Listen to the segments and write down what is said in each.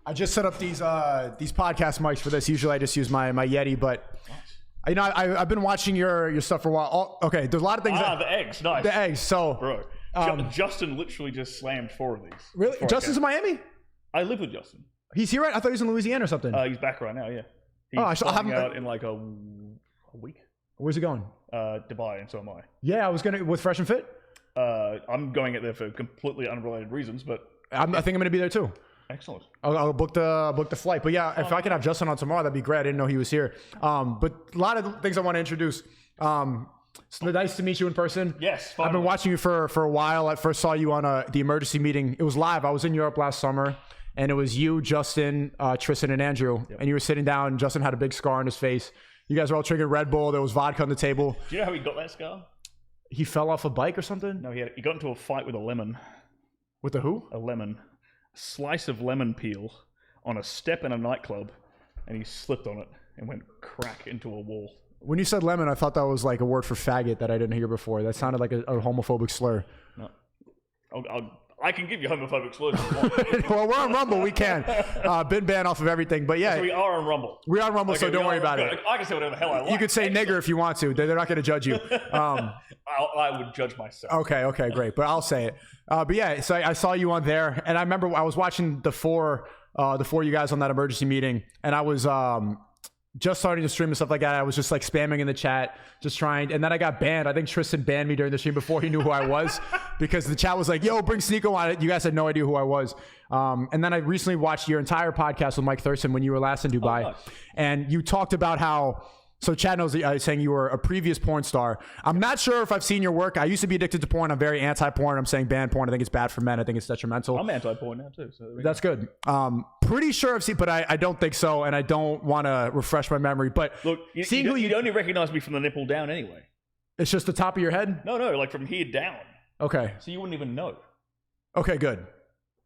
I just set up these podcast mics for this. Usually I just use my Yeti, but you know I've been watching your stuff for a while. Oh, okay, there's a lot of things. The eggs, nice. The eggs, so bro. Justin literally just slammed 4 of these. Really? Justin's in Miami? I live with Justin. He's here, right? I thought he was in Louisiana or something. He's back right now, yeah. He's I'll have him out in like a week. Where's he going? Dubai, and so am I. Yeah, I was gonna with Fresh and Fit. I'm going out there for completely unrelated reasons, but I think I'm gonna be there too. Excellent. I'll book the flight. But yeah, if I could have Justin on tomorrow, that'd be great. I didn't know he was here. But a lot of things I want to introduce. It's nice to meet you in person. Yes, finally. I've been watching you for a while. I first saw you on the emergency meeting. It was live. I was in Europe last summer, and it was you, Justin, Tristan, and Andrew. Yep. And you were sitting down. Justin had a big scar on his face. You guys were all drinking Red Bull. There was vodka on the table. Do you know how he got that scar? He fell off a bike or something? No, he got into a fight with a lemon. With a who? A lemon. A slice of lemon peel on a step in a nightclub, and he slipped on it and went crack into a wall. When you said lemon, I thought that was like a word for faggot that I didn't hear before. That sounded like a homophobic slur. No. I can give you homophobic slurs if you want. Well, we're on Rumble. We can. Been banned off of everything. But yeah. So we are on Rumble. We are on Rumble, okay, so don't worry about it. I can say whatever the hell I like. You could say nigger if you want to. They're not going to judge you. I would judge myself. Okay, great. But I'll say it. But yeah, so I saw you on there. And I remember I was watching the four you guys on that emergency meeting. And I was just starting to stream and stuff like that. I was just like spamming in the chat, just trying. And then I got banned. I think Tristan banned me during the stream before he knew who I was because the chat was like, yo, bring Sneako on it. You guys had no idea who I was. And then I recently watched your entire podcast with Mike Thurston when you were last in Dubai. Oh, nice. And you talked about how, so Chad knows saying you were a previous porn star. I'm not sure if I've seen your work. I used to be addicted to porn. I'm very anti-porn. I'm saying ban porn. I think it's bad for men. I think it's detrimental. I'm anti-porn now too. So that's good. Pretty sure I've seen, but I don't think so. And I don't want to refresh my memory. But look, you'd only recognize me from the nipple down anyway. It's just the top of your head? No, like from here down. Okay. So you wouldn't even know. Okay, good.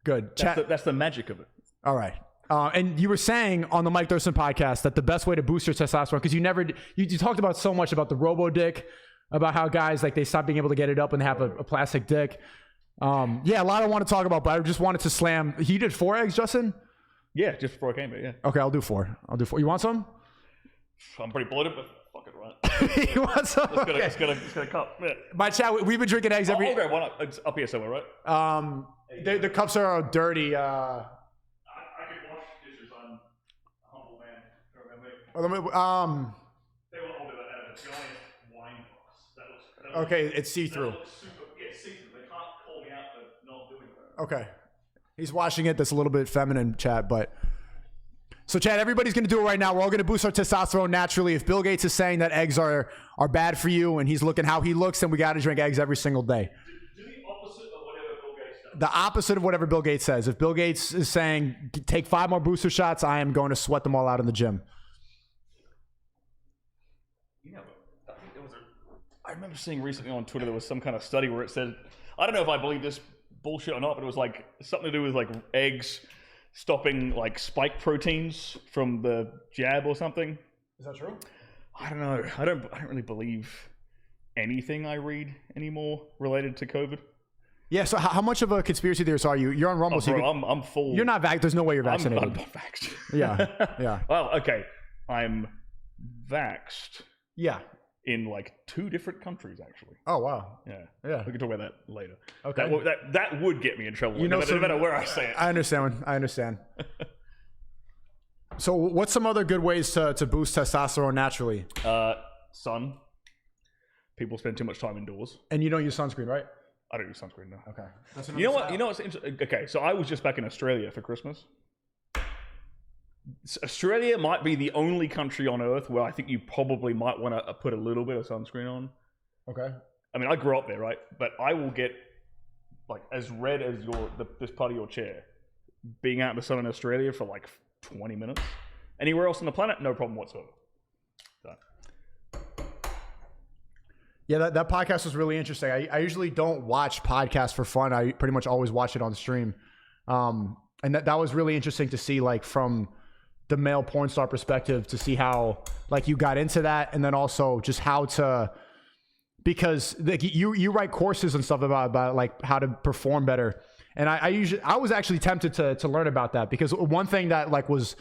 That's the magic of it. All right. And you were saying on the Mike Thurston podcast that the best way to boost your testosterone, because you talked about so much about the robo dick, about how guys like they stop being able to get it up and they have a plastic dick. Yeah, a lot I want to talk about, but I just wanted to slam. You did 4 eggs, Justin? Yeah, just before I came here. Yeah. Okay, I'll do 4. You want some? I'm pretty bloated, but fuck it, right? You want some? It's got a cup. Yeah. My chat, we've been drinking eggs every. Okay, why not? It's up here somewhere, right? The cups are dirty. Okay, it's see-through. See-through. They can't call me out for not doing that. Okay. He's washing it. That's a little bit feminine, Chad, but... So, Chad, everybody's going to do it right now. We're all going to boost our testosterone naturally. If Bill Gates is saying that eggs are bad for you and he's looking how he looks, then we got to drink eggs every single day. Do the opposite of whatever Bill Gates does. The opposite of whatever Bill Gates says. If Bill Gates is saying, take 5 more booster shots, I am going to sweat them all out in the gym. I remember seeing recently on Twitter there was some kind of study where it said, I don't know if I believe this bullshit or not, but it was like something to do with like eggs stopping like spike proteins from the jab or something. Is that true? I don't know. I don't really believe anything I read anymore related to COVID. Yeah. So how much of a conspiracy theorist are you? You're on Rumble. Oh, bro, I'm full. You're not vaccinated. There's no way you're vaccinated. I'm not vaxxed. Yeah. Well, okay. I'm vaxxed. Yeah. In like 2 different countries, actually. Oh wow! Yeah. We can talk about that later. Okay. That would get me in trouble. No matter where I say it. I understand. So, what's some other good ways to boost testosterone naturally? Sun. People spend too much time indoors. And you don't use sunscreen, right? I don't use sunscreen. No. Okay. You know what? You know what's interesting? Okay, so I was just back in Australia for Christmas. Australia might be the only country on earth where I think you probably might want to put a little bit of sunscreen on. Okay. I mean, I grew up there, right? But I will get like as red as this part of your chair being out in the sun in Australia for like 20 minutes. Anywhere else on the planet, no problem whatsoever. So. Yeah, that podcast was really interesting. I usually don't watch podcasts for fun. I pretty much always watch it on stream. And that was really interesting to see, like, from the male porn star perspective, to see how like you got into that, and then also just how to, because like you write courses and stuff about like how to perform better, And I was actually tempted to learn about that, because one thing that like was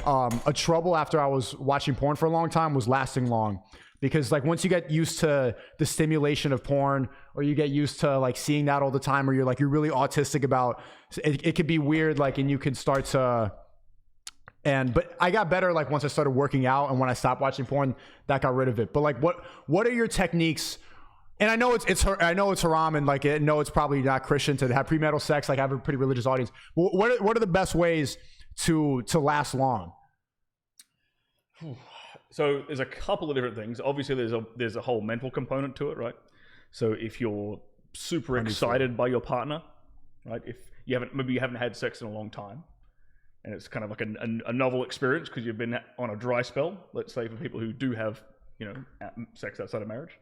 a trouble after I was watching porn for a long time was lasting long. Because like once you get used to the stimulation of porn, or you get used to like seeing that all the time, or you're really autistic about it could be weird, like, and you can start to. But I got better like once I started working out, and when I stopped watching porn, that got rid of it. But like, what are your techniques? And I know it's haram, and like I know it's probably not Christian to have premarital sex. Like I have a pretty religious audience. But what are the best ways to last long? So there's a couple of different things. Obviously, there's a whole mental component to it, right? So if you're super excited by your partner, right? If you haven't had sex in a long time, and it's kind of like a novel experience because you've been on a dry spell. Let's say for people who do have sex outside of marriage,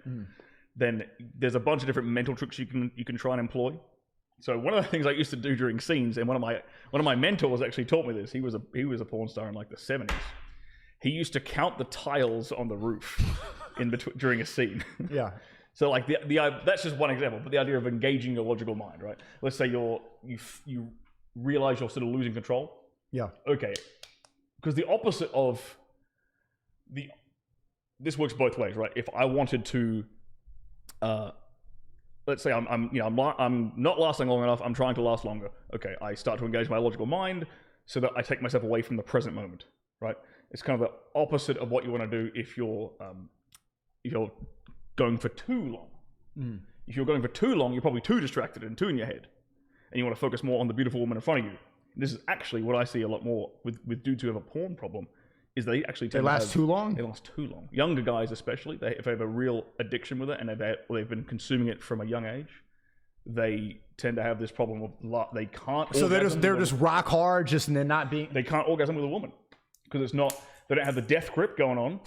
then there's a bunch of different mental tricks you can try and employ. So one of the things I used to do during scenes, and one of my mentors actually taught me this. He was a porn star in like the 70s. He used to count the tiles on the roof during a scene. Yeah. So like that's just one example, but the idea of engaging your logical mind, right? Let's say you realize you're sort of losing control. Yeah. Okay. Because the opposite of this works both ways, right? If I wanted to, let's say I'm not lasting long enough. I'm trying to last longer. Okay. I start to engage my logical mind so that I take myself away from the present moment, right? It's kind of the opposite of what you want to do if you're going for too long. If you're going for too long, you're probably too distracted and too in your head, and you want to focus more on the beautiful woman in front of you. This is actually what I see a lot more with dudes who have a porn problem, is they actually last too long. They last too long. Younger guys, especially, if they have a real addiction with it and they've been consuming it from a young age, they tend to have this problem of they can't. So they're just rock hard, and they're not being. They can't orgasm with a woman because it's not. They don't have the death grip going on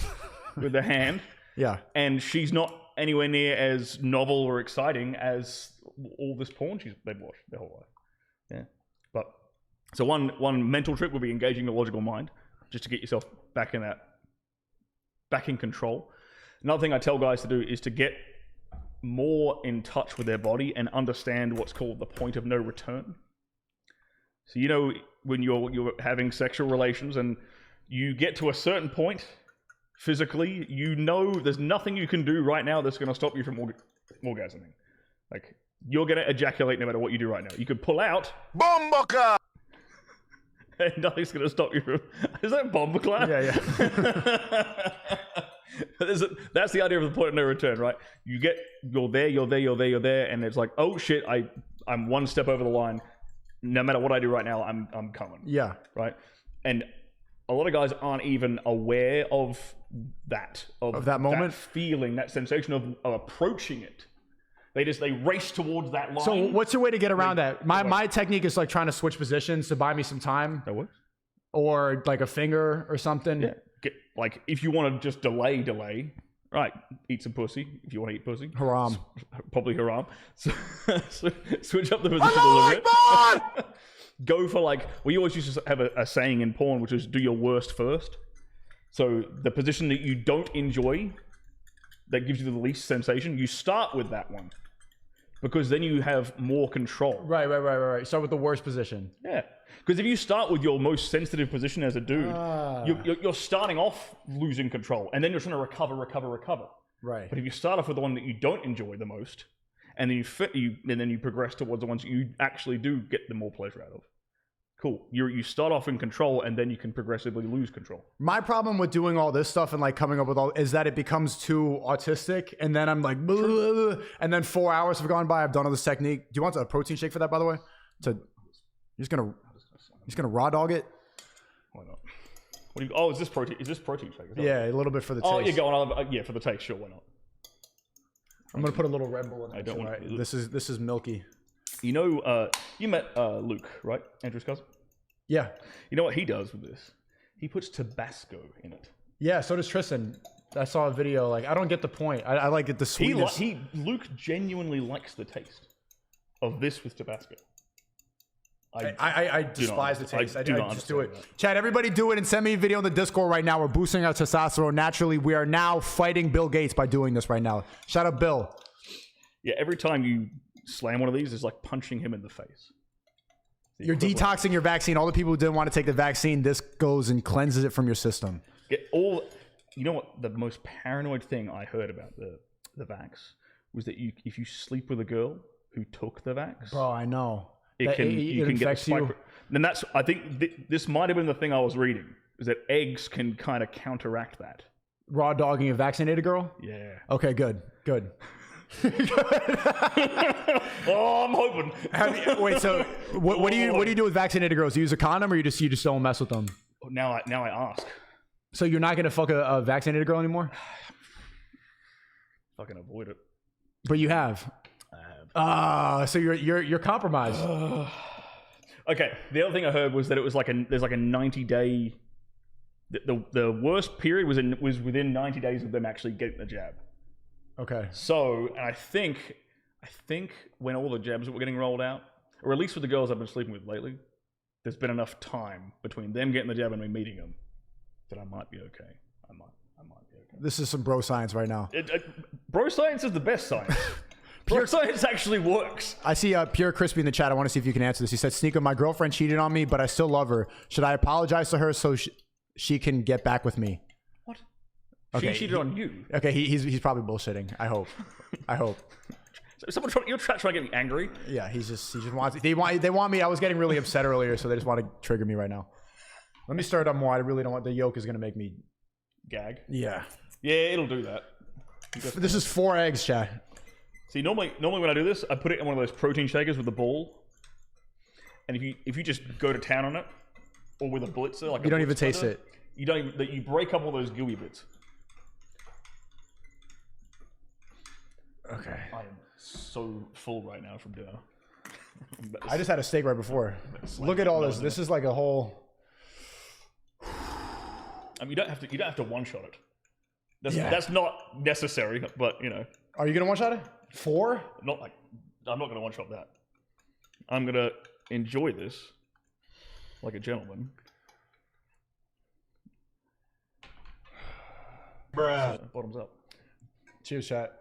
with their hand. Yeah, and she's not anywhere near as novel or exciting as all this porn they've watched their whole life. Yeah, but so one mental trick would be engaging the logical mind, just to get yourself back in control. Another thing I tell guys to do is to get more in touch with their body and understand what's called the point of no return. So when you're having sexual relations and you get to a certain point physically, there's nothing you can do right now that's going to stop you from orgasming. Like, you're going to ejaculate no matter what you do right now. You could pull out. Bomboka! And nothing's going to stop you from... Is that Bomboclat? Yeah. That's the idea of the point of no return, right? You're there, and it's like, oh shit, I'm one step over the line. No matter what I do right now, I'm coming. Yeah. Right? And a lot of guys aren't even aware of that moment, that feeling, that sensation of approaching it. They race towards that line. So what's your way to get around that? My technique is like trying to switch positions to buy me some time. That works. Or like a finger or something. Yeah. Like if you want to just delay, right? Eat some pussy if you want to eat pussy. Haram. Probably haram. So switch up the position a little bit. Go for we always used to have a saying in porn, which is do your worst first. So the position that you don't enjoy, that gives you the least sensation, you start with that one. Because then you have more control. Right. Start with the worst position. Yeah. Because if you start with your most sensitive position as a dude, you're starting off losing control. And then you're trying to recover. Right. But if you start off with the one that you don't enjoy the most, and then then you progress towards the ones that you actually do get the more pleasure out of. Cool. You start off in control, and then you can progressively lose control. My problem with doing all this stuff and coming up with all is that it becomes too autistic, and then I'm like, blah, blah, blah, and then 4 hours have gone by. I've done all this technique. Do you want a protein shake for that, by the way? You're just gonna raw dog it. Why not? Is this protein? Is this protein shake? Yeah, a little bit for the taste. Oh, you're going. Yeah, for the taste. Sure, why not? I'm gonna put a little Red Bull in it. I don't want. Right. This is milky. You met Luke, right? Andrew's cousin? Yeah. You know what he does with this? He puts Tabasco in it. Yeah, so does Tristan. I saw a video. I don't get the point. I like it, the sweetness. Luke genuinely likes the taste of this with Tabasco. I despise the taste. I just do it. Chad, everybody do it and send me a video in the Discord right now. We're boosting our testosterone naturally. We are now fighting Bill Gates by doing this right now. Shout out Bill. Yeah, every time you slam one of these, it's like punching him in the face. You're detoxing your vaccine. All the people who didn't want to take the vaccine, this goes and cleanses it from your system. You know what? The most paranoid thing I heard about the vax was that if you sleep with a girl who took the vax, bro, I know you can get the spike. And that's, I think this might have been the thing I was reading, is that eggs can kind of counteract that. Raw dogging a vaccinated girl? Yeah. Okay, good. Oh, I'm hoping. Wait, so what do you do with vaccinated girls? Do you use a condom, or you just don't mess with them? Now I ask. So you're not gonna fuck a vaccinated girl anymore? Fucking avoid it. But you have. I have. So you're compromised. Okay. The other thing I heard was that it was there's like a 90-day. The worst period was within 90 days of them actually getting the jab. Okay. So, and I think when all the jabs were getting rolled out, or at least with the girls I've been sleeping with lately, there's been enough time between them getting the jab and me meeting them that I might be okay. I might be okay. This is some bro science right now. Bro science is the best science. Bro science actually works. I see Pure Crispy in the chat. I want to see if you can answer this. He said, Sneako, my girlfriend cheated on me, but I still love her. Should I apologize to her so she can get back with me? What? Okay, she cheated on you. Okay, he's probably bullshitting. I hope. So you're trying to get me angry? Yeah, he just wants. They want me. I was getting really upset earlier, so they just want to trigger me right now. Let me stir it up more. I really don't want the yolk is gonna make me gag. Yeah. Yeah, it'll do that. This is 4 eggs, chat. See, normally when I do this, I put it in one of those protein shakers with the ball, and if you just go to town on it, or with a blitzer, like you don't even taste it. You break up all those gooey bits. Okay. I am so full right now from dinner. I just had a steak right before. Look at all this. This is like a whole. I mean, you don't have to one shot it. That's not necessary, but you know. Are you gonna one shot it? 4? I'm not gonna one shot that. I'm gonna enjoy this like a gentleman. Bruh. Bottoms up. Cheers, chat.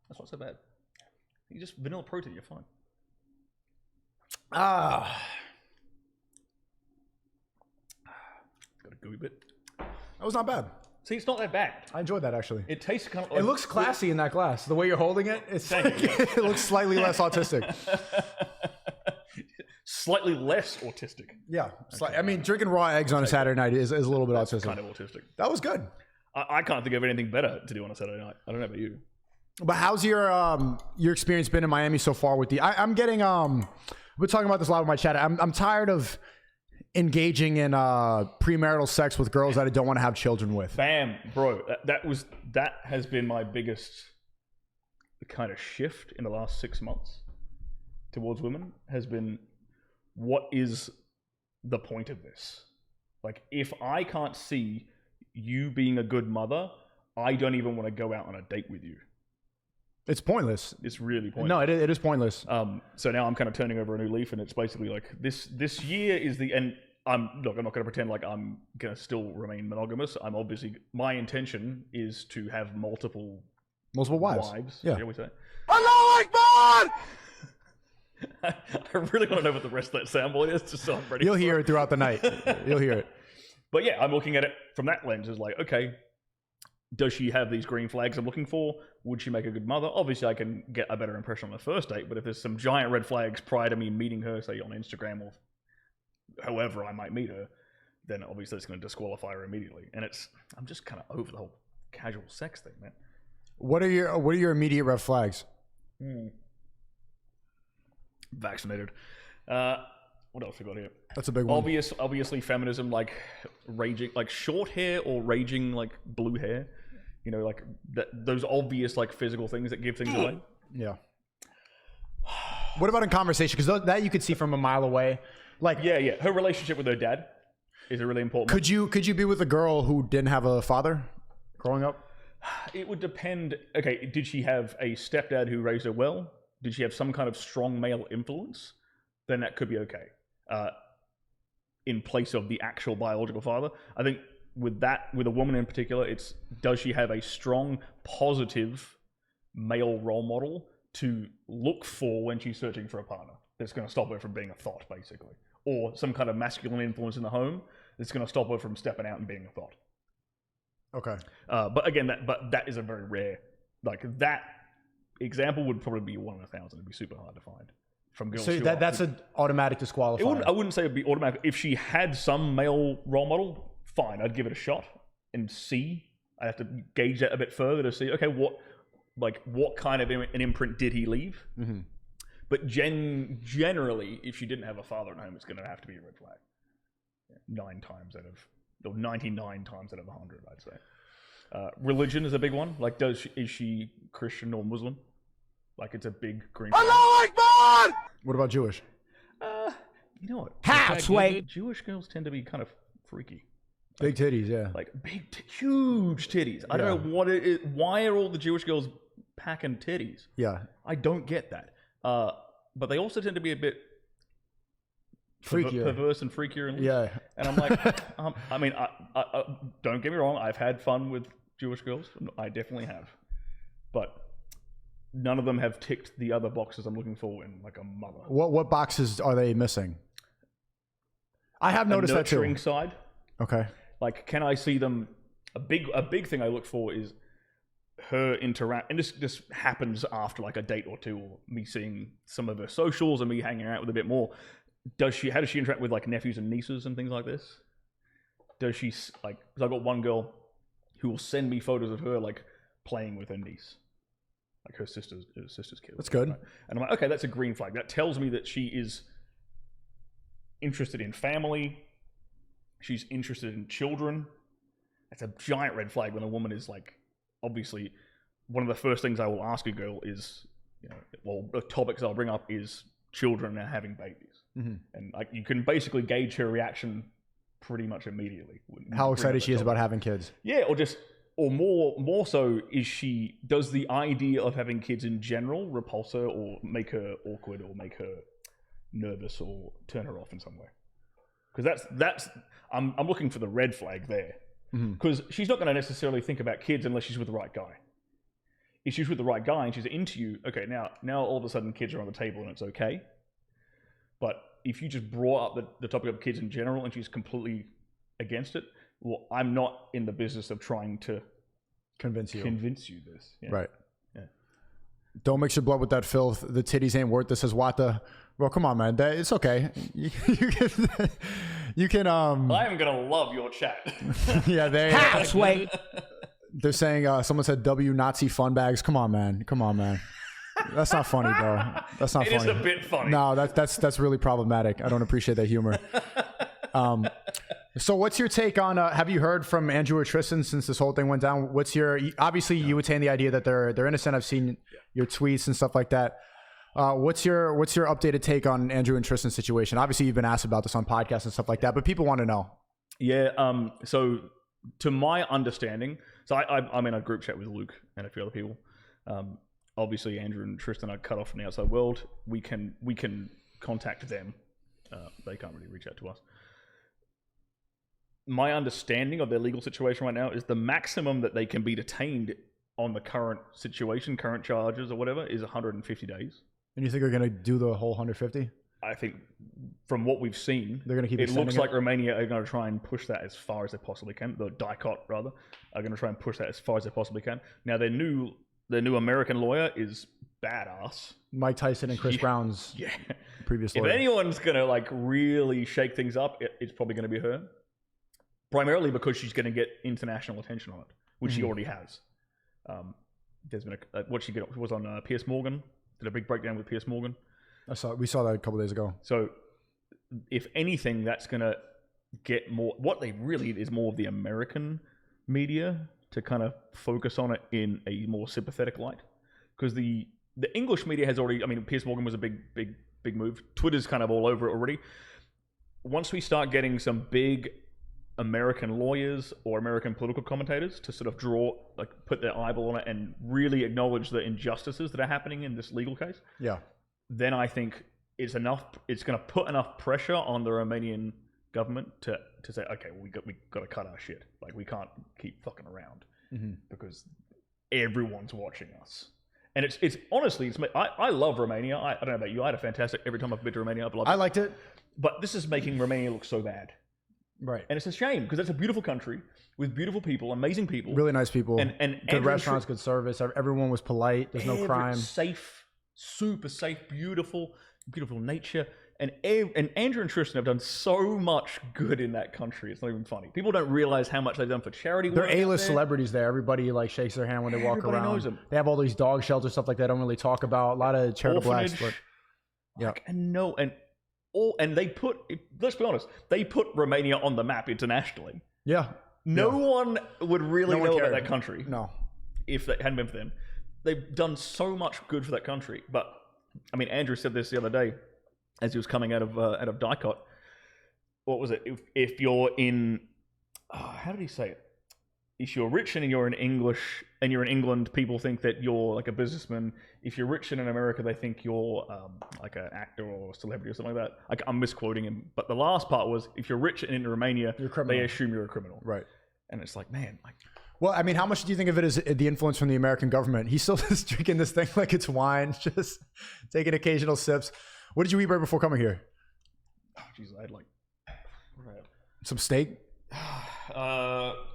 That's not so bad. You just vanilla protein, you're fine. Got a gooey bit. That was not bad. See, it's not that bad. I enjoyed that actually. It tastes kind of. It looks classy in that glass. The way you're holding it, it looks slightly less autistic. Slightly less autistic. Yeah. I mean, drinking raw eggs on a Saturday night is a little bit autistic. Kind of autistic. That was good. I can't think of anything better to do on a Saturday night. I don't know about you. But how's your experience been in Miami so far with I'm getting we're talking about this a lot with my chat. I'm tired of engaging in premarital sex with girls that I don't want to have children with. Bam, bro. That has been my biggest kind of shift in the last 6 months towards women, has been, what is the point of this? Like, if I can't see you being a good mother, I don't even want to go out on a date with you. It's pointless. It's really pointless. No, it is pointless. So now I'm kind of turning over a new leaf, and it's basically like this year is the end. I'm not going to pretend like I'm going to still remain monogamous. My intention is to have multiple wives. Yeah. Shall we say? Allahu Akbar! I really want to know what the rest of that soundboard is, just so I'm ready. You'll hear it throughout the night. You'll hear it. But yeah, I'm looking at it from that lens. It's like, okay, does she have these green flags I'm looking for? Would she make a good mother? Obviously, I can get a better impression on the first date, but if there's some giant red flags prior to me meeting her, say on Instagram or however I might meet her, then obviously it's going to disqualify her immediately. And I'm just kind of over the whole casual sex thing, man. What are your immediate red flags? Vaccinated. What else we got here? That's a big one. Obviously feminism, like raging, like short hair or raging, like blue hair. You know, like those obvious, like physical things that give things away. Yeah. What about in conversation? Because that you could see from a mile away. Like, yeah. Her relationship with her dad is a really important one. Could you be with a girl who didn't have a father growing up? It would depend. Okay, did she have a stepdad who raised her well? Did she have some kind of strong male influence? Then that could be okay. In place of the actual biological father. I think with a woman in particular, it's, does she have a strong, positive male role model to look for when she's searching for a partner that's going to stop her from being a thought, basically. Or some kind of masculine influence in the home that's going to stop her from stepping out and being a thought. Okay. But again, that is a very rare, like that example would probably be 1 in 1,000. It'd be super hard to find from girls. So that's an automatic disqualifier. I wouldn't say it'd be automatic. If she had some male role model, fine, I'd give it a shot and see. I have to gauge that a bit further to see, okay, what kind of an imprint did he leave? Mm-hmm. But generally, if she didn't have a father at home, it's going to have to be a red flag. 99 times out of 100, I'd say. Religion is a big one. Like, is she Christian or Muslim? Like, it's a big green flag. Allahu Akbar! What about Jewish? You know what? Halfway. Jewish girls tend to be kind of freaky. Big titties, yeah. Like huge titties. I don't know what it is. Why are all the Jewish girls packing titties? Yeah. I don't get that. But they also tend to be a bit Freakier. perverse and freakier. And Yeah. And I'm like, I mean, I don't get me wrong. I've had fun with Jewish girls. I definitely have. But none of them have ticked the other boxes I'm looking for in like a mother. What boxes are they missing? I have noticed that too. Nurturing side. Okay. Like, can I see them? A big thing I look for is her interact, and this happens after like a date or two, or me seeing some of her socials and me hanging out with a bit more. How does she interact with like nephews and nieces and things like this? Does she like? Because I've got one girl who will send me photos of her like playing with her niece, like her sister's kid. That's good. Right? And I'm like, okay, that's a green flag. That tells me that she is interested in family. She's interested in children. That's a giant red flag when a woman is like, obviously, one of the first things I will ask a girl is, the topics I'll bring up is children and having babies. Mm-hmm. And like, you can basically gauge her reaction pretty much immediately. How excited she is about having kids. Yeah, or more so, does the idea of having kids in general repulse her or make her awkward or make her nervous or turn her off in some way? Because I'm looking for the red flag there. Because she's not going to necessarily think about kids unless she's with the right guy. If she's with the right guy and she's into you, okay, now all of a sudden kids are on the table and it's okay. But if you just brought up the topic of kids in general and she's completely against it, well, I'm not in the business of trying to convince you this. Yeah. Right. Yeah. Don't mix your blood with that filth. The titties ain't worth this. Says Wata. Well, come on, man. It's okay. You can. I am gonna love your chat. Yeah, Halfway. They're saying someone said W Nazi fun bags. Come on, man. That's not funny, bro. That's not funny. It is a bit funny. No, that's really problematic. I don't appreciate that humor. So what's your take on, have you heard from Andrew or Tristan since this whole thing went down? Obviously you attain the idea that they're innocent. I've seen your tweets and stuff like that. What's your updated take on Andrew and Tristan's situation? Obviously you've been asked about this on podcasts and stuff like that, but people want to know. Yeah. So to my understanding, I'm in a group chat with Luke and a few other people. Obviously Andrew and Tristan are cut off from the outside world. We can contact them. They can't really reach out to us. My understanding of their legal situation right now is the maximum that they can be detained on the current situation, current charges or whatever, is 150 days. And you think they're going to do the whole 150? I think from what we've seen, they're going to keep it looks like Romania are going to try and push that as far as they possibly can. The DICOT, rather, are going to try and push that as far as they possibly can. Now, their new American lawyer is badass. Mike Tyson and Chris Brown's previous lawyer. If anyone's going to like really shake things up, it's probably going to be her. Primarily because she's going to get international attention on it, which she already has. There's been what she was on Piers Morgan. Did a big breakdown with Piers Morgan. We saw that a couple days ago. So, if anything, that's going to get more. What they really need is more of the American media to kind of focus on it in a more sympathetic light, because the English media has already. I mean, Piers Morgan was a big move. Twitter's kind of all over it already. Once we start getting some big American lawyers or American political commentators to sort of put their eyeball on it and really acknowledge the injustices that are happening in this legal case. Yeah. Then I think it's going to put enough pressure on the Romanian government to say, okay, well, we got to cut our shit. Like, we can't keep fucking around because everyone's watching us. And it's honestly, I love Romania. I don't know about you. I had a fantastic, every time I've been to Romania, I've loved it. I liked it. But this is making Romania look so bad. Right. And it's a shame because it's a beautiful country with beautiful people, amazing people. Really nice people. And good restaurants, good service. Everyone was polite. There's no crime. Safe, super safe, beautiful nature. And Andrew and Tristan have done so much good in that country. It's not even funny. People don't realize how much they've done for charity work. They're A-list celebrities there. Everybody like shakes their hand when they walk Everybody around. knows them. They have all these dog shelters, stuff like that. Don't really talk about. A lot of charitable acts. But yeah. And they put, let's be honest, they put Romania on the map internationally. Yeah. No one would really know about that country. No. If it hadn't been for them. They've done so much good for that country. But, I mean, Andrew said this the other day as he was coming out of Dicot. What was it? If you're in, how did he say it? If you're rich and you're in England, people think that you're like a businessman. If you're rich and in America, they think you're like an actor or a celebrity or something like that. I'm misquoting him, but the last part was if you're rich and in Romania, they assume you're a criminal. Right. And it's like, man, like. Well, I mean, how much do you think of it as the influence from the American government? He's still just drinking this thing like it's wine, just taking occasional sips. What did you eat right before coming here? Oh, jeez, I had like some steak.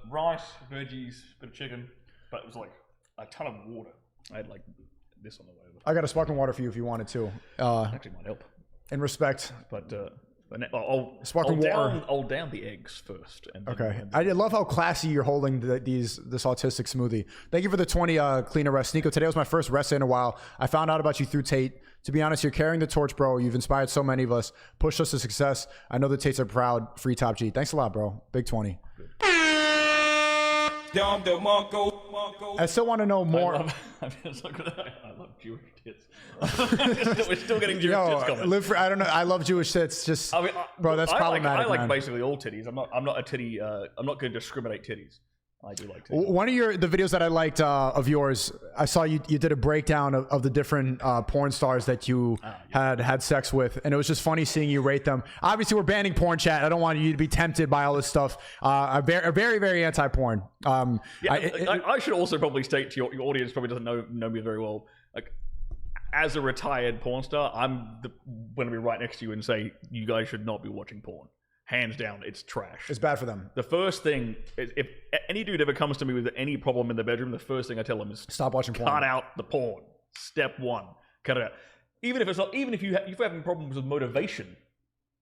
Rice, veggies, bit of chicken, but it was like a ton of water. I had like this on the way over. I got a sparkling water for you if you wanted to. Actually, might help. In respect, but water. I'll down the eggs first. And okay. I love how classy you're holding this autistic smoothie. Thank you for the 20 clean arrests. Sneako, today was my first rest in a while. I found out about you through Tate. To be honest, you're carrying the torch, bro. You've inspired so many of us, pushed us to success. I know the Tates are proud. Free Top G. Thanks a lot, bro. Big 20. I still want to know more. I love Jewish tits. We're still getting Jewish tits coming. I don't know. I love Jewish tits. Just, bro, that's problematic. I like man. basically all titties. I'm not a titty. I'm not going to discriminate titties. I do like titties. One of the videos that I liked of yours, I saw you did a breakdown of the different porn stars that you had sex with, and it was just funny seeing you rate them. Obviously, we're banning porn chat. I don't want you to be tempted by all this stuff. I'm very, very anti-porn. I should also probably state to your audience, probably doesn't know me very well. Like, as a retired porn star, I'm going to be right next to you and say you guys should not be watching porn. Hands down, it's trash. It's bad for them. The first thing is, if any dude ever comes to me with any problem in the bedroom, the first thing I tell him is stop watching porn. Cut out the porn. Step one, cut it out. Even if you're having problems with motivation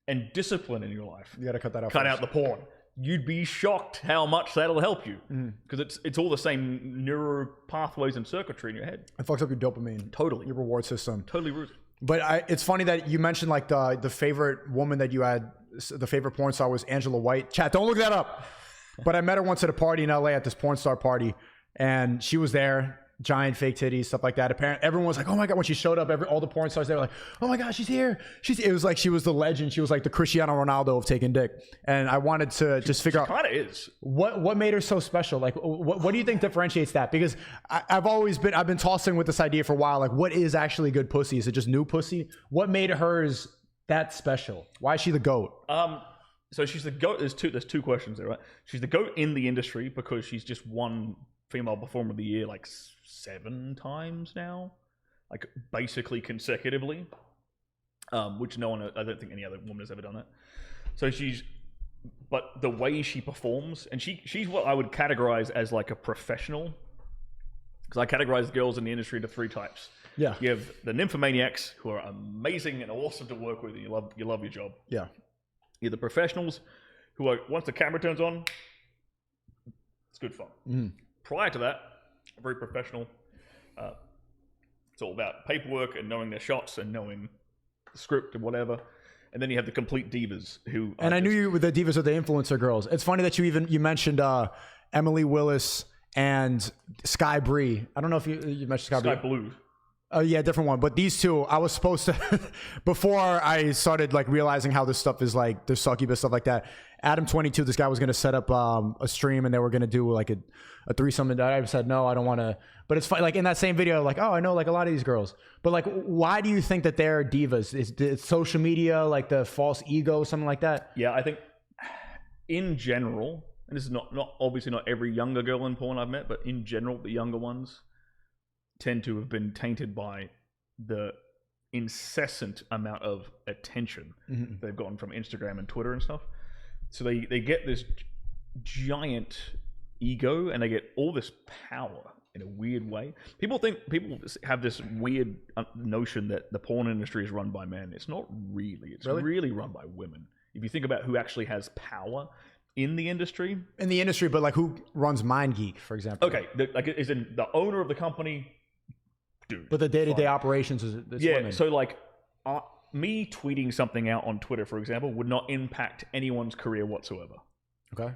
and discipline in your life, you got to cut that out. Cut out the porn. You'd be shocked how much that'll help you because it's all the same neural pathways and circuitry in your head. It fucks up your dopamine. Totally. Your reward system. Totally rude. But it's funny that you mentioned like the favorite woman that you had, the favorite porn star was Angela White. Chat, don't look that up. But I met her once at a party in LA at this porn star party, and she was there, giant fake titties, stuff like that. Apparently, everyone was like, "Oh my god!" When she showed up, all the porn stars they were like, "Oh my god, she's here!" It was like she was the legend. She was like the Cristiano Ronaldo of taking dick. And I wanted to just figure out kind of is what made her so special. Like, what do you think differentiates that? Because I've been tossing with this idea for a while. Like, what is actually good pussy? Is it just new pussy? What made hers that special? Why is she the GOAT? So she's the GOAT. There's two questions there, right? She's the GOAT in the industry because she's just won Female Performer of the Year like 7 times now, like basically consecutively, which I don't think any other woman has ever done that. So but the way she performs, and she's what I would categorize as like a professional, because I categorize girls in the industry into 3 types. Yeah. You have the nymphomaniacs who are amazing and awesome to work with, and you love your job. Yeah. You're the professionals who are, once the camera turns on, it's good fun. Mm. Prior to that, very professional. It's all about paperwork and knowing their shots and knowing the script and whatever. And then you have the complete divas who. And I knew you were the divas are the influencer girls. It's funny that you mentioned Emily Willis and Sky Bree. I don't know if you mentioned Sky Bree. Sky Blue. Oh yeah, different one. But these two, I was supposed to, before I started like realizing how this stuff is like, there's succubus stuff like that. Adam 22, this guy was going to set up a stream and they were going to do like a threesome. And I said, no, I don't want to. But it's funny, like in that same video, like, oh, I know like a lot of these girls. But like, why do you think that they're divas? Is it social media, like the false ego, something like that? Yeah, I think in general, and this is not obviously not every younger girl in porn I've met, but in general, the younger ones tend to have been tainted by the incessant amount of attention they've gotten from Instagram and Twitter and stuff. So they get this giant ego and they get all this power in a weird way. People have this weird notion that the porn industry is run by men. It's not really. It's really run by women. If you think about who actually has power in the industry. In the industry, but like who runs MindGeek, for example? Okay, like is in the owner of the company, dude. But the day-to-day operations is women. So like me tweeting something out on Twitter, for example, would not impact anyone's career whatsoever. Okay.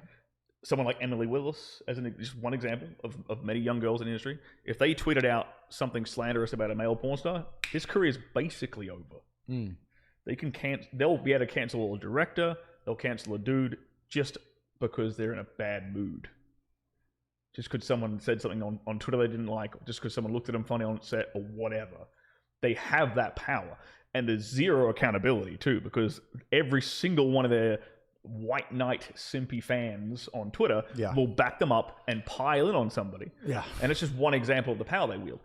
Someone like Emily Willis, as just one example of many young girls in the industry, if they tweeted out something slanderous about a male porn star, his career is basically over. They can they'll be able to cancel a director, they'll cancel a dude just because they're in a bad mood. Just because someone said something on Twitter they didn't like, or just because someone looked at them funny on set or whatever. They have that power. And there's zero accountability too, because every single one of their white knight simpy fans on Twitter will back them up and pile in on somebody. Yeah. And it's just one example of the power they wield.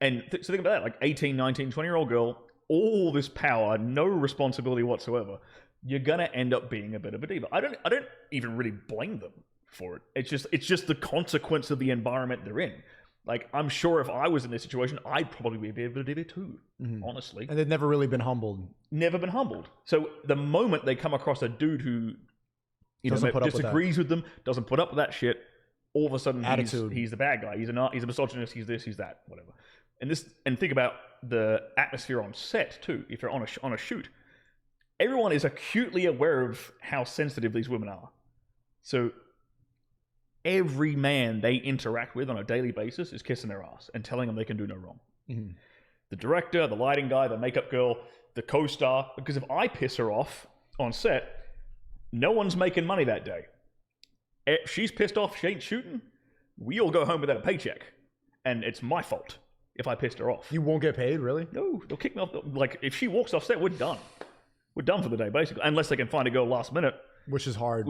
And so think about that, like 18, 19, 20-year-old girl, all this power, no responsibility whatsoever. You're gonna end up being a bit of a diva. I don't even really blame them for it. It's just the consequence of the environment they're in. Like, I'm sure if I was in this situation, I'd probably be a bit of a diva too, honestly. And they've never really been humbled. Never been humbled. So the moment they come across a dude who disagrees with them, doesn't put up with that shit, all of a sudden he's the bad guy. He's a misogynist. He's this. He's that. Whatever. And think about the atmosphere on set too. If you're on a shoot, everyone is acutely aware of how sensitive these women are. So every man they interact with on a daily basis is kissing their ass and telling them they can do no wrong. The director, the lighting guy, the makeup girl, the co-star. Because if I piss her off on set, no one's making money that day. If she's pissed off, she ain't shooting, we all go home without a paycheck. And it's my fault if I pissed her off. You won't get paid, really? No, they'll kick me off. Like, if she walks off set, we're done. We're done for the day, basically. Unless they can find a girl last minute. Which is hard.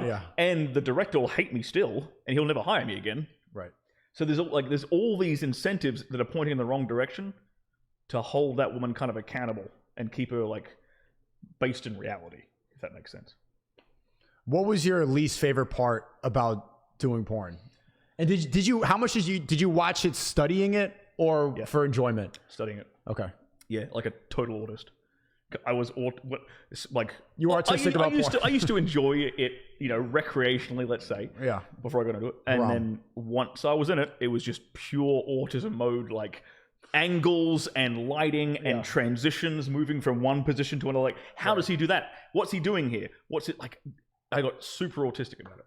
Yeah. And the director will hate me still, and he'll never hire me again. Right. So there's all these incentives that are pointing in the wrong direction to hold that woman kind of accountable and keep her, like, based in reality, if that makes sense. What was your least favorite part about doing porn? And did you watch it studying it or for enjoyment? Studying it. Okay. Yeah, like a total artist. I was like you were artistic about porn. I used to enjoy it, recreationally, let's say. Yeah. Before I got into it, and then once I was in it, it was just pure autism mode, like angles and lighting and transitions, moving from one position to another. Like, how does he do that? What's he doing here? What's it like? I got super autistic about it,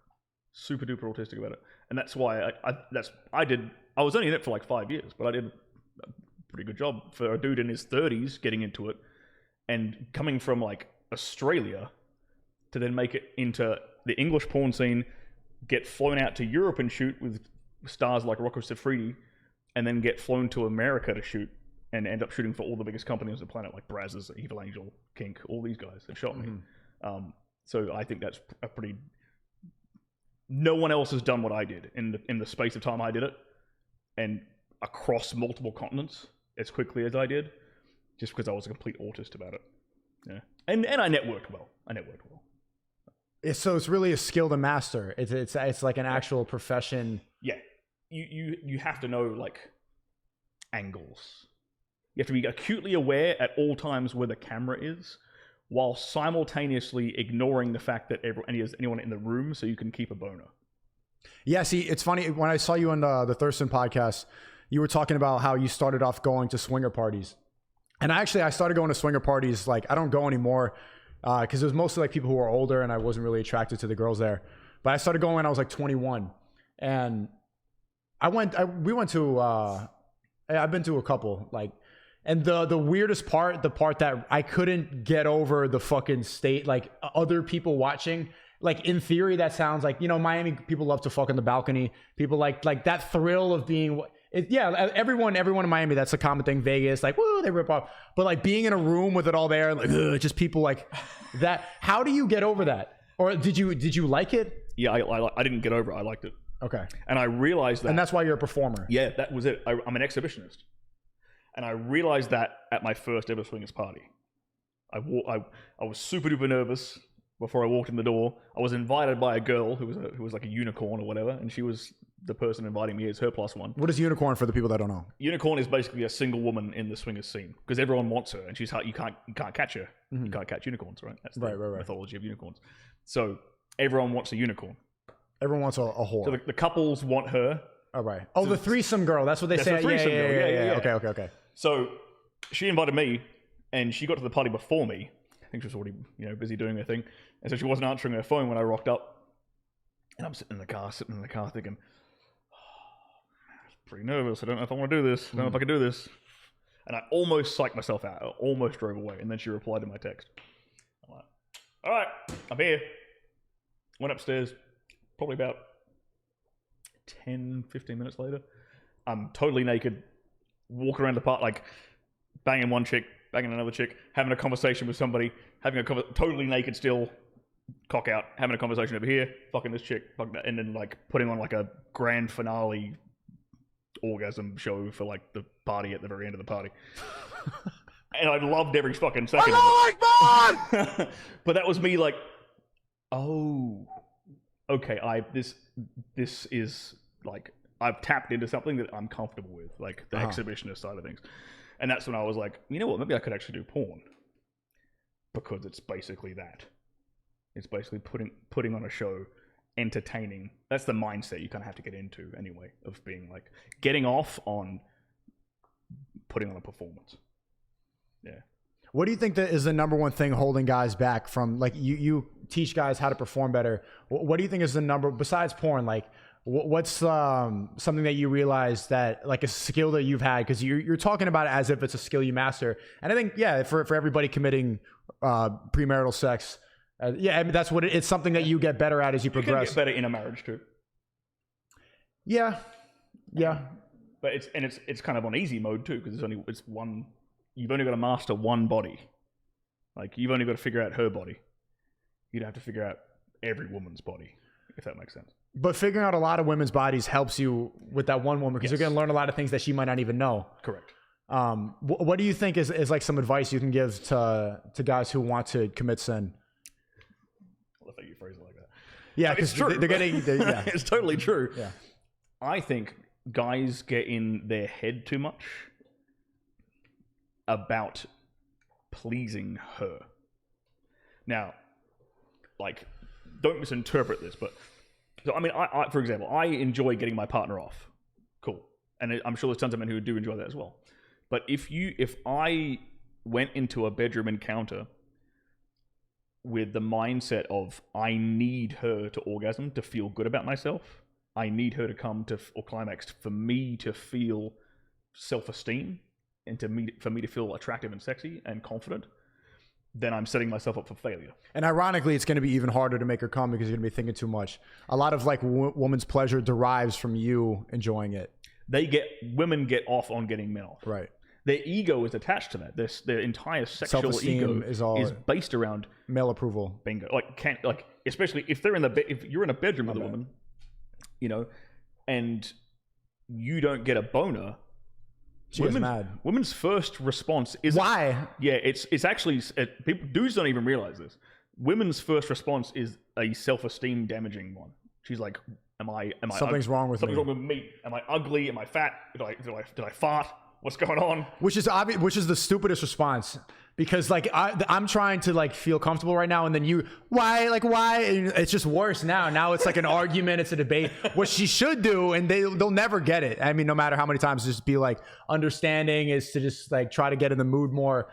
super duper autistic about it, and that's why I was only in it for like 5 years, but I did a pretty good job for a dude in his 30s getting into it. And coming from like Australia to then make it into the English porn scene, get flown out to Europe and shoot with stars like Rocco Siffredi, and then get flown to America to shoot and end up shooting for all the biggest companies on the planet, like Brazzers, Evil Angel, Kink, all these guys have shot me. So I think that's a pretty... No one else has done what I did in the space of time I did it, and across multiple continents as quickly as I did. Just because I was a complete autist about it. Yeah. And I networked well. So it's really a skill to master. It's like an actual profession. Yeah. You have to know, like, angles. You have to be acutely aware at all times where the camera is, while simultaneously ignoring the fact that anyone in the room, so you can keep a boner. Yeah, see, it's funny. When I saw you on the Thurston podcast, you were talking about how you started off going to swinger parties. And I started going to swinger parties. Like, I don't go anymore because it was mostly like people who were older and I wasn't really attracted to the girls there. But I started going when I was like 21. And I've been to a couple, like, and the weirdest part, the part that I couldn't get over the fucking state, like other people watching, like in theory, that sounds like, Miami people love to fuck on the balcony. People like that thrill of being... everyone in Miami, that's a common thing. Vegas, like, woo, they rip off. But like being in a room with it all there, like, just people like that. How do you get over that? Or did you like it? Yeah, I didn't get over it. I liked it. Okay. And I realized that. And that's why you're a performer. Yeah, that was it. I'm an exhibitionist. And I realized that at my first ever swingers party. I was super duper nervous before I walked in the door. I was invited by a girl who was like a unicorn or whatever, and she was the person inviting me as her plus one. What is unicorn for the people that don't know? Unicorn is basically a single woman in the swingers scene because everyone wants her, and she's hard. You can't catch her. You can't catch unicorns, right? That's the mythology of unicorns. So everyone wants a unicorn. Everyone wants a whore. So the couples want her. Oh, right. Oh, the threesome girl. That's what they say. The threesome girl. Yeah. Okay. So she invited me, and she got to the party before me. I think she was already, busy doing her thing, and so she wasn't answering her phone when I rocked up. And I'm sitting in the car thinking, I'm pretty nervous. I don't know if I want to do this. I don't know if I can do this. And I almost psyched myself out. I almost drove away, and then she replied to my text. I'm like, all right, I'm here. Went upstairs, probably about 10, 15 minutes later. I'm totally naked, walking around the park, like banging one chick, banging another chick, having a conversation with somebody, totally naked still, cock out, having a conversation over here, fucking this chick, fucking that, and then like putting on like a grand finale orgasm show for like the party at the very end of the party. And I loved every fucking second of it. But that was me like, oh, okay, this is like, I've tapped into something that I'm comfortable with, like the exhibitionist side of things. And that's when I was like, you know what, maybe I could actually do porn. Because it's basically that. It's basically putting on a show, entertaining. That's the mindset you kind of have to get into anyway, of being like, getting off on putting on a performance. Yeah. What do you think that is the number one thing holding guys back from, like, you teach guys how to perform better? What do you think is the number, besides porn, like, what's something that you realize that, like, a skill that you've had? Because you're talking about it as if it's a skill you master. And I think, yeah, for everybody committing premarital sex, I mean, that's what it's something that you get better at as you progress. You can get better in a marriage too. Yeah. But it's kind of on easy mode too, because it's one. You've only got to master one body. Like, you've only got to figure out her body. You'd have to figure out every woman's body, if that makes sense. But figuring out a lot of women's bodies helps you with that one woman, because you're going to learn a lot of things that she might not even know. Correct. What do you think is like some advice you can give to guys who want to commit sin? I love how you phrase it like that. Yeah, because they're getting... yeah. It's totally true. Yeah. I think guys get in their head too much about pleasing her. Now, like, don't misinterpret this, but so I mean, I for example, I enjoy getting my partner off. Cool. And I'm sure there's tons of men who do enjoy that as well. But if I went into a bedroom encounter with the mindset of, I need her to orgasm to feel good about myself, I need her to come to or climax for me to feel self-esteem, and for me to feel attractive and sexy and confident, then I'm setting myself up for failure. And ironically, it's going to be even harder to make her come because you're going to be thinking too much. A lot of like woman's pleasure derives from you enjoying it. Women get off on getting men off. Right. Their ego is attached to that. Their entire sexual ego is based around male approval. Bingo. Especially if if you're in a bedroom with a woman, and you don't get a boner. She's mad. Women's first response is why? Yeah, it's actually dudes don't even realize this. Women's first response is a self-esteem damaging one. She's like, "Am I? Something's wrong with me. Something's wrong with me. Am I ugly? Am I fat? Did I fart? What's going on?" Which is obvious. Which is the stupidest response, because like I'm trying to like feel comfortable right now, and then why? And it's just worse now. Now it's like an argument. It's a debate. What she should do, and they'll never get it. I mean, no matter how many times, just be like, understanding is to just like try to get in the mood more.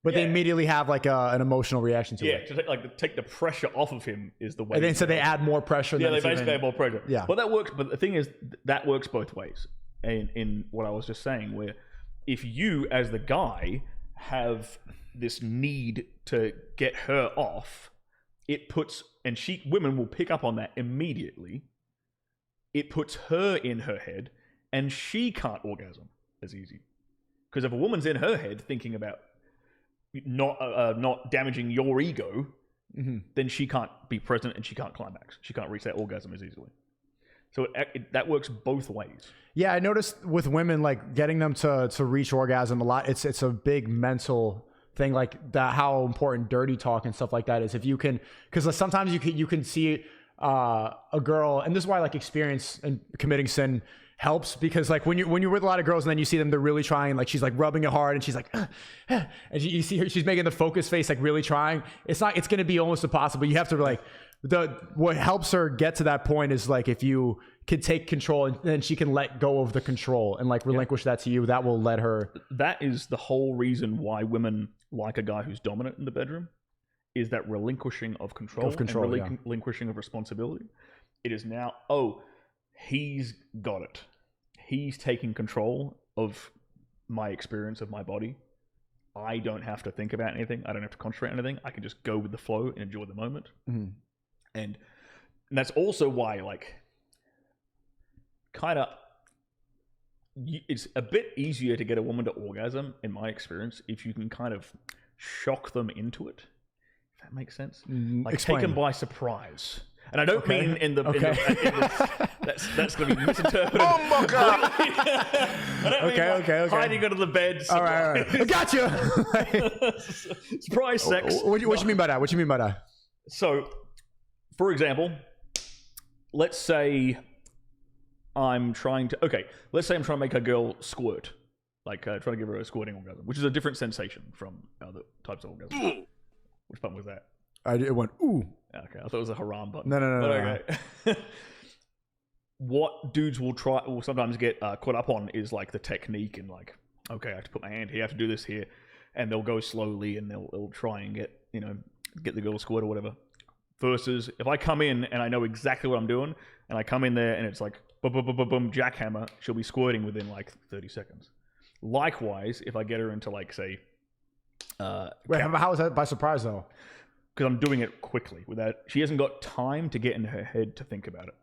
But they immediately have like an emotional reaction to it. Yeah, to take the pressure off of him is the way. And then so they add more pressure. Yeah, they basically add more pressure. Yeah. But that works. But the thing is, that works both ways. In what I was just saying, where if you as the guy have this need to get her off, women will pick up on that immediately. It puts her in her head, and she can't orgasm as easy. Because if a woman's in her head thinking about not damaging your ego, then she can't be present and she can't climax. She can't reach that orgasm as easily. So that works both ways. Yeah, I noticed with women, like getting them to reach orgasm a lot. It's a big mental thing, like that. How important dirty talk and stuff like that is. If you can, because sometimes you can see a girl, and this is why like experience and committing sin helps, because like when you're with a lot of girls and then you see them, they're really trying, like she's like rubbing it hard and she's like and you see her, she's making the focus face, like really trying. It's going to be almost impossible. You have to like, what helps her get to that point is like if you could take control and then she can let go of the control and like relinquish that to you, that will let her. That is the whole reason why women like a guy who's dominant in the bedroom, is that relinquishing of control and relinquishing of responsibility. It is now, he's got it. He's taking control of my experience of my body. I don't have to think about anything. I don't have to concentrate on anything. I can just go with the flow and enjoy the moment. Mm-hmm. And that's also why, like, kind of, it's a bit easier to get a woman to orgasm, in my experience, if you can kind of shock them into it. If that makes sense. Like, explain. Take them by surprise. And I don't mean in the that's going to be misinterpreted. Oh my God! Okay. Hiding under the bed. All right. I got you. Surprise sex. What you mean by that? So, for example, let's say I'm trying to make a girl squirt, like trying to give her a squirting orgasm, which is a different sensation from other types of orgasm. Which button was that? It went ooh. Okay, I thought it was a haram button. No. Okay. What dudes will sometimes get caught up on is like the technique and like, okay, I have to put my hand here, I have to do this here, and they'll go slowly and they'll try and get the girl to squirt or whatever. Versus if I come in and I know exactly what I'm doing, and I come in there and it's like boom, boom, boom, boom, boom, jackhammer, she'll be squirting within like 30 seconds. Likewise, if I get her into like say, wait, how is that by surprise though? Because I'm doing it quickly without, she hasn't got time to get in her head to think about it.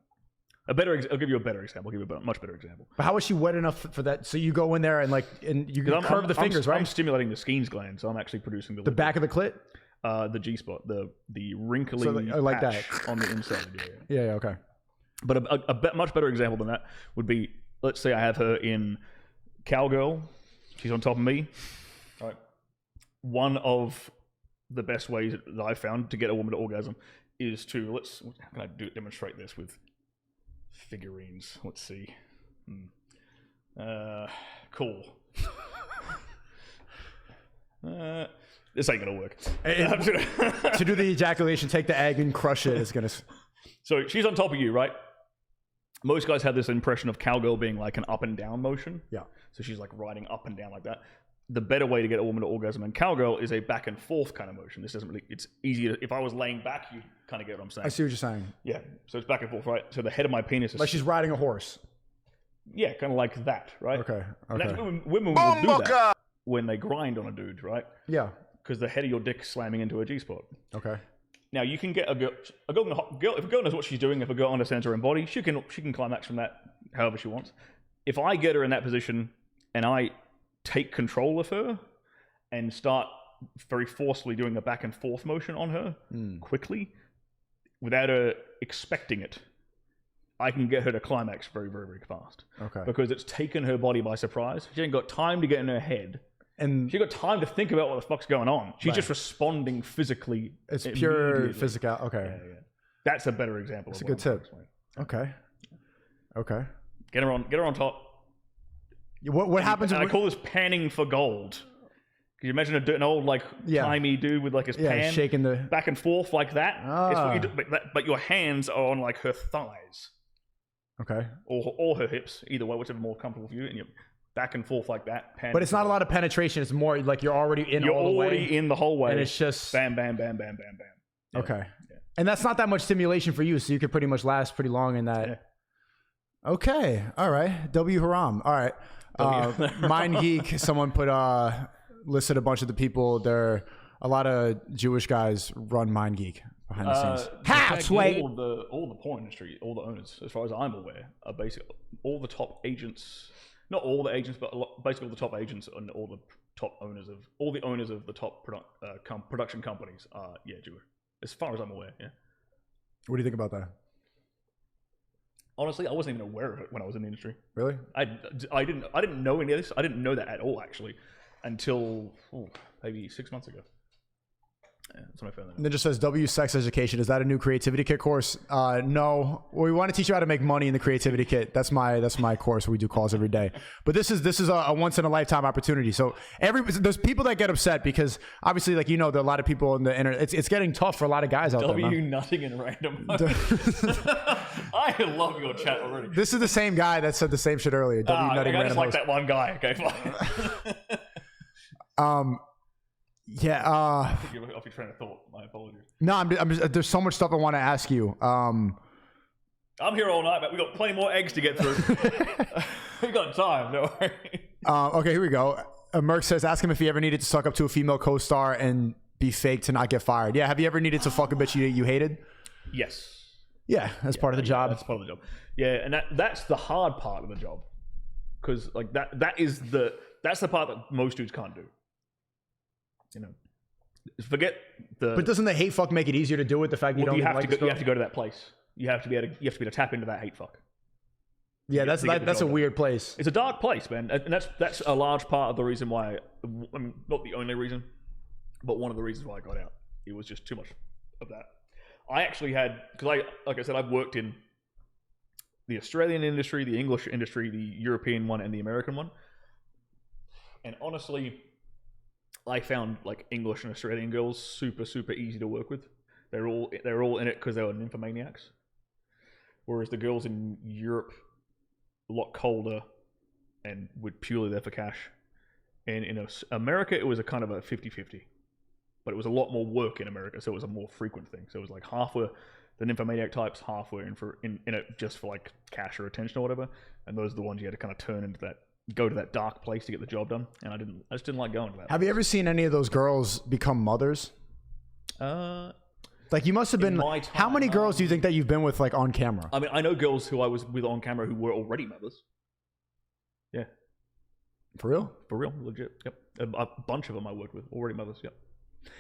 I'll give you a better example. I'll give you a much better example. But how is she wet enough for that? So you go in there and you can curve the fingers, right? I'm stimulating the Skene's gland, so I'm actually producing the back of the clit, the G spot, the wrinkly like patch that on the inside. Yeah, okay. But a much better example than that would be, let's say I have her in cowgirl. She's on top of me. All right. One of the best ways that I've found to get a woman to orgasm is to how can I demonstrate this with figurines? Let's see. Cool. This ain't gonna work. To do the ejaculation, take the egg and crush it. It's gonna. So she's on top of you, right? Most guys have this impression of cowgirl being like an up and down motion. Yeah. So she's like riding up and down like that. The better way to get a woman to orgasm in cowgirl is a back and forth kind of motion. This doesn't really, it's easier. If I was laying back, you kind of get what I'm saying. I see what you're saying. Yeah. So it's back and forth, right? So the head of my penis is... Like she's riding a horse. Yeah, kind of like that, right? Okay. And that's women will do that when they grind on a dude, right? Yeah. Because the head of your dick slamming into a G-spot. Okay. Now you can get a girl, if a girl knows what she's doing, if a girl understands her own body, she can climax from that however she wants. If I get her in that position and I take control of her and start very forcefully doing a back and forth motion on her quickly, without her expecting it, I can get her to climax very, very, very fast. Okay. Because it's taken her body by surprise. She ain't got time to get in her head. And she got time to think about what the fuck's going on. She's just responding physically. It's pure physical. Okay. Yeah. That's a better example. It's a good tip. Okay. Get her on top. What happens? I call this panning for gold. Can you imagine an old timey dude with like his pan shaking the back and forth like that? It's what you do, but your hands are on like her thighs. Okay. Or her hips, either way, whichever more comfortable for you, and you're back and forth like that. But it's not a lot of penetration. It's more like you're already in the whole way, and it's just bam, bam, bam, bam, bam, bam. Yeah. Okay. Yeah. And that's not that much stimulation for you, so you could pretty much last pretty long in that. Yeah. Okay. All right. W Haram. All right. Mind Geek. Someone listed a bunch of the people. There, a lot of Jewish guys run Mind Geek behind the scenes. All the porn industry, all the owners, as far as I'm aware, are basically all the top agents. Not all the agents, but basically all the top agents and all the top owners of the top production companies are Jewish. As far as I'm aware, yeah. What do you think about that? Honestly, I wasn't even aware of it when I was in the industry. Really? I didn't know any of this. I didn't know that at all, actually, until maybe 6 months ago. Yeah, that's when I found that. And then just says W Sex Education. Is that a new creativity kit course? No. We want to teach you how to make money in the creativity kit. That's my course. We do calls every day. But this is a once in a lifetime opportunity. So there's people that get upset because obviously, like, you know, there are a lot of people in the internet. It's getting tough for a lot of guys out there. W nutting in random. I love your chat already. This is the same guy that said the same shit earlier. W nutting I random. just like that one guy. Okay, fine. Yeah. I think you're off your train of thought. My apologies. No, I'm just, there's so much stuff I want to ask you. I'm here all night, but we got plenty more eggs to get through. We got time, don't worry. Okay, here we go. Merck says, ask him if he ever needed to suck up to a female co-star and be fake to not get fired. Yeah, have you ever needed to fuck a bitch you hated? Yes. Yeah, that's part of the job. That's part of the job. Yeah, and that's the hard part of the job, because like that's the part that most dudes can't do. You know, forget the. But doesn't the hate fuck make it easier to do it? The fact you don't have like to go, you have to go to that place. You have to be able to tap into that hate fuck. Yeah, that's a weird place. It's a dark place, man, and that's a large part of the reason why. I mean, not the only reason, but one of the reasons why I got out. It was just too much of that. I actually had, because like I said, I've worked in the Australian industry, the English industry, the European one, and the American one, and honestly, I found like English and Australian girls super easy to work with. They're all in it because they were nymphomaniacs, whereas the girls in Europe a lot colder and were purely there for cash. And in America, it was a kind of a 50-50, but it was a lot more work in America, so it was a more frequent thing. So it was like half were the nymphomaniac types, half were in it just for like cash or attention or whatever, and those are the ones you had to kind of turn into that. Go to that dark place to get the job done, and I just didn't like going to that. Have you ever seen any of those girls become mothers? Like you must have been. How many girls do you think that you've been with, like on camera? I mean, I know girls who I was with on camera who were already mothers. Yeah, for real, legit. Yep, a bunch of them I worked with already mothers. Yep,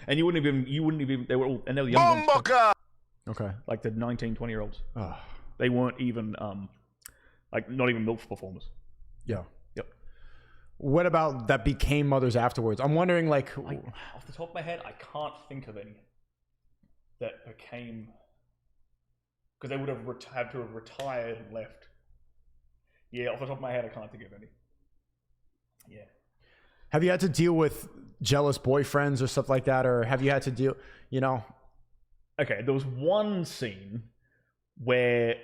and you wouldn't even. They were all, and they were young ones. Okay, like the 19, 20-year-olds. Oh. They weren't even like not even MILF performers. Yeah. Yep. What about that became mothers afterwards? I'm wondering, like, off the top of my head, I can't think of any that became, because they would have had to have retired and left. Yeah, off the top of my head, I can't think of any. Yeah. Have you had to deal with jealous boyfriends or stuff like that, or have you had to deal? You know. Okay, there was one scene where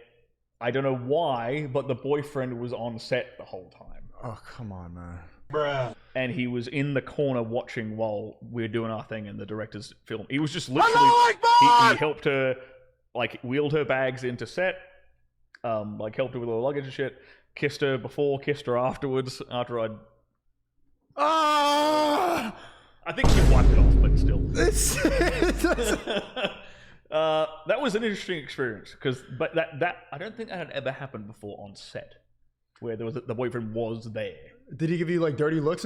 I don't know why, but the boyfriend was on set the whole time. Oh, come on, man. Bruh. And he was in the corner watching while we were doing our thing in the director's film. He was just literally... He helped her, like, wheeled her bags into set, like, helped her with all the luggage and shit, kissed her before, kissed her afterwards, after I'd... Ah! I think she wiped it off, but still. That was an interesting experience, but that I don't think that had ever happened before on set, where there was the boyfriend was there. Did he give you like dirty looks?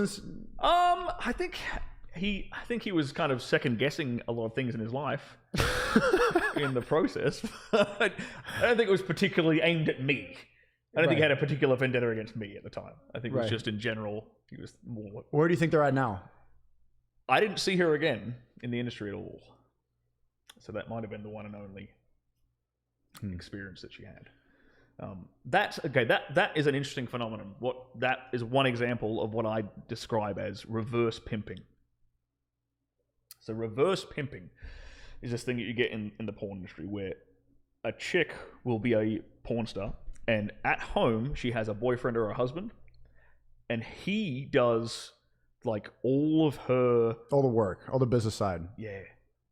I think he was kind of second guessing a lot of things in his life in the process. I don't think it was particularly aimed at me. I don't think he had a particular vendetta against me at the time. I think it was just in general. He was more. Where do you think they're at now? I didn't see her again in the industry at all. So that might have been the one and only experience that she had. That is an interesting phenomenon. That is one example of what I describe as reverse pimping. So reverse pimping is this thing that you get in the porn industry where a chick will be a porn star, and at home she has a boyfriend or a husband, and he does like all the work, all the business side. Yeah.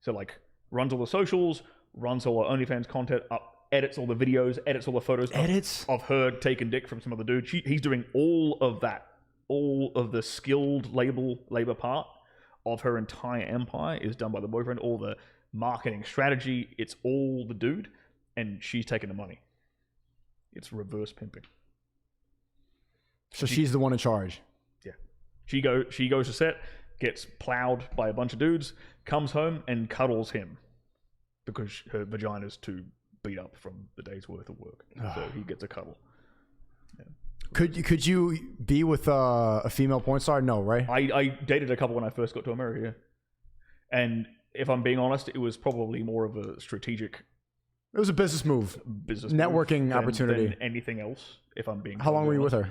So like runs all the socials, runs all the OnlyFans content up, edits all the videos, edits all the photos of her taking dick from some other dude. He's doing all of that. All of the skilled labor part of her entire empire is done by the boyfriend. All the marketing strategy, it's all the dude, and she's taking the money. It's reverse pimping. So she's the one in charge. Yeah. She goes to set, gets plowed by a bunch of dudes, comes home and cuddles him because her vagina's too beat up from the day's worth of work. So he gets a cuddle. Yeah. Could you be with a female porn star? No, right? I dated a couple when I first got to America, yeah. And if I'm being honest, it was probably more of a strategic It was a business move. Networking opportunity. Than anything else, if I'm being How long were you with her?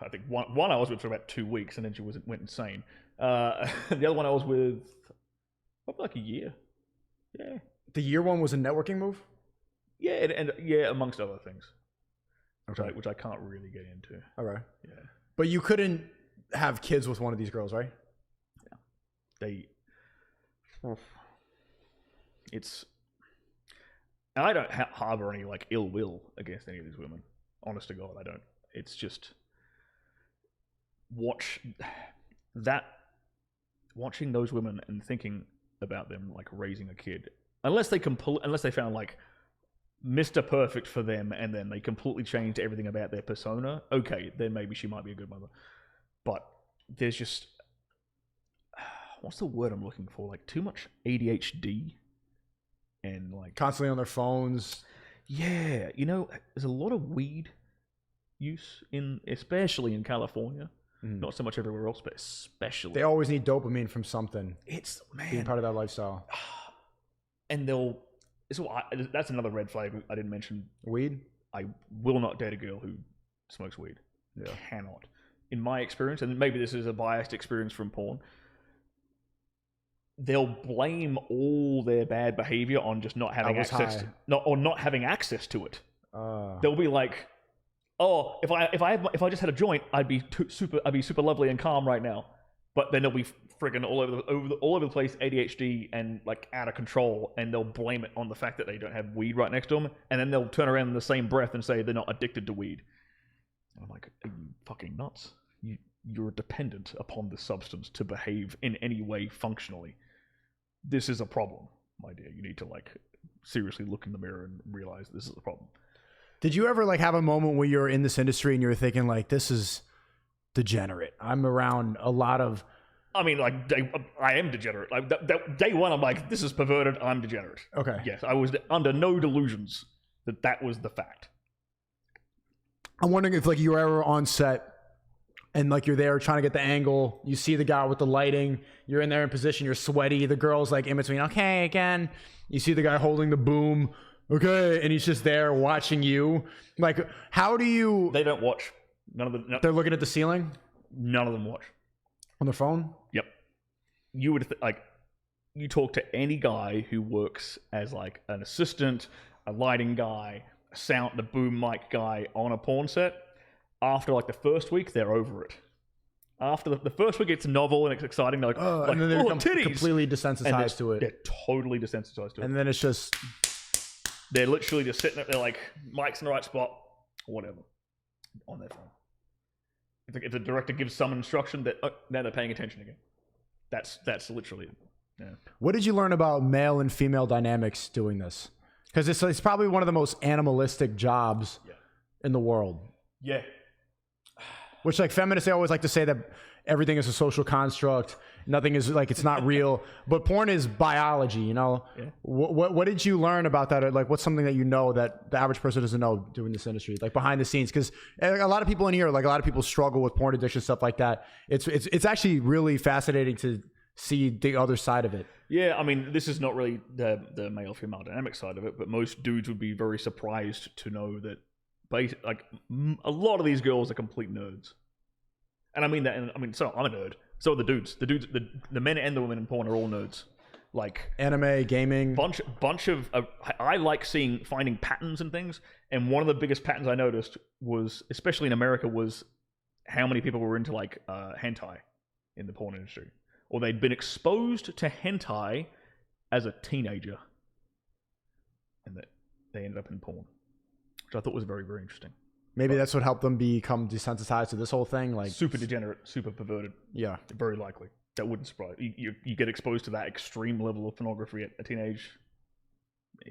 I think one I was with for about 2 weeks, and then she went insane. The other one I was with probably like a year. Yeah. The year one was a networking move? Yeah, and yeah, amongst other things. Okay. Which I can't really get into. All right. Yeah. But you couldn't have kids with one of these girls, right? Yeah. It's... And I don't harbor any like ill will against any of these women. Honest to God, I don't. It's just... watching those women and thinking about them like raising a kid, unless they found like Mr. Perfect for them and then they completely changed everything about their persona, okay, then maybe she might be a good mother. But there's just, what's the word I'm looking for, like too much ADHD and like constantly on their phones. Yeah, there's a lot of weed use especially in California. Not so much everywhere else, but especially. They always need dopamine from something. It's, man. Being part of that lifestyle. And that's another red flag I didn't mention. Weed? I will not date a girl who smokes weed. Yeah. Cannot. In my experience, and maybe this is a biased experience from porn, they'll blame all their bad behavior on just not having access not having access to it. They'll be like, oh, if I just had a joint, I'd be super lovely and calm right now. But then they'll be friggin' all over the place, ADHD and like out of control, and they'll blame it on the fact that they don't have weed right next to them, and then they'll turn around in the same breath and say they're not addicted to weed. And I'm like, are you fucking nuts? You're dependent upon the substance to behave in any way functionally. This is a problem, my dear. You need to like seriously look in the mirror and realize this is a problem. Did you ever like have a moment where you're in this industry and you're thinking like, this is degenerate? I'm around a lot of... I mean, like, I am degenerate. Like, day one, I'm like, this is perverted, I'm degenerate. Okay. Yes, I was under no delusions that was the fact. I'm wondering if like you were ever on set and like you're there trying to get the angle, you see the guy with the lighting, you're in there in position, you're sweaty, the girl's like in between, okay, again. You see the guy holding the boom, okay, and he's just there watching you. Like, how do you... They don't watch. They're looking at the ceiling? None of them watch. On their phone? Yep. You would, you talk to any guy who works as, like, an assistant, a lighting guy, the boom mic guy on a porn set, after, like, the first week, they're over it. After the first week, it's novel and it's exciting. They're like, and then they become titties. Completely desensitized to it. They're totally desensitized to it. And then it's just... They're literally just sitting there, they're like, mic's in the right spot, whatever, on their phone. If the director gives some instruction, now they're paying attention again. That's literally it. Yeah. What did you learn about male and female dynamics doing this? Because it's probably one of the most animalistic jobs in the world. Yeah. Which, like, feminists, they always like to say that everything is a social construct. Nothing is, like, it's not real. But porn is biology, Yeah. What did you learn about that? Or, like, what's something that you know that the average person doesn't know doing this industry? Like, behind the scenes? Because a lot of people in here, like, a lot of people struggle with porn addiction, stuff like that. It's actually really fascinating to see the other side of it. Yeah, I mean, this is not really the male-female dynamic side of it, but most dudes would be very surprised to know that a lot of these girls are complete nerds. And I mean that, so I'm a nerd. So are the dudes. The men and the women in porn are all nerds. Like anime, gaming, bunch of. I like finding patterns and things. And one of the biggest patterns I noticed was, especially in America, was how many people were into like hentai in the porn industry, or they'd been exposed to hentai as a teenager, and that they ended up in porn, which I thought was very, very interesting. Maybe that's what helped them become desensitized to this whole thing, like super degenerate, super perverted. Yeah, very likely. That wouldn't surprise you. You get exposed to that extreme level of pornography in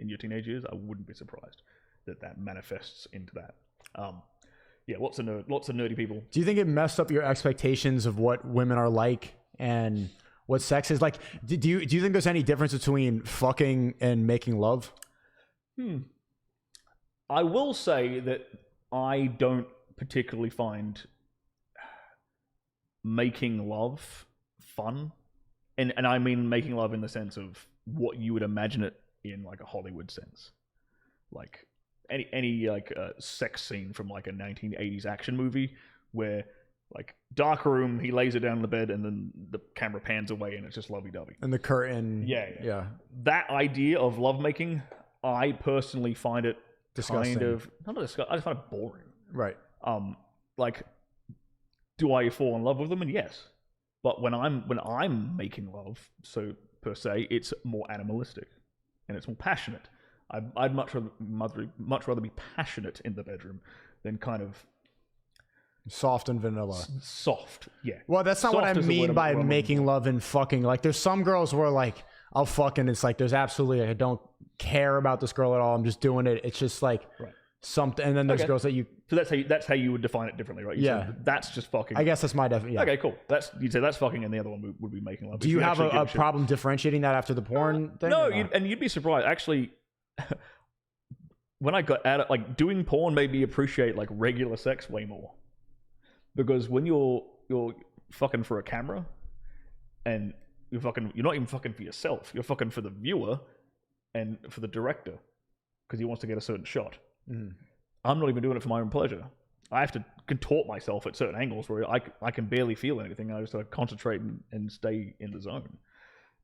your teenage years. I wouldn't be surprised that manifests into that. Yeah, lots of nerdy people. Do you think it messed up your expectations of what women are like and what sex is like? Do you think there's any difference between fucking and making love? I will say that I don't particularly find making love fun. And I mean making love in the sense of what you would imagine it in like a Hollywood sense. Like any like sex scene from like a 1980s action movie where like dark room, he lays it down on the bed and then the camera pans away and it's just lovey-dovey. And the curtain. Yeah. That idea of lovemaking, I personally find it Disgusting. kind of not disgusting. I just find it boring. Right. Like, do I fall in love with them? And yes, but when I'm making love, so per se, it's more animalistic and it's more passionate. I'd much rather be passionate in the bedroom than kind of soft and vanilla. Soft, yeah. Well, that's not what I Soft is the mean word by I'm making love and fucking. Like, there's some girls where like I'll fuck and it's like there's absolutely I don't care about this girl at all. I'm just doing it. It's just like something. And then there's girls that you. So that's how you would define it differently, right? You said that's just fucking. I guess that's my definition. Yeah. Okay, cool. You'd say that's fucking, and the other one would be making love. Do you have a problem differentiating that after the porn thing? No, you'd be surprised. Actually, when I got at it, like doing porn made me appreciate like regular sex way more. Because when you're fucking for a camera, and you're not even fucking for yourself. You're fucking for the viewer, and for the director, because he wants to get a certain shot. Mm. I'm not even doing it for my own pleasure. I have to contort myself at certain angles where I can barely feel anything. I just have to concentrate and stay in the zone.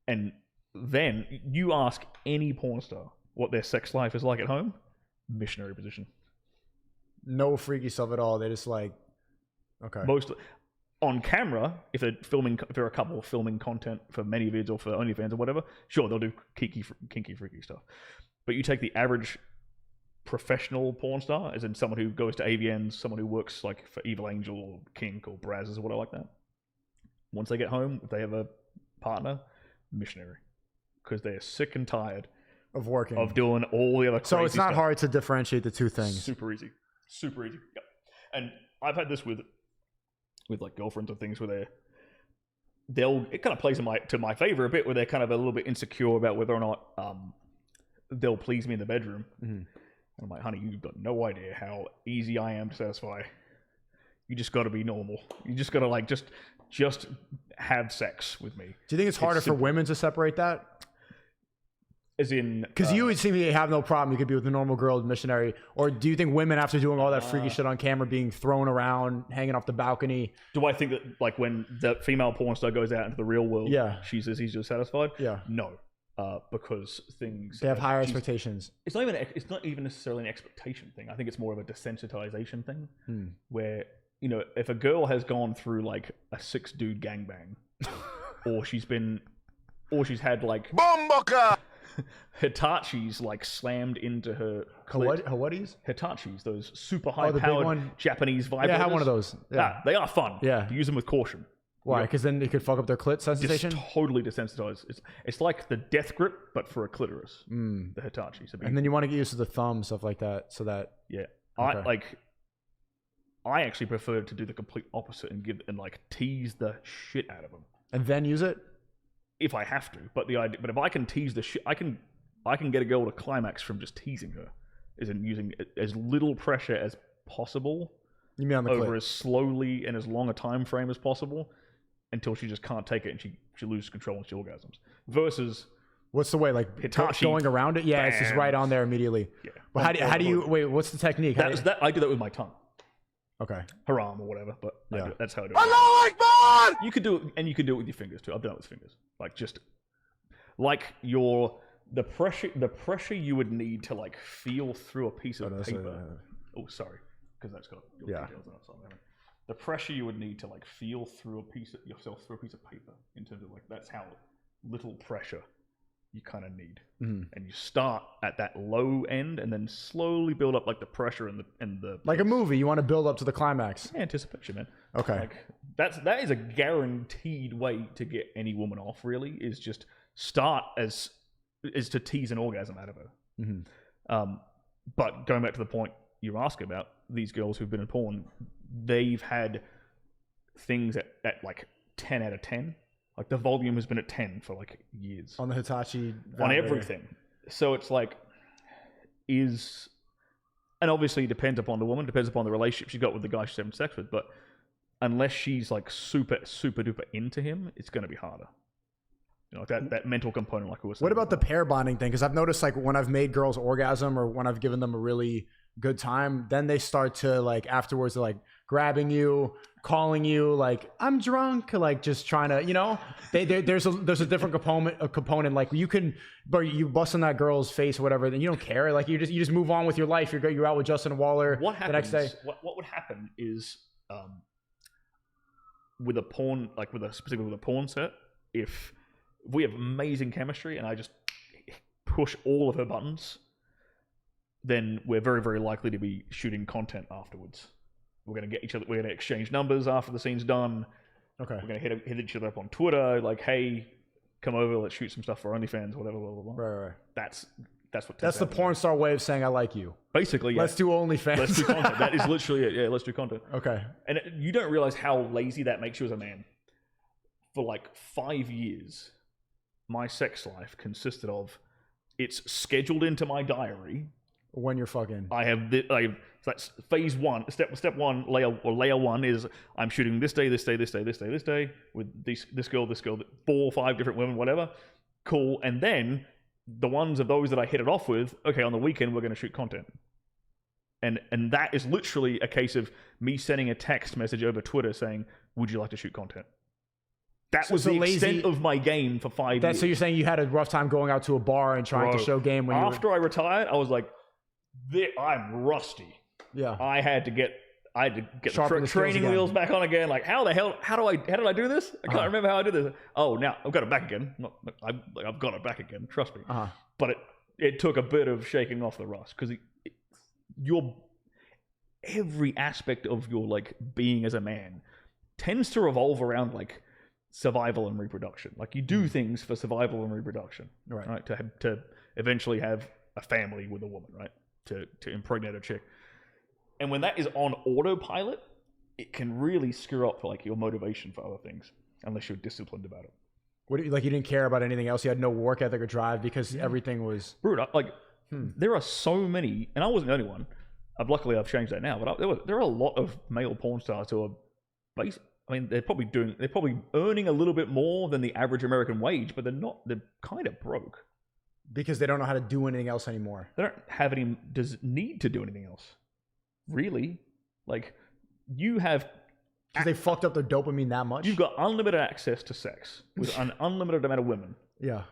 And then you ask any porn star what their sex life is like at home, missionary position. No freaky stuff at all. They just like, okay. Most on camera, if they're a couple filming content for many vids or for OnlyFans or whatever, sure, they'll do kinky, freaky stuff. But you take the average professional porn star, as in someone who goes to AVNs, someone who works like for Evil Angel or Kink or Brazzers or whatever like that. Once they get home, if they have a partner, missionary, because they're sick and tired of working, of doing all the other crazy so it's not stuff. hard to differentiate the two things. Super easy. Yep. And I've had this with like girlfriends and things where it kind of plays to my favor a bit, where they're kind of a little bit insecure about whether or not they'll please me in the bedroom. Mm-hmm. I'm like, honey, you've got no idea how easy I am to satisfy. You just got to be normal. You just got to like just have sex with me. Do you think it's harder for women to separate that? As in, because you would seem to have no problem. You could be with a normal girl missionary, or do you think women, after doing all that freaky shit on camera, being thrown around, hanging off the balcony? Do I think that like when the female porn star goes out into the real world, she's as easily satisfied? Yeah, no. Because they have higher expectations. It's not even necessarily an expectation thing. I think it's more of a desensitization thing, where if a girl has gone through like a 6-dude gangbang, or she's had like Hitachis like slammed into her clit. Hawattis? Hitachis, those super high-powered Japanese vibrators. Yeah, I have one of those. Yeah, they are fun. Yeah, use them with caution. Why? Because then it could fuck up their clit sensation? Just totally desensitized. It's like the death grip, but for a clitoris. The Hitachi. So and then you want to get used to the thumb, stuff like that, so that... Yeah. Okay. I actually prefer to do the complete opposite and like tease the shit out of them. And then use it? If I have to. But if I can tease the shit... I can get a girl to climax from just teasing her. Is in using as little pressure as possible. You mean on the over clit? As slowly and as long a time frame as possible, until she just can't take it and she loses control and she orgasms. Versus, what's the way? Like Hitachi, going around it? Yeah, bam. It's just right on there immediately. Yeah. Well, how do you wait? What's the technique? I do that with my tongue. Okay. Haram or whatever, but yeah. That's how I do it. Allahu Akbar! You could do it, and you can do it with your fingers too. I've done it with fingers. The pressure you would need to like feel through a piece of paper. Oh, sorry, because that's got your details on it. The pressure you would need to like feel through yourself through a piece of paper, in terms of like that's how little pressure you kind of need. Mm-hmm. And you start at that low end and then slowly build up like the pressure and the like a movie. You want to build up to the climax. Yeah, anticipation, man. Okay. Like that is a guaranteed way to get any woman off. Really, is just start is to tease an orgasm out of her. Mm-hmm. But going back to the point you ask about, these girls who've been in porn, they've had things at like 10 out of 10. Like the volume has been at 10 for like years. On the Hitachi. On everything. So it's like, is, and obviously it depends upon the woman, depends upon the relationship she's got with the guy she's having sex with, but unless she's like super duper into him, it's going to be harder. You know, like that mental component, like I was saying. What about the pair bonding thing? Because I've noticed, like, when I've made girls orgasm or when I've given them a really good time, then they start to, like, afterwards, they're like grabbing you, calling you, like, I'm drunk, like, just trying to, you know, there's a different component. Like, you can, but you bust in that girl's face or whatever, then you don't care. Like, you just move on with your life. You're out with Justin Waller. What happens, the next day? What would happen is, with a porn, like specifically with a porn set, if we have amazing chemistry and I just push all of her buttons, then we're very, very likely to be shooting content afterwards. We're going to get each other, we're going to exchange numbers after the scene's done. Okay. We're going to hit each other up on Twitter, like, hey, come over, let's shoot some stuff for OnlyFans, whatever, blah, blah, blah. Right. That's what. That's the porn star way of saying I like you. Basically, yeah. Let's do OnlyFans. Let's do content. That is literally it. Yeah, let's do content. Okay. And you don't realize how lazy that makes you as a man. For like 5 years, my sex life consisted of, it's scheduled into my diary. When you're fucking. That's phase one. Step one, layer one is I'm shooting this day with this girl, 4 or 5 different women, whatever. Cool. And then the ones of those that I hit it off with, okay, on the weekend we're going to shoot content. And that is literally a case of me sending a text message over Twitter saying, would you like to shoot content? That was the extent of my game for 5 years. So you're saying you had a rough time going out to a bar and trying to show game when after I retired, I was like, I'm rusty. Yeah. I had to get the training wheels back on again. Like, how did I do this? I can't remember how I did this. Oh, now I've got it back again. I've got it back again. Trust me. But it took a bit of shaking off the rust, because every aspect of your like being as a man tends to revolve around like survival and reproduction. Like, you do things for survival and reproduction, right? To eventually have a family with a woman, right? To impregnate a chick. And when that is on autopilot, it can really screw up like your motivation for other things, unless you're disciplined about it. What, like, you didn't care about anything else? You had no work ethic or drive because everything was... Brutal. Like, there are so many, and I wasn't the only one. Luckily, I've changed that now. But there are a lot of male porn stars who are they're probably earning a little bit more than the average American wage, but they're kind of broke. Because they don't know how to do anything else anymore. They don't have any need to do anything else. Really? Like, you have... Because they fucked up their dopamine that much? You've got unlimited access to sex with an unlimited amount of women. Yeah.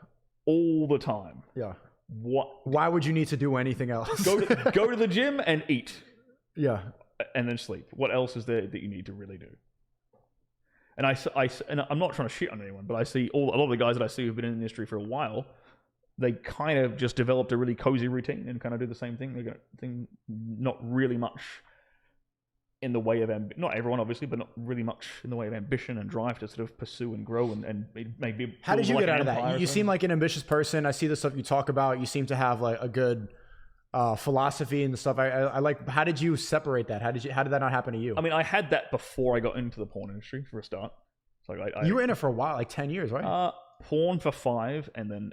All the time. Yeah. What? Why would you need to do anything else? Go to the gym and eat. Yeah. And then sleep. What else is there that you need to really do? And and I'm not trying to shit on anyone, but I see a lot of the guys that I see who've been in the industry for a while, they kind of just developed a really cozy routine and kind of do the same thing. They got not really much in the way of not everyone obviously, but not really much in the way of ambition and drive to sort of pursue and grow and maybe. How did you get out of that? You seem like an ambitious person. I see the stuff you talk about. You seem to have like a good philosophy and the stuff. I like. How did you separate that? How did that not happen to you? I mean, I had that before I got into the porn industry for a start. So you were in it for a while, like 10 years, right? Porn for 5, and then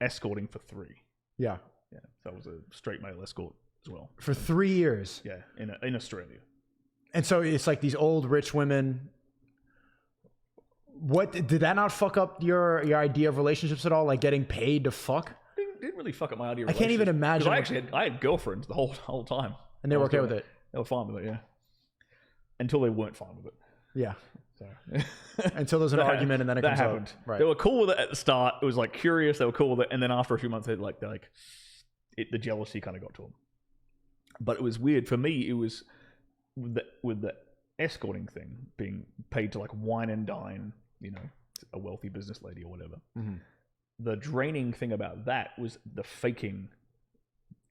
escorting for 3. Yeah. So I was a straight male escort as well. For 3 years? Yeah, in Australia. And so it's like these old rich women. What did that not fuck up your idea of relationships at all? Like getting paid to fuck? Didn't really fuck up my idea of I can't even imagine. I had girlfriends the whole time. And they were okay with it? They were fine with it, yeah. Until they weren't fine with it. Yeah. So. Until there's an argument and then it comes happened. Up. Right. They were cool with it at the start. It was like curious. They were cool with it, and then after a few months, the jealousy kind of got to them. But it was weird for me. It was with the escorting thing, being paid to like wine and dine, a wealthy business lady or whatever. Mm-hmm. The draining thing about that was the faking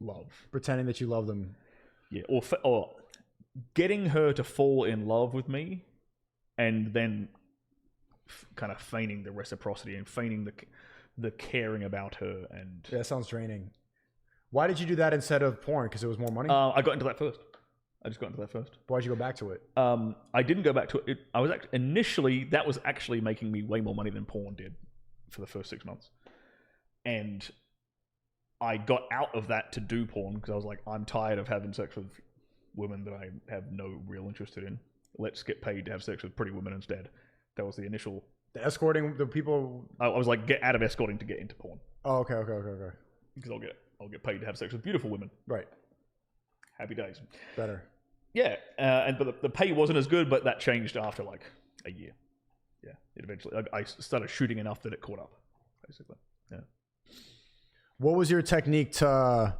love, pretending that you love them. Yeah, or getting her to fall in love with me. And then kind of feigning the reciprocity and feigning the caring about her. And yeah, that sounds draining. Why did you do that instead of porn? Because it was more money? I got into that first. I just got into that first. Why'd you go back to it? I didn't go back to it. I was initially, that was actually making me way more money than porn did for the first 6 months. And I got out of that to do porn because I was like, I'm tired of having sex with women that I have no real interest in. Let's get paid to have sex with pretty women instead. That was the initial. The escorting the people. I was like, get out of escorting to get into porn. Oh, okay. Because I'll get paid to have sex with beautiful women. Right. Happy days. Better. Yeah, but the pay wasn't as good, but that changed after like a year. Yeah, it eventually. I started shooting enough that it caught up, basically. Yeah. What was your technique to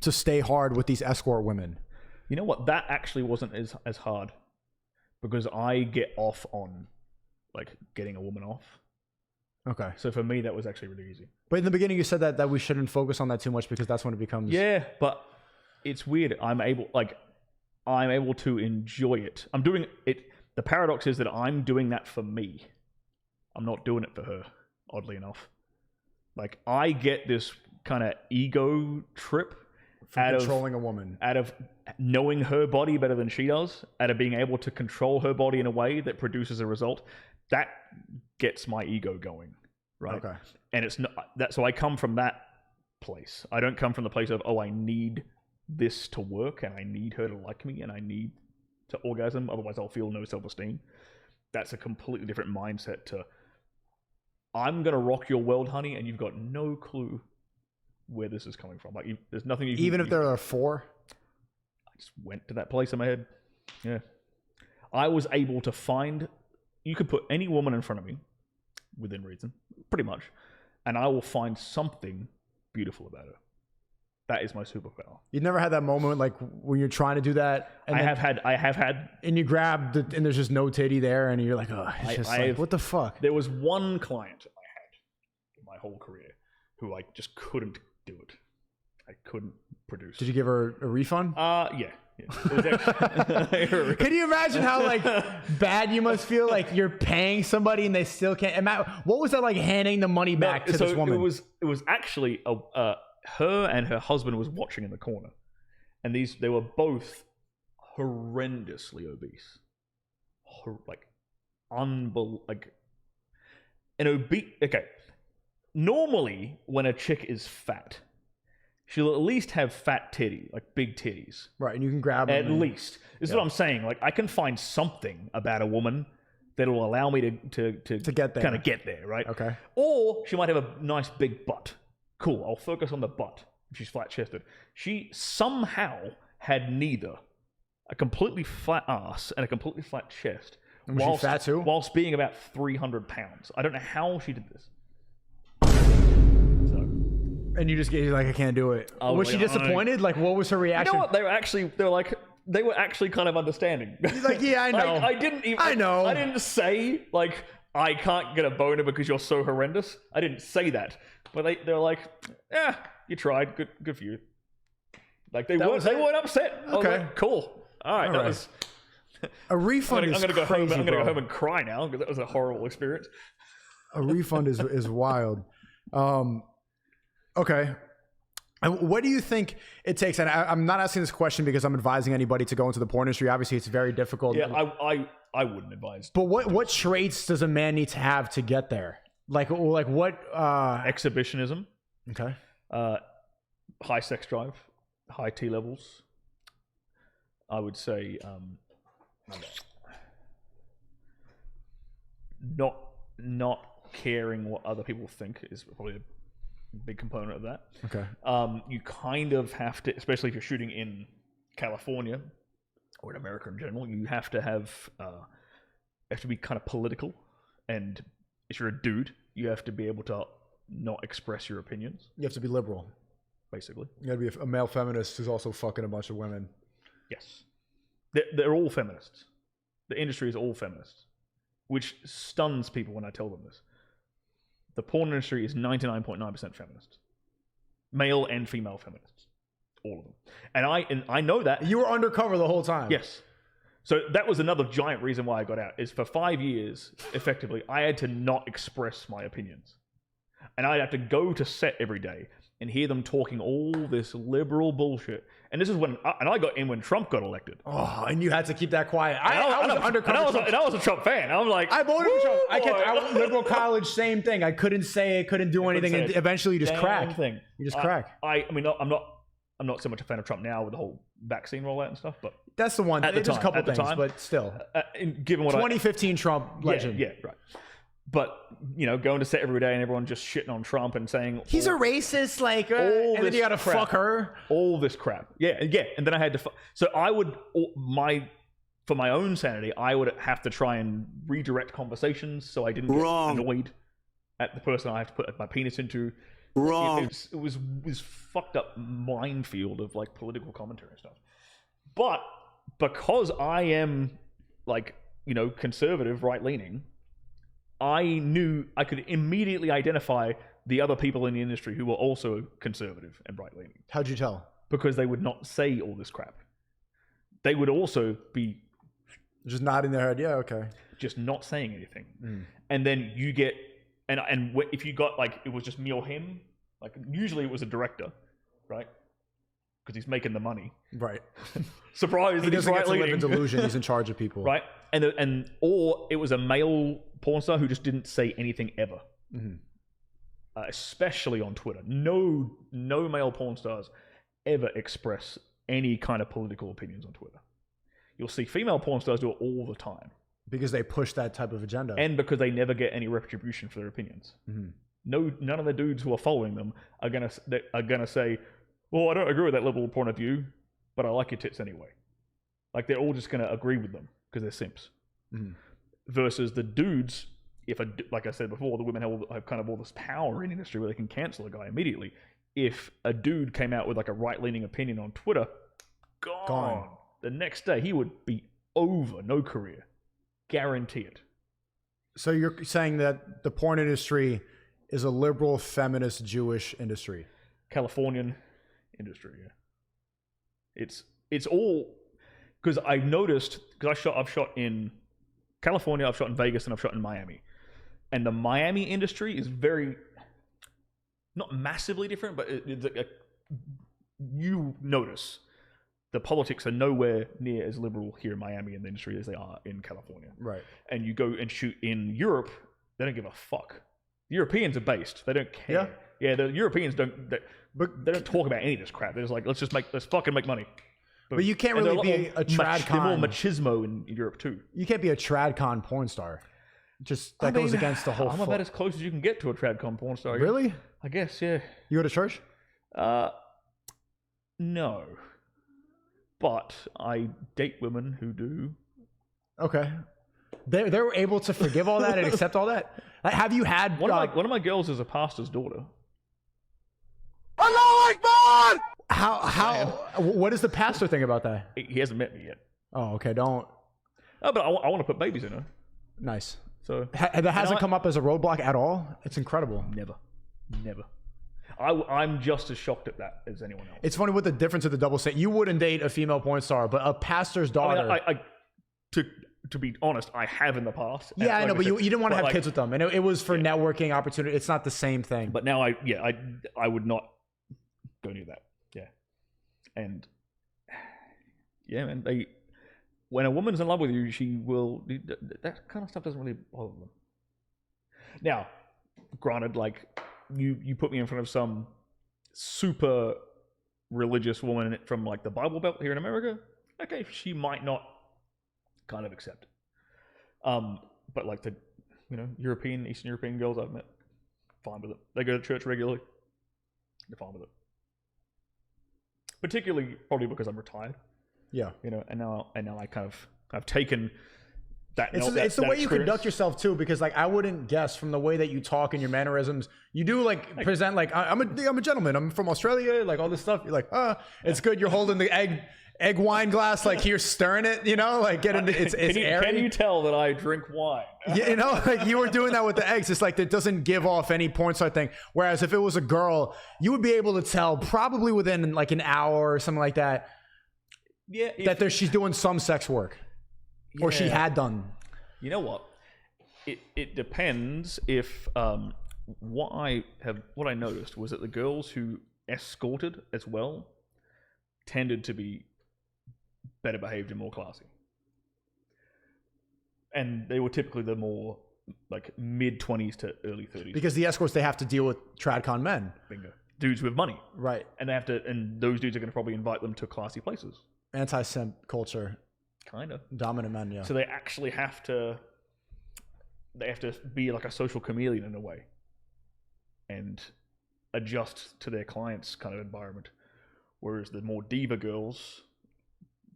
stay hard with these escort women? You know what? That actually wasn't as hard because I get off on like getting a woman off. Okay. So for me, that was actually really easy. But in the beginning, you said that we shouldn't focus on that too much because that's when it becomes. Yeah, but it's weird. I'm able to enjoy it. I'm doing it. The paradox is that I'm doing that for me. I'm not doing it for her, oddly enough. Like, I get this kind of ego trip From controlling a woman. out of knowing her body better than she does, out of being able to control her body in a way that produces a result. That gets my ego going, right? Okay. And it's not that. So I come from that place. I don't come from the place of, oh, I need this to work and I need her to like me and I need to orgasm, otherwise I'll feel no self-esteem. That's a completely different mindset to, I'm gonna rock your world, honey, and you've got no clue where this is coming from. Like, there's nothing you can, even if there are four. I just went to that place in my head. Yeah, I was able to find. You could put any woman in front of me, within reason, pretty much, and I will find something beautiful about her. That is my superpower. You never had that moment like when you're trying to do that. And I have had, and you grab and there's just no titty there, and you're like, oh, it's just like, what the fuck? There was one client I had in my whole career who I just couldn't do it. I couldn't produce. Did you give her a refund? Yeah. It was actually, can you imagine how like bad you must feel? Like you're paying somebody and they still can't. What was that like handing the money back to this woman? It was actually her and her husband was watching in the corner, and they were both horrendously obese, like an obese. Okay, normally when a chick is fat, she'll at least have fat titty, like big titties, right? And you can grab them at least. This is what I'm saying. Like, I can find something about a woman that'll allow me to get there, kind of get there, right? Okay. Or she might have a nice big butt. Cool, I'll focus on the butt if she's flat-chested. She somehow had neither a completely flat ass and a completely flat chest. And was she fat too? Whilst being about 300 pounds. I don't know how she did this. And you just get like, I can't do it. Was she disappointed? Like, what was her reaction? You know what? They were actually kind of understing. Like, yeah, I know. I didn't say like, I can't get a boner because you're so horrendous. I didn't say that. But they're like, yeah, you tried. Good for you. Like, they weren't upset. Okay, like, cool. All right, that was a refund. I'm gonna go crazy, home. I'm gonna go home and cry now because that was a horrible experience. A refund is wild. Okay. And what do you think it takes? And I'm not asking this question because I'm advising anybody to go into the porn industry. Obviously, it's very difficult. Yeah, I wouldn't advise. But what traits does a man need to have to get there? Like what? Exhibitionism. Okay. High sex drive, high T levels. I would say not caring what other people think is probably a big component of that. Okay. You kind of have to, especially if you're shooting in California or in America in general, you have to be kind of political, and if you're a dude, you have to be able to not express your opinions. You have to be liberal, basically. You got to be a male feminist who's also fucking a bunch of women. Yes, they're all feminists. The industry is all feminists, which stuns people when I tell them this. The porn industry is 99.9% feminist, male and female feminists, all of them. And I know that. You were undercover the whole time. Yes. So that was another giant reason why I got out, is for 5 years, effectively, I had to not express my opinions. And I'd have to go to set every day and hear them talking all this liberal bullshit. And this is when I got in when Trump got elected. Oh, and you had to keep that quiet. I was undercover. And I was a Trump fan. I'm like, I voted for Trump. I boy. liberal college, same thing. I couldn't say it, couldn't do anything, and eventually you just crack. Thing. You just crack. I mean, I'm not so much a fan of Trump now with the whole vaccine rollout and stuff, but that's the one. There's a couple things, but still. Given what 2015 Trump legend. Yeah, right. But, going to set every day and everyone just shitting on Trump and saying... He's a racist, and then you gotta fuck her. All this crap. Yeah. And then I had to... So I would... For my own sanity, I would have to try and redirect conversations so I didn't get annoyed at the person I have to put my penis into. It was fucked up minefield of, political commentary and stuff. But because I am, conservative, right-leaning... I knew I could immediately identify the other people in the industry who were also conservative and right-leaning. How'd you tell? Because they would not say all this crap. They would also be... Just nodding their head, yeah, okay. Just not saying anything. And then you get... And if you got, it was just me or him, usually it was a director, right? Because he's making the money. Right. Surprise! He doesn't get to live in delusion. He's in charge of people. Right? Or it was a male porn star who just didn't say anything ever. Especially on Twitter. No male porn stars ever express any kind of political opinions on Twitter. You'll see female porn stars do it all the time. Because they push that type of agenda. And because they never get any retribution for their opinions. None of the dudes who are following them are gonna say, well, I don't agree with that liberal point of view, but I like your tits anyway. They're all just gonna agree with them because they're simps. Versus the dudes, like I said before, the women have kind of all this power in the industry where they can cancel a guy immediately. If a dude came out with a right-leaning opinion on Twitter, gone. The next day he would be over, no career. Guarantee it. So you're saying that the porn industry is a liberal, feminist, Jewish industry? Californian industry, yeah. It's all... Because I've noticed... Because I've shot in California, I've shot in Vegas, and I've shot in Miami. And the Miami industry is very... Not massively different, but you notice the politics are nowhere near as liberal here in Miami in the industry as they are in California. Right. And you go and shoot in Europe, they don't give a fuck. The Europeans are based. They don't care. Yeah, the Europeans don't... They don't talk about any of this crap. They're just like, let's fucking make money. But you can't really be a tradcon. They're more machismo in Europe too. You can't be a tradcon porn star. That goes against the whole... I'm about as close as you can get to a tradcon porn star. Really? I guess, yeah. You go to church? No. But I date women who do. Okay. They're able to forgive all that and accept all that? Have you had... One of my girls is a pastor's daughter. Allahu Akbar! How? What does the pastor think about that? He hasn't met me yet. Oh, okay. Don't. Oh, but I want to put babies in her. Nice. So that hasn't come up as a roadblock at all. It's incredible. Never. I'm just as shocked at that as anyone else. It's funny with the difference of the double standard. You wouldn't date a female porn star, but a pastor's daughter. To be honest, I have in the past. Yeah, I know, but you didn't want to have kids with them, and it was for networking opportunity. It's not the same thing. But now I would not go near that. Yeah, and yeah, man, when a woman's in love with you, she will. That kind of stuff doesn't really bother them. Now, granted, you put me in front of some super religious woman from the Bible Belt here in America, okay, she might not kind of accept it. But the Eastern European girls I've met, fine with it. They go to church regularly. They're fine with it. Particularly probably because I'm retired. Yeah. And now I've taken that. It's the way you conduct yourself too, because I wouldn't guess from the way that you talk and your mannerisms, you do present I'm a gentleman. I'm from Australia, all this stuff. You're it's good. You're holding the egg wine glass, you're stirring it, get into it's airy. Can you tell that I drink wine? You were doing that with the eggs. It's it doesn't give off any porn star thing. Whereas if it was a girl, you would be able to tell probably within an hour or something like that. Yeah, that she's doing some sex work, or she had done. You know what? It depends. If what I noticed was that the girls who escorted as well tended to be better behaved and more classy. And they were typically the more like mid-20s to early 30s. Because the escorts, they have to deal with tradcon men. Bingo. Dudes with money. Right. And they have to, and those dudes are going to probably invite them to classy places. Anti-simp culture. Kind of. Dominant men, yeah. So they actually have to be like a social chameleon in a way and adjust to their clients' kind of environment. Whereas the more diva girls,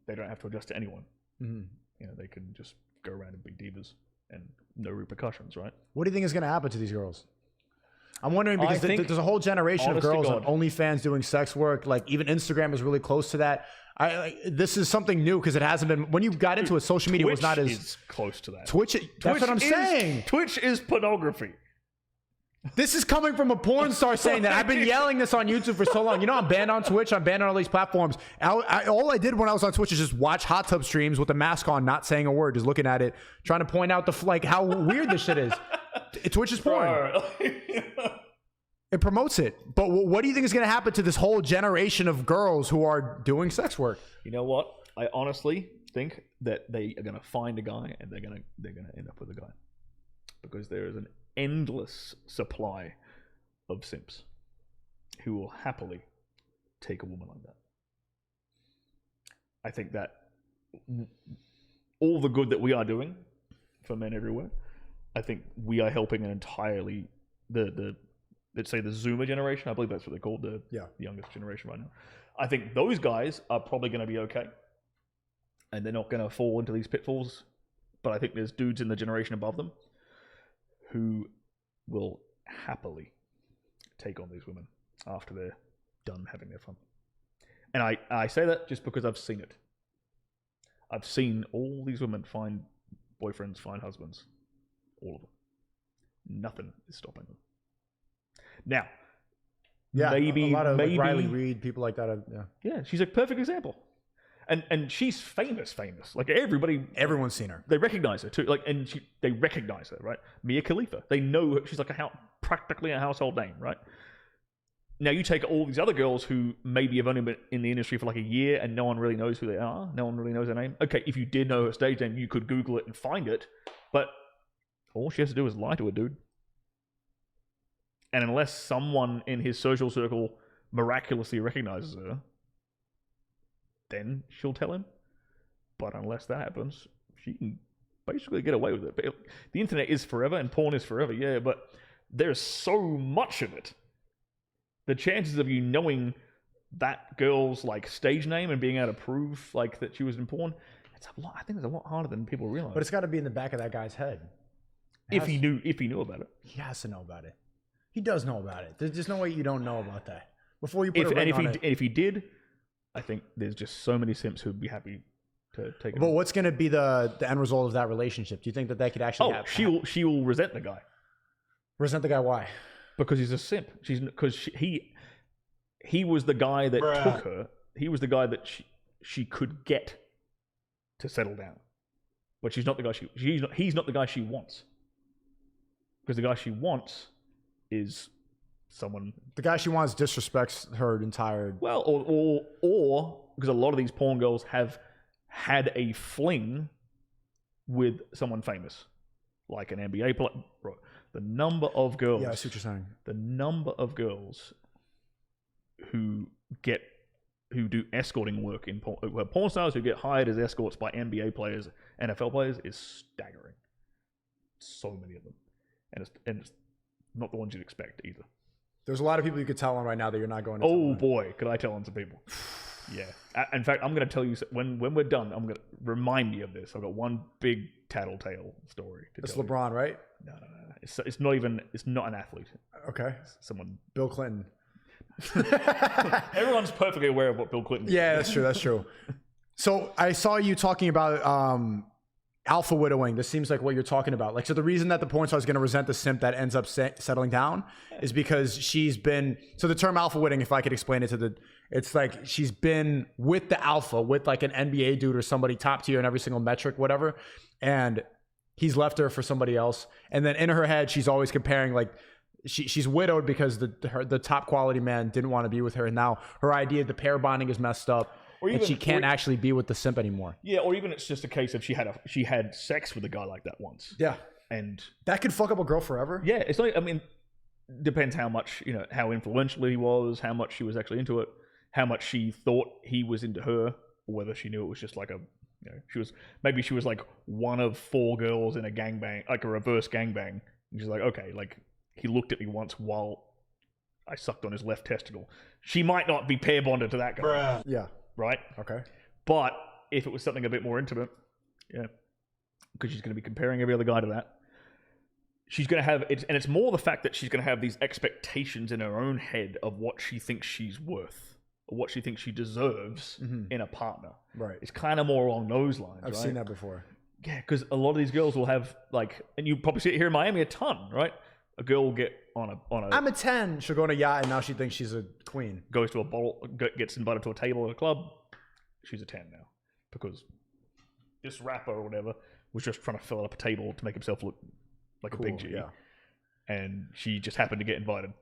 they don't have to adjust to anyone. Mm-hmm. You know, they can just go around and be divas and no repercussions, right? What do you think is going to happen to these girls? I'm wondering because there's a whole generation of girls on OnlyFans doing sex work. Like even Instagram is really close to that. This is something new because it hasn't been. When you got into it, social media was not as is close to that. Twitch. That's what I'm saying. Twitch is pornography. This is coming from a porn star saying that. I've been yelling this on YouTube for so long. You know, I'm banned on Twitch. I'm banned on all these platforms. All I did when I was on Twitch is just watch hot tub streams with a mask on, not saying a word, just looking at it, trying to point out how weird this shit is. Twitch is porn. It promotes it. But what do you think is going to happen to this whole generation of girls who are doing sex work? You know what? I honestly think that they are going to find a guy and they're going to end up with a guy. Because there is an endless supply of simps who will happily take a woman like that. I think that all the good that we are doing for men everywhere, I think we are helping an entirely let's say the Zoomer generation. I believe that's what they're called, the youngest generation right now. I think those guys are probably going to be okay, and they're not going to fall into these pitfalls. But I think there's dudes in the generation above them who will happily take on these women after they're done having their fun. And I say that just because I've seen it. I've seen all these women find boyfriends, find husbands. All of them. Nothing is stopping them. Now, maybe a lot of maybe, like Riley Reid, people like that. Yeah, she's a perfect example. And she's famous. Like everyone's seen her. They recognize her too. They recognize her, right? Mia Khalifa. They know her. She's like practically a household name, right? Now you take all these other girls who maybe have only been in the industry for like a year and no one really knows who they are. No one really knows their name. Okay, if you did know her stage name, you could Google it and find it. But all she has to do is lie to a dude. And unless someone in his social circle miraculously recognizes her, then she'll tell him. But unless that happens, she can basically get away with it. But the internet is forever and porn is forever, yeah, but there's so much of it. The chances of you knowing that girl's like stage name and being able to prove like that she was in porn, I think it's a lot harder than people realize. But it's got to be in the back of that guy's head. If he knew about it. He has to know about it. He does know about it. There's no way you don't know about that. Before you put a ring on it. If he did, I think there's just so many simps who'd be happy to take it. But what's going to be the end result of that relationship? Do you think that could actually happen? She will resent the guy. Resent the guy? Why? Because he's a simp. He was the guy that took her. He was the guy that she could get to settle down. But she's not the guy he's not the guy she wants. Because the guy she wants is someone. The guy she wants disrespects her entire. Well, or because a lot of these porn girls have had a fling with someone famous, like an NBA player. Bro, the number of girls. Yeah, I see what you're saying. The number of girls who do escorting work in porn stars who get hired as escorts by NBA players, NFL players is staggering. So many of them, and it's not the ones you'd expect either. There's a lot of people you could tell on right now that you're not going to. Oh boy, could I tell on some people? Yeah. In fact, I'm going to tell you when we're done. I'm going to remind you of this. I've got one big tattletale story. It's LeBron, right? No. It's not even. It's not an athlete. Okay. Someone. Bill Clinton. Everyone's perfectly aware of what Bill Clinton is. Yeah, that's true. That's true. So I saw you talking about alpha widowing. This seems like what you're talking about. Like, so the reason that the porn star is going to resent the simp that ends up settling down is because she's been. So the term alpha widowing, if I could explain it it's like she's been with the alpha, with like an NBA dude or somebody top tier in every single metric, whatever, and he's left her for somebody else. And then in her head, she's always comparing like she's widowed because the top quality man didn't want to be with her, and now her idea of the pair bonding is messed up, and she can't actually be with the simp anymore. Yeah, or even it's just a case of she had sex with a guy like that once. Yeah, and that could fuck up a girl forever. Yeah, it's like, I mean, depends how much, how influential he was, how much she was actually into it, how much she thought he was into her, or whether she knew it was just like she was like one of 4 girls in a gangbang, like a reverse gangbang. And she's like, okay, like he looked at me once while I sucked on his left testicle. She might not be pair bonded to that guy. Bruh. Yeah. Right? Okay. But if it was something a bit more intimate, yeah, because she's going to be comparing every other guy to that. She's going to have, and it's more the fact that she's going to have these expectations in her own head of what she thinks she's worth, or what she thinks she deserves in a partner. Right. It's kind of more along those lines. I've seen that before. Yeah, because a lot of these girls will have and you probably see it here in Miami a ton, right? A girl will get on a. I'm a 10. She'll go on a yacht, and now she thinks she's a queen. Goes to a bottle, gets invited to a table at a club. She's a 10 now because this rapper or whatever was just trying to fill up a table to make himself look like a big G. Yeah. And she just happened to get invited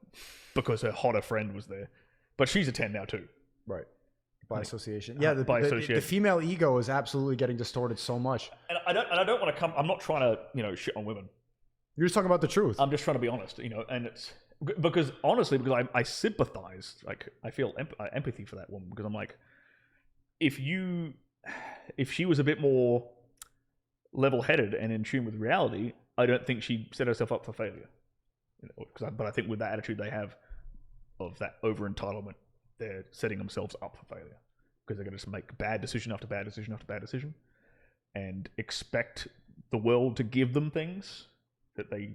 because her hotter friend was there. But she's a 10 now too. Right. By association. Yeah, by association. The female ego is absolutely getting distorted so much. And I don't want to come, I'm not trying to, shit on women. You're just talking about the truth. I'm just trying to be honest, and it's because honestly, because I sympathize, like I feel empathy for that woman, because I'm like, if she was a bit more level-headed and in tune with reality, I don't think she'd set herself up for failure. But I think with that attitude they have of that over-entitlement, they're setting themselves up for failure because they're going to just make bad decision after bad decision after bad decision and expect the world to give them things that they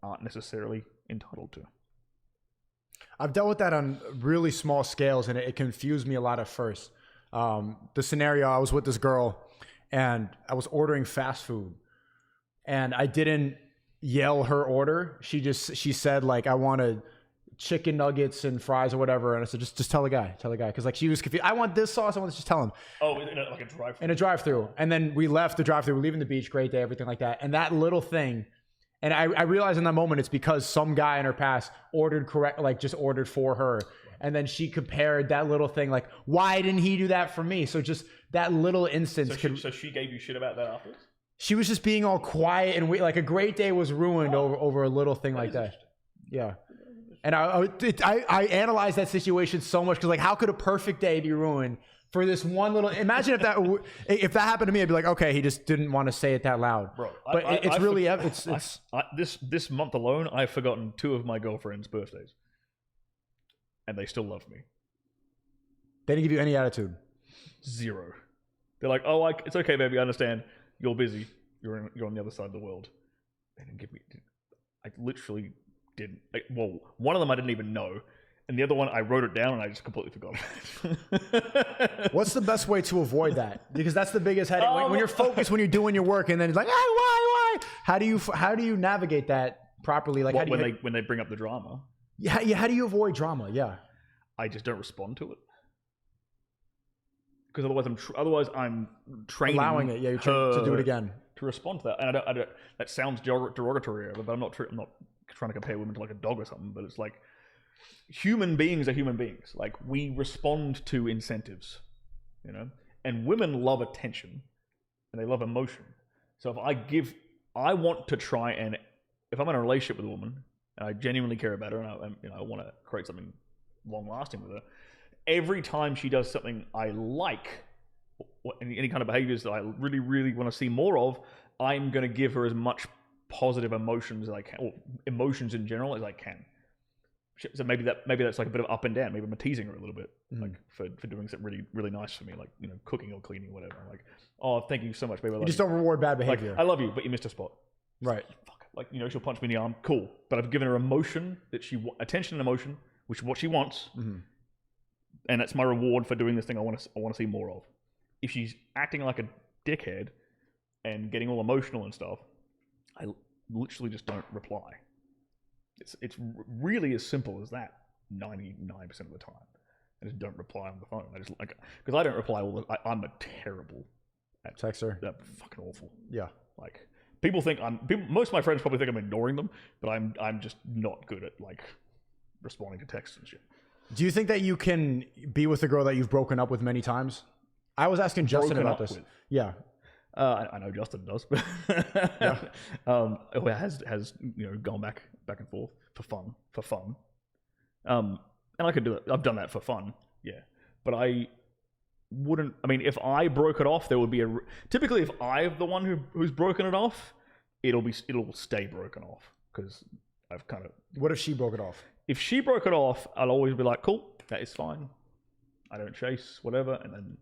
aren't necessarily entitled to. I've dealt with that on really small scales, and it confused me a lot at first. The scenario, I was with this girl, and I was ordering fast food, and I didn't yell her order. She said, like, I wanted chicken nuggets and fries or whatever, and I said, just tell the guy, because like she was confused. I want this sauce. I want this. Just tell him. Oh, like a drive-thru. In a drive-thru, and then we left the drive-thru. We're leaving the beach. Great day, everything like that. And that little thing, and I realized in that moment it's because some guy in her past ordered just ordered for her, and then she compared that little thing, like, why didn't he do that for me? So just that little instance. So she gave you shit about that afterwards? She was just being all quiet, and like a great day was ruined over a little thing like that. Yeah. And I analyzed that situation so much because, like, how could a perfect day be ruined for this one little? Imagine if that happened to me, I'd be like, okay, he just didn't want to say it that loud. Bro, but this month alone, I've forgotten 2 of my girlfriend's birthdays, and they still love me. They didn't give you any attitude. 0. They're like, oh, it's okay, baby. I understand. You're busy. You're on the other side of the world. They didn't give me. I literally didn't. Well, one of them I didn't even know, and the other one I wrote it down and I just completely forgot. What's the best way to avoid that? Because that's the biggest headache. When you're focused, when you're doing your work, and then it's like, why? How do you navigate that properly? Like, when they bring up the drama? Yeah. How do you avoid drama? Yeah. I just don't respond to it. Because otherwise I'm training allowing it. Yeah, you're trying to do it again. To respond to that, and I don't. That sounds derogatory, but I'm not trying to compare women to like a dog or something. But it's like human beings are human beings. Like, we respond to incentives, and women love attention and they love emotion. So I want to try, and if I'm in a relationship with a woman and I genuinely care about her and I want to create something long lasting with her. Every time she does something I like, any kind of behaviors that I really, really want to see more of, I'm going to give her as much positive emotions as I can, or emotions in general as I can. So maybe that's like a bit of up and down. Maybe I'm teasing her a little bit, like for doing something really, really nice for me, like cooking or cleaning, or whatever. Like, oh, thank you so much, baby. I love you just don't reward bad behavior. Like, I love you, but you missed a spot. Right. Fuck. Like, she'll punch me in the arm. Cool, but I've given her emotion that attention and emotion, which is what she wants. Mm-hmm. And that's my reward for doing this thing I want to see more of. If she's acting like a dickhead and getting all emotional and stuff, I literally just don't reply. It's really as simple as that. 99% of the time, I just don't reply on the phone. I just because I don't reply I'm a terrible at texter. That's fucking awful. Yeah. Like, People think most of my friends probably think I'm ignoring them, but I'm just not good at like responding to texts and shit. Do you think that you can be with a girl that you've broken up with many times? I was asking Justin Broken about up this. with? Yeah. I know Justin does, but has gone back and forth for fun. And I could do it. I've done that for fun, yeah. But I wouldn't. I mean, if I broke it off, there would be typically if I'm the one who's broken it off, it'll stay broken off because I've kind of. What if she broke it off? If she broke it off, I'll always be like, cool, that is fine. I don't chase, whatever, and then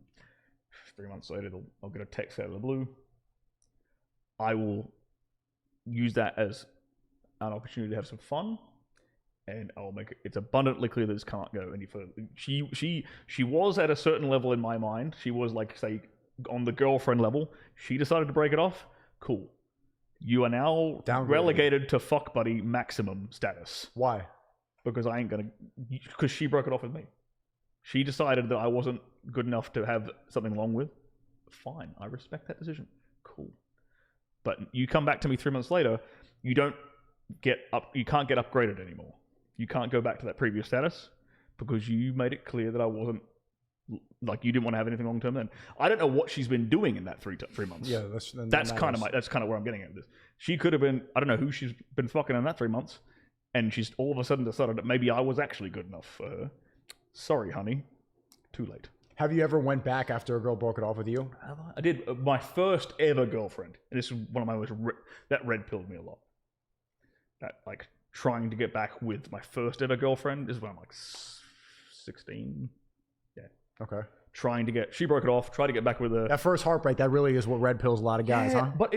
3 months later, I'll get a text out of the blue. I will use that as an opportunity to have some fun, and I'll make it's abundantly clear that this can't go any further. She was at a certain level in my mind. She was like, say, on the girlfriend level. She decided to break it off. Cool. You are now relegated to fuck buddy maximum status. Why? Because she broke it off with me. She decided that I wasn't good enough to have something long with. Fine, I respect that decision. Cool. But you come back to me 3 months later, you can't get upgraded anymore. You can't go back to that previous status because you made it clear that I wasn't, like, you didn't want to have anything long term then. I don't know what she's been doing in that 3 months. Yeah, that's kind of where I'm getting at this. She could have been, I don't know who she's been fucking in that 3 months, and she's all of a sudden decided that maybe I was actually good enough for her. Sorry, honey. Too late. Have you ever went back after a girl broke it off with you? I did. My first ever girlfriend, and this is one of my most that red pilled me a lot. That, like, trying to get back with my first ever girlfriend is when I'm like 16. Yeah. Okay. She broke it off. Tried to get back with her. That first heartbreak, that really is what red pills a lot of guys, huh? But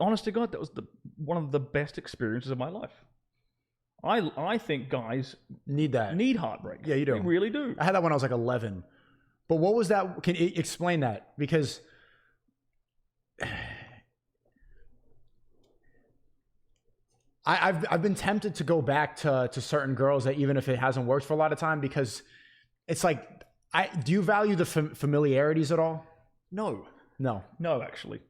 honest to God, that was one of the best experiences of my life. I think guys need heartbreak. Yeah, you do. They really do. I had that when I was like 11. But what was that? Can you explain that? Because I've been tempted to go back to certain girls that even if it hasn't worked for a lot of time, because it's like, do you value the familiarities at all? No, actually.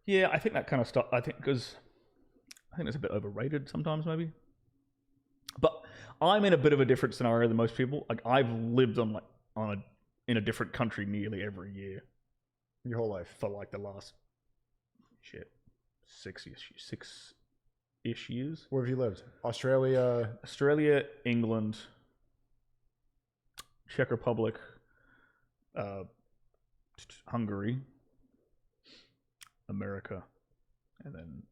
Yeah, I think that kind of stuff. I think it's a bit overrated sometimes, maybe. But I'm in a bit of a different scenario than most people. Like, I've lived in a different country nearly every year. Your whole life? For like the last 6-ish years. Where have you lived? Australia, England, Czech Republic, Hungary, America, and then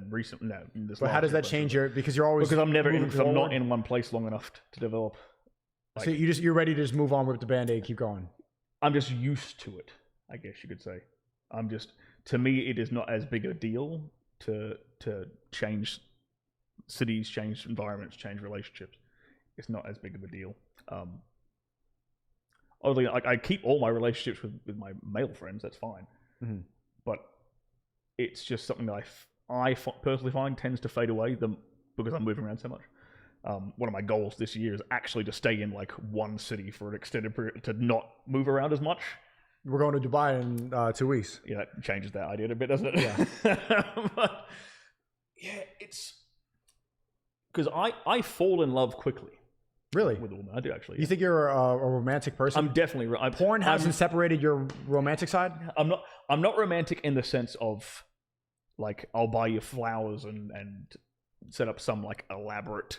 recently. No, but how does that change because you're always I'm not in one place long enough to develop. Like, so you're ready to just move on with the Band-Aid and keep going. I'm just used to it, I guess you could say. To me, it is not as big a deal to change cities, change environments, change relationships. It's not as big of a deal. Obviously, I keep all my relationships with my male friends. That's fine. Mm-hmm. But it's just something that I personally find tends to fade away because I'm moving around so much. One of my goals this year is actually to stay in like one city for an extended period, to not move around as much. We're going to Dubai in 2 weeks. Yeah, that changes that idea a bit, doesn't it? Yeah. But yeah, it's because I fall in love quickly. Really? With a woman, I do actually. You think you're a romantic person? I'm definitely. Porn hasn't separated your romantic side? I'm not romantic in the sense of, like, I'll buy you flowers and set up some like elaborate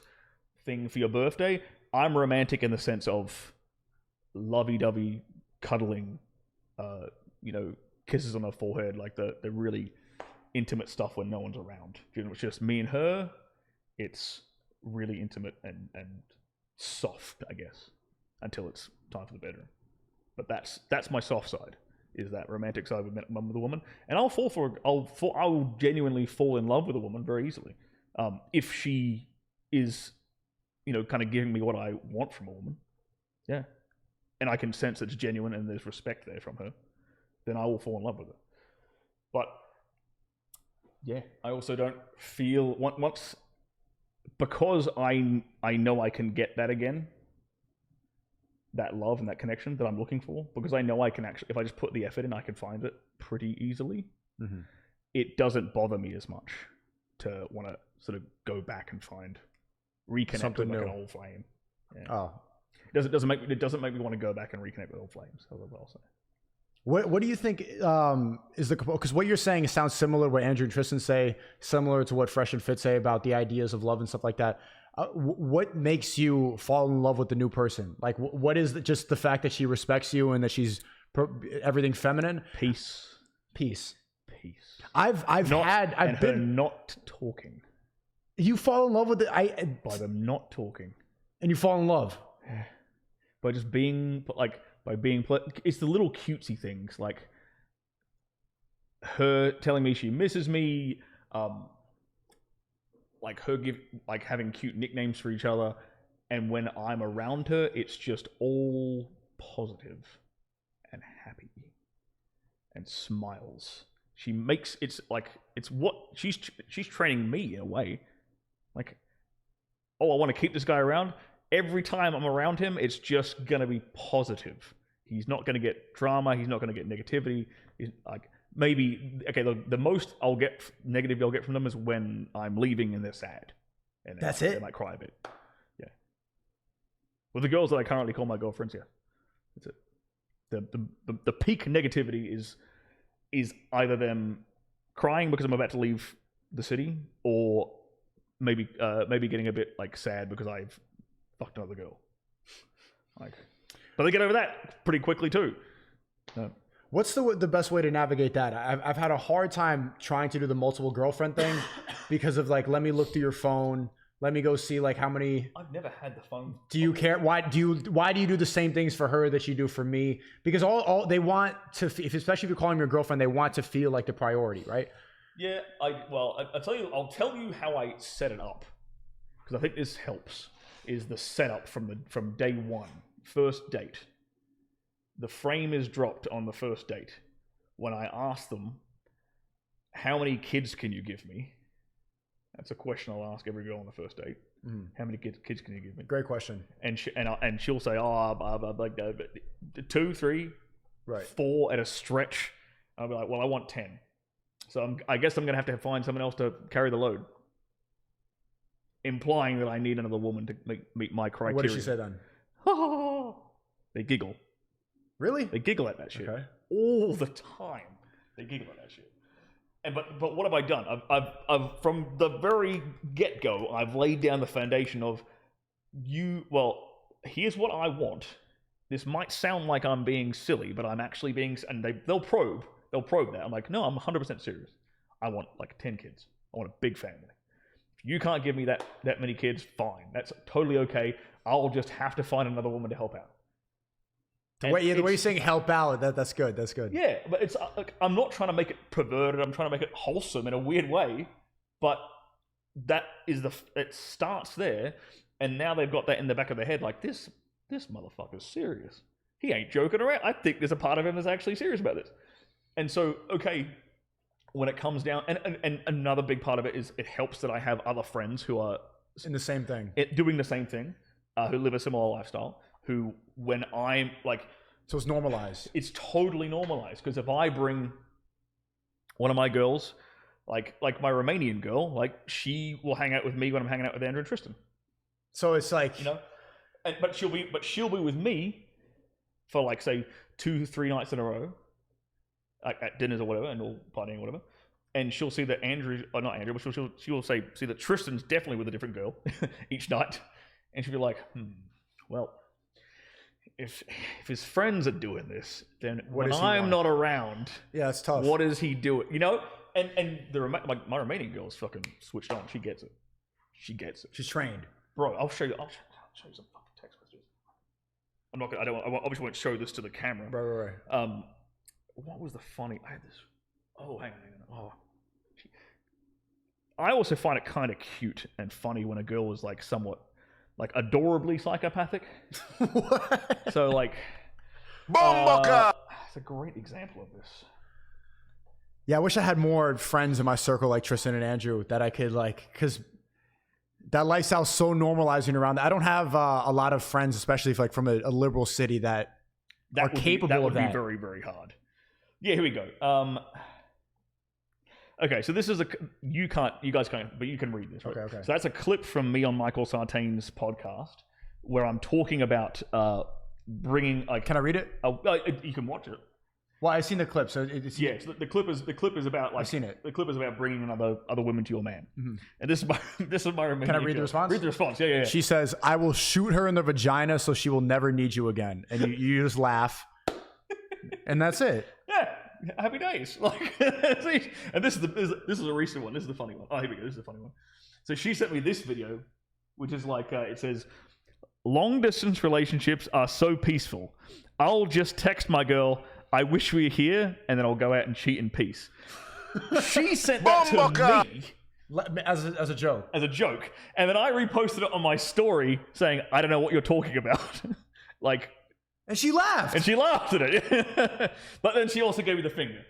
thing for your birthday. I'm romantic in the sense of lovey-dovey, cuddling, kisses on her forehead, like the really intimate stuff when no one's around. It's just me and her. It's really intimate and soft, I guess, until it's time for the bedroom. But that's my soft side, is that romantic side with a woman. And I'll genuinely fall in love with a woman very easily. If she is, kind of giving me what I want from a woman. Yeah. And I can sense it's genuine and there's respect there from her, then I will fall in love with her. But yeah, I also don't feel once, because I know I can get that again. that love and that connection that I'm looking for, because I know I can actually, if I just put the effort in, I can find it pretty easily. Mm-hmm. It doesn't bother me as much to want to sort of go back and reconnect something with like new. an old flame. Yeah. Oh, It doesn't make me want to go back and reconnect with old flames. That's what I'll say. What do you think is because what you're saying sounds similar to what Andrew and Tristan say, similar to what Fresh and Fit say about the ideas of love and stuff like that. What makes you fall in love with the new person? Like, what is just the fact that she respects you and that she's everything feminine? Peace. I've been not talking. You fall in love with it by them not talking, and you fall in love by just being like. It's the little cutesy things, like her telling me she misses me, like having cute nicknames for each other, and when I'm around her, it's just all positive and happy and smiles. It's what she's training me in a way. Like, oh, I want to keep this guy around. Every time I'm around him, it's just going to be positive. He's not going to get drama. He's not going to get negativity. He's like, maybe, okay, the most negative I'll get from them is when I'm leaving and they're sad. And that's they it? might cry a bit. Yeah. With the girls that I currently call my girlfriends, yeah. That's it. The peak negativity is either them crying because I'm about to leave the city, or maybe getting a bit like sad because I've fucked another girl. Like, but they get over that pretty quickly too. What's the best way to navigate that? I've had a hard time trying to do the multiple girlfriend thing because of like, let me look through your phone. Let me go see like how many. I've never had the phone. Do you care? Why do you do the same things for her that you do for me? Because all they want to, especially if you call them your girlfriend, they want to feel like the priority, right? Yeah. I'll tell you how I set it up, because I think this helps. Is the setup from day one, first date. The frame is dropped on the first date when I ask them, how many kids can you give me? That's a question I'll ask every girl on the first date. How many kids can you give me? Great question. And she'll say, like 2, 3, right, 4 at a stretch. I'll be like, well, I want 10. So I guess I'm going to have to find someone else to carry the load. Implying that I need another woman to meet my criteria. What did she say then? They giggle. Really? They giggle at that shit. Okay. All the time. They giggle at that shit. And but what have I done? I've from the very get-go, I've laid down the foundation of here's what I want. This might sound like I'm being silly, but I'm actually being, and they'll probe that. I'm like, no, I'm 100% serious. I want like 10 kids. I want a big family. If you can't give me that many kids, fine. That's totally okay. I'll just have to find another woman to help out. The way you're saying help out, that's good. That's good. Yeah, but it's like, I'm not trying to make it perverted. I'm trying to make it wholesome in a weird way. But that is it starts there, and now they've got that in the back of their head. Like this motherfucker's serious. He ain't joking around. I think there's a part of him that's actually serious about this. And so, okay, when it comes down, and another big part of it is it helps that I have other friends who are in the same thing, doing the same thing, who live a similar lifestyle. Who, when I'm like, so it's normalized. It's totally normalized, because if I bring one of my girls, like my Romanian girl, like she will hang out with me when I'm hanging out with Andrew and Tristan. So it's like, but she'll be with me for like say 2-3 nights in a row, like at dinners or whatever, and all partying or whatever. And she'll see that not Andrew, but she'll see that Tristan's definitely with a different girl each night, and she'll be like, well. If his friends are doing this, then when I'm not around, yeah, it's tough. What is he doing? And my Romanian girl's fucking switched on. She gets it. She's trained, bro. I'll show you some fucking text messages. I'm not gonna. I obviously won't show this to the camera. Right. What was the funny? I had this. Oh, hang on. Oh, I also find it kind of cute and funny when a girl is like somewhat. Like adorably psychopathic. What? So like, it's a great example of this. Yeah, I wish I had more friends in my circle like Tristan and Andrew that I could like, because that lifestyle's so normalizing around that. I don't have a lot of friends, especially if, like from a liberal city that are capable of that. That would be very, very hard. Yeah, here we go. Okay, so this is you guys can't, but you can read this, right? Okay. So that's a clip from me on Michael Sartain's podcast where I'm talking about bringing. Can I read it? You can watch it. Well, I've seen the clip, so it's Yeah, so the clip is about like I've seen it. The clip is about bringing other women to your man, and this is my remaining. Can I read the response? Read the response. Yeah. She says, "I will shoot her in the vagina so she will never need you again," and you just laugh, and that's it. Yeah, happy days. Like, and this is a recent one. This is the funny one. Oh, here we go. This is the funny one. So she sent me this video, which is like it says, "Long distance relationships are so peaceful. I'll just text my girl, I wish we were here, and then I'll go out and cheat in peace." She sent that to me as a joke. as a joke, and then I reposted it on my story saying, "I don't know what you're talking about." Like, And she laughed. and she laughed at it. But then she also gave me the finger.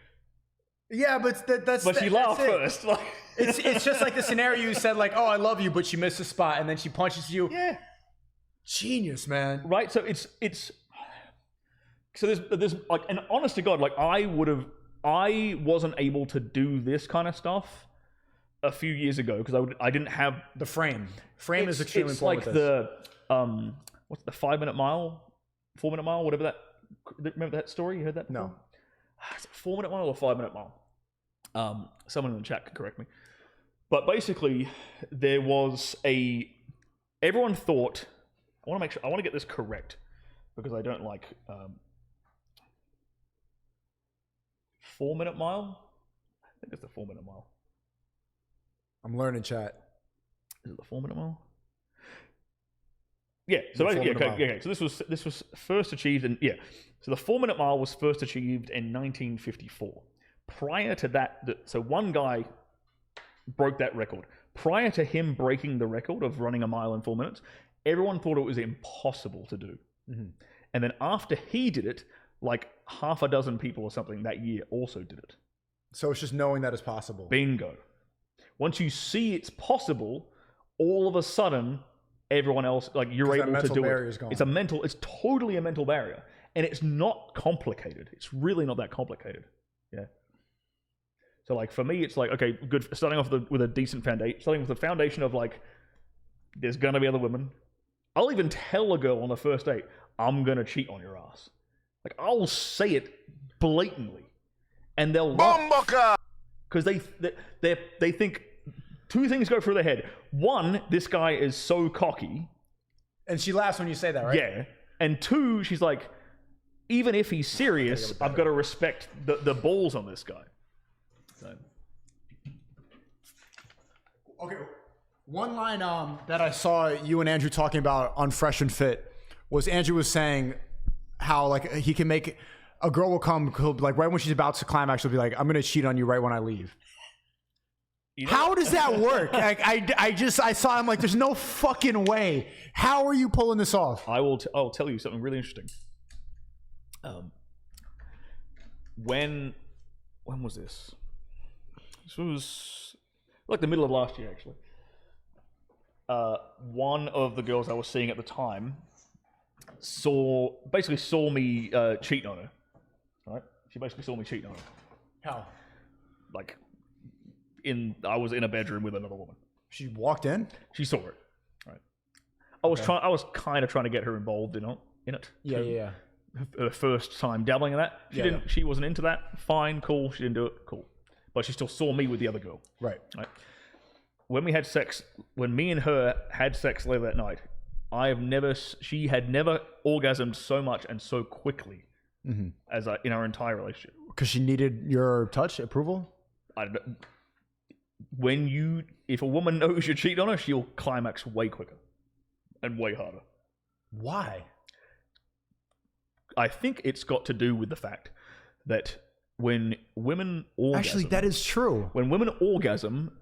Yeah, but But she laughed first. Like, It's just like the scenario you said, like, "Oh, I love you," but she missed the spot, and then she punches you. yeah, Genius, man. right. So it's. So there's like, and honest to God, like I wasn't able to do this kind of stuff a few years ago because I didn't have The frame. Frame is extremely it's important. like with this. the what's the 4 minute mile, whatever that. Remember that story? You heard that before? No. Is it 4 minute mile or 5 minute mile? Someone in the chat can correct me. But basically, there was everyone thought. I want to make sure. I want to get this correct because I don't like. 4 minute mile? I think it's the 4 minute mile. I'm learning, chat. Is it the 4 minute mile? Yeah. So The 4 minute mile. okay. So this was first achieved in So the 4 minute mile was first achieved in 1954. Prior to that, so one guy broke that record. Prior to him breaking the record of running a mile in 4 minutes, everyone thought it was impossible to do. Mm-hmm. And then after he did it, like half a dozen people or something that year also did it. So it's just knowing that it's possible. Bingo. Once you see it's possible, all of a sudden, everyone else, like you're able to do it. Gone. It's totally a mental barrier. And it's not complicated. It's really not that complicated. Yeah. So like for me, it's like, okay, good. Starting off with a decent foundation, starting with the foundation of like, there's going to be other women. I'll even tell a girl on the first date, I'm going to cheat on your ass. Like, I'll say it blatantly, and they'll laugh because they think two things go through their head. One, this guy is so cocky, and she laughs when you say that, right? Yeah. And two, she's like, even if he's serious, I've got to respect the balls on this guy. So. Okay. One line that I saw you and Andrew talking about on Fresh and Fit was Andrew was saying how like he can make a girl will come like right when she's about to climax, she'll be like, "I'm gonna cheat on you right when I leave." You know, how does that work? Like, I saw him like, there's no fucking way. How are you pulling this off? I'll tell you something really interesting. When was this? This was like the middle of last year, actually. One of the girls I was seeing at the time saw me cheating on her. Right? She basically saw me cheating on her. How? Like, I was in a bedroom with another woman. She walked in? She saw it. Right. I was kind of trying to get her involved in it. Yeah. Her first time dabbling in that. She wasn't into that. Fine, cool. She didn't do it. Cool. But she still saw me with the other girl. Right. When me and her had sex later that night, she had never orgasmed so much and so quickly as in our entire relationship. Because she needed your touch, approval? If a woman knows you're cheating on her, she'll climax way quicker and way harder. Why? I think it's got to do with the fact that when women orgasm... Actually, that is true. When women orgasm,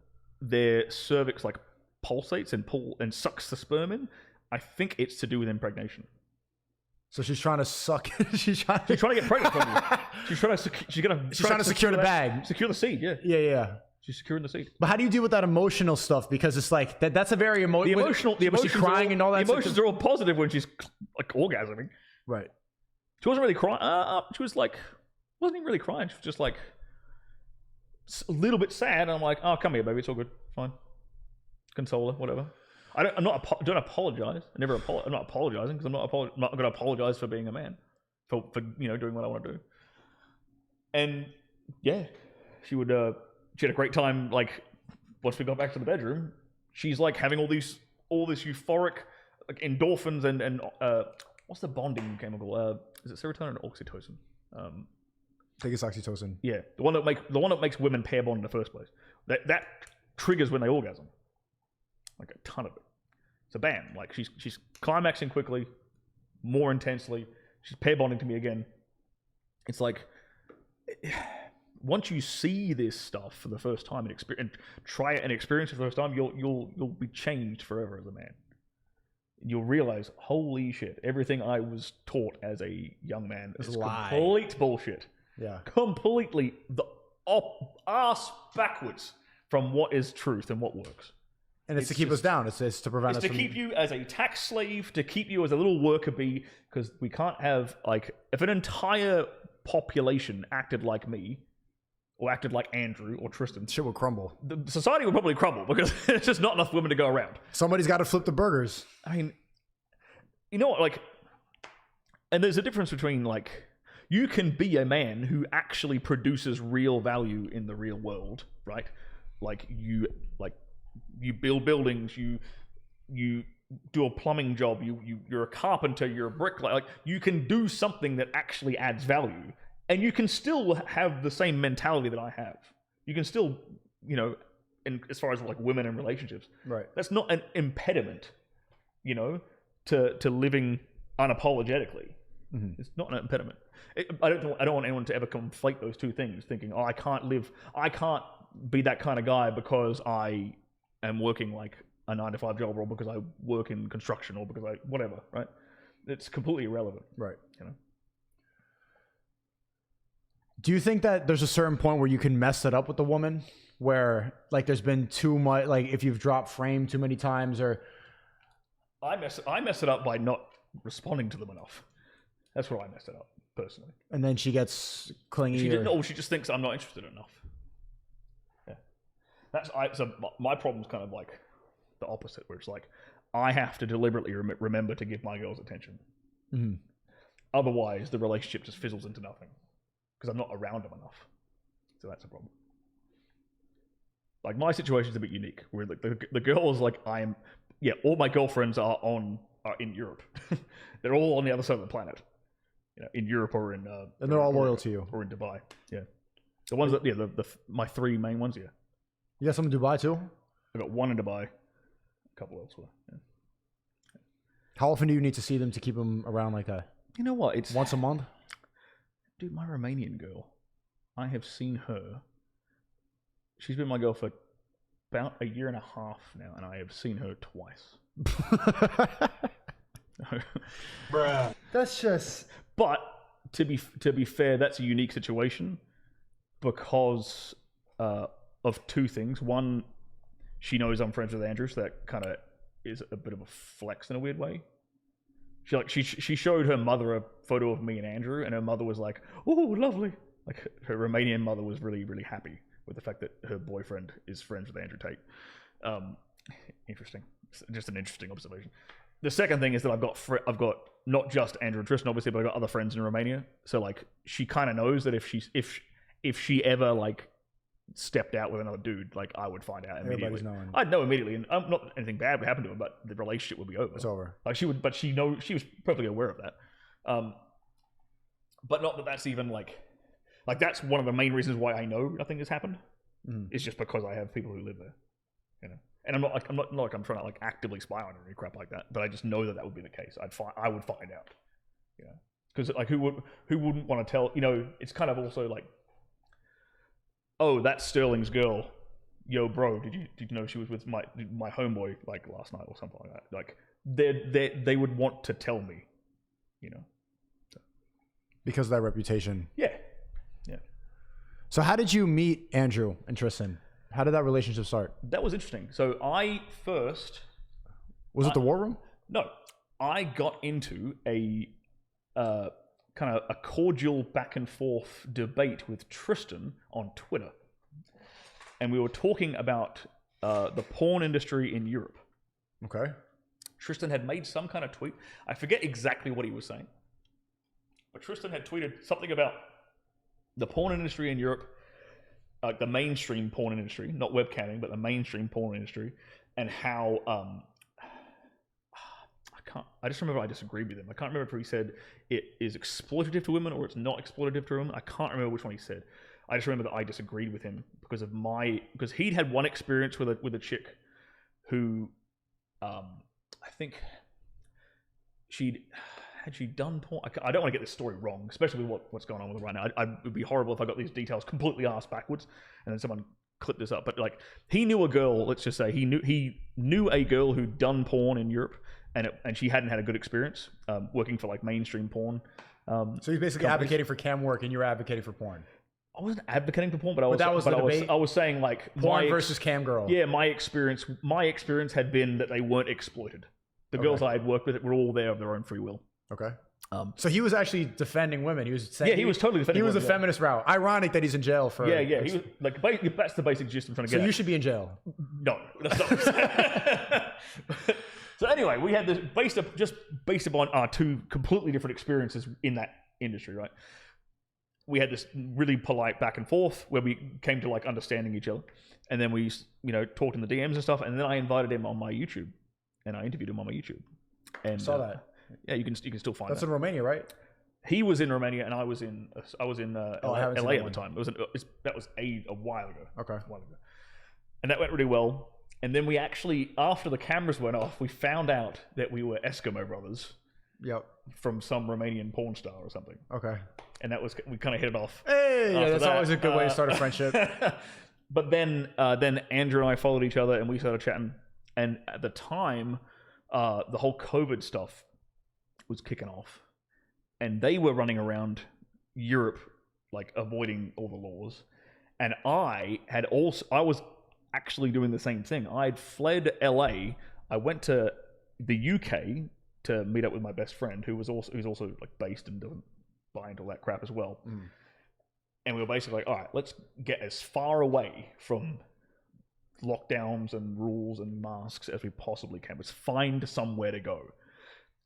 their cervix like pulsates and sucks the sperm in. I think it's to do with impregnation. So she's trying to suck. she's trying to get pregnant from you. She's trying to secure the bag, secure the seed. Yeah. Yeah. She's secure in the seat. But how do you deal with that emotional stuff? Because it's like that's a very The emotions crying and all that. The emotions are all positive when she's like orgasming. Right. She wasn't really crying. She was like, wasn't even really crying. She was just like a little bit sad. And I'm like, oh, come here, baby. It's all good. Fine. Console her, whatever. Don't apologize. I'm not apologizing because I'm not going to apologize for being a man, for doing what I want to do. And yeah, she had a great time. Like once we got back to the bedroom, she's like having all this euphoric like endorphins and what's the bonding chemical? Is it serotonin or oxytocin? I think it's oxytocin. Yeah, the one that makes women pair bond in the first place. That triggers when they orgasm. Like a ton of it. So bam, like she's climaxing quickly, more intensely. She's pair bonding to me again. It's like once you see this stuff for the first time and try it and experience it for the first time, you'll be changed forever as a man. You'll realize, holy shit, everything I was taught as a young man is complete bullshit. Yeah, completely the ass backwards from what is truth and what works. And it's to keep us down. It's to prevent us from... It's to keep you as a tax slave, to keep you as a little worker bee, because we can't have, like, if an entire population acted like me, or acted like Andrew or Tristan... Shit would crumble. The society would probably crumble, because there's just not enough women to go around. Somebody's got to flip the burgers. I mean, you know what, like... And there's a difference between, like... You can be a man who actually produces real value in the real world, right? You build buildings, you do a plumbing job, you're a carpenter, you're a bricklayer. Like you can do something that actually adds value, and you can still have the same mentality that I have. You can still, in as far as like women and relationships, right? That's not an impediment, to living unapologetically. Mm-hmm. It's not an impediment. I don't want anyone to ever conflate those two things, thinking, oh, I can't be that kind of guy because I am working like a 9-to-5 job, or because I work in construction, or because I whatever, right? It's completely irrelevant, right? Do you think that there's a certain point where you can mess it up with the woman, where like there's been too much, like if you've dropped frame too many times, or I mess it up by not responding to them enough. That's where I messed it up personally. And then she gets clingy. She just thinks I'm not interested enough. So my problem's kind of like the opposite, where it's like I have to deliberately remember to give my girls attention. Mm-hmm. Otherwise, the relationship just fizzles into nothing because I'm not around them enough. So that's a problem. Like my situation's a bit unique, where the girls, like all my girlfriends are in Europe. They're all on the other side of the planet, in Europe or in. And they're all loyal to you, or in Dubai. Yeah, the ones that my three main ones. Yeah. You got some in Dubai too? I got one in Dubai, a couple elsewhere. Yeah. How often do you need to see them to keep them around like that? You know what? It's once a month. Dude, my Romanian girl, I have seen her. She's been my girl for about a year and a half now, and I have seen her twice. Bruh. That's just. But to be fair, that's a unique situation because of two things. One, she knows I'm friends with Andrew, so that kind of is a bit of a flex in a weird way. She showed her mother a photo of me and Andrew, and her mother was like, "Oh, lovely!" Like her Romanian mother was really, really happy with the fact that her boyfriend is friends with Andrew Tate. Interesting, just an interesting observation. The second thing is that I've got not just Andrew and Tristan, obviously, but I've got other friends in Romania. So like, she kind of knows that if she ever like stepped out with another dude, like I would find out immediately. I'd know immediately, and not anything bad would happen to him, but the relationship would be over. It's over. Like she would, but she was perfectly aware of that. But not that that's even like that's one of the main reasons why I know nothing has happened. It's just because I have people who live there, And I'm not trying to like actively spy on her or any crap like that, but I just know that would be the case. I would find out, because like who wouldn't want to tell? It's kind of also like, oh, that's Stirling's girl. Yo, bro, did you know she was with my homeboy like last night or something like that? Like they would want to tell me, because of that reputation. Yeah. So how did you meet Andrew and Tristan? How did that relationship start? That was interesting. So I first... Was it the war room? No. I got into a kind of a cordial back and forth debate with Tristan on Twitter. And we were talking about the porn industry in Europe. Okay. Tristan had made some kind of tweet. I forget exactly what he was saying. But Tristan had tweeted something about the porn industry in Europe, like the mainstream porn industry, not webcamming, but the mainstream porn industry, and how I just remember I disagreed with him. I can't remember if he said it is exploitative to women or it's not exploitative to women. I can't remember which one he said. I just remember that I disagreed with him because he'd had one experience with a chick who I think had she done porn? I don't want to get this story wrong, especially with what's going on with it right now. It would be horrible if I got these details completely ass backwards and then someone clipped this up. But like, he knew a girl. Let's just say he knew a girl who'd done porn in Europe, and she hadn't had a good experience working for like mainstream porn. So he's basically advocating for cam work, and you're advocating for porn. I wasn't advocating for porn, but I was saying like porn versus cam girl. Yeah, my experience had been that they weren't exploited. The girls I had worked with were all there of their own free will. Okay. So he was actually defending women. He was saying, he was totally defending women. He was a feminist route. Ironic that he's in jail for... Yeah. He was, like, that's the basic gist I'm trying to get So at. you should be in jail. No, that's not what I'm saying. So anyway, we had this based upon our two completely different experiences in that industry, right? We had this really polite back and forth where we came to like understanding each other. And then we, talked in the DMs and stuff. And then I invited him on my YouTube and I interviewed him on my YouTube. And saw that. Yeah, you can still find That's that. in Romania, right? He was in Romania and I was in LA at the time. That was a while ago. Okay. A while ago. And that went really well. And then we actually, after the cameras went off, we found out that we were Eskimo brothers. Yep. From some Romanian porn star or something. Okay. And we kind of hit it off. Hey, yeah, that's always a good way to start a friendship. But then Andrew and I followed each other and we started chatting. And at the time, the whole COVID stuff was kicking off. And they were running around Europe, like avoiding all the laws. And I was actually doing the same thing. I'd fled LA. I went to the UK to meet up with my best friend, who's also like based and doesn't buy into all that crap as well. Mm. And we were basically like, all right, let's get as far away from lockdowns and rules and masks as we possibly can. Let's find somewhere to go.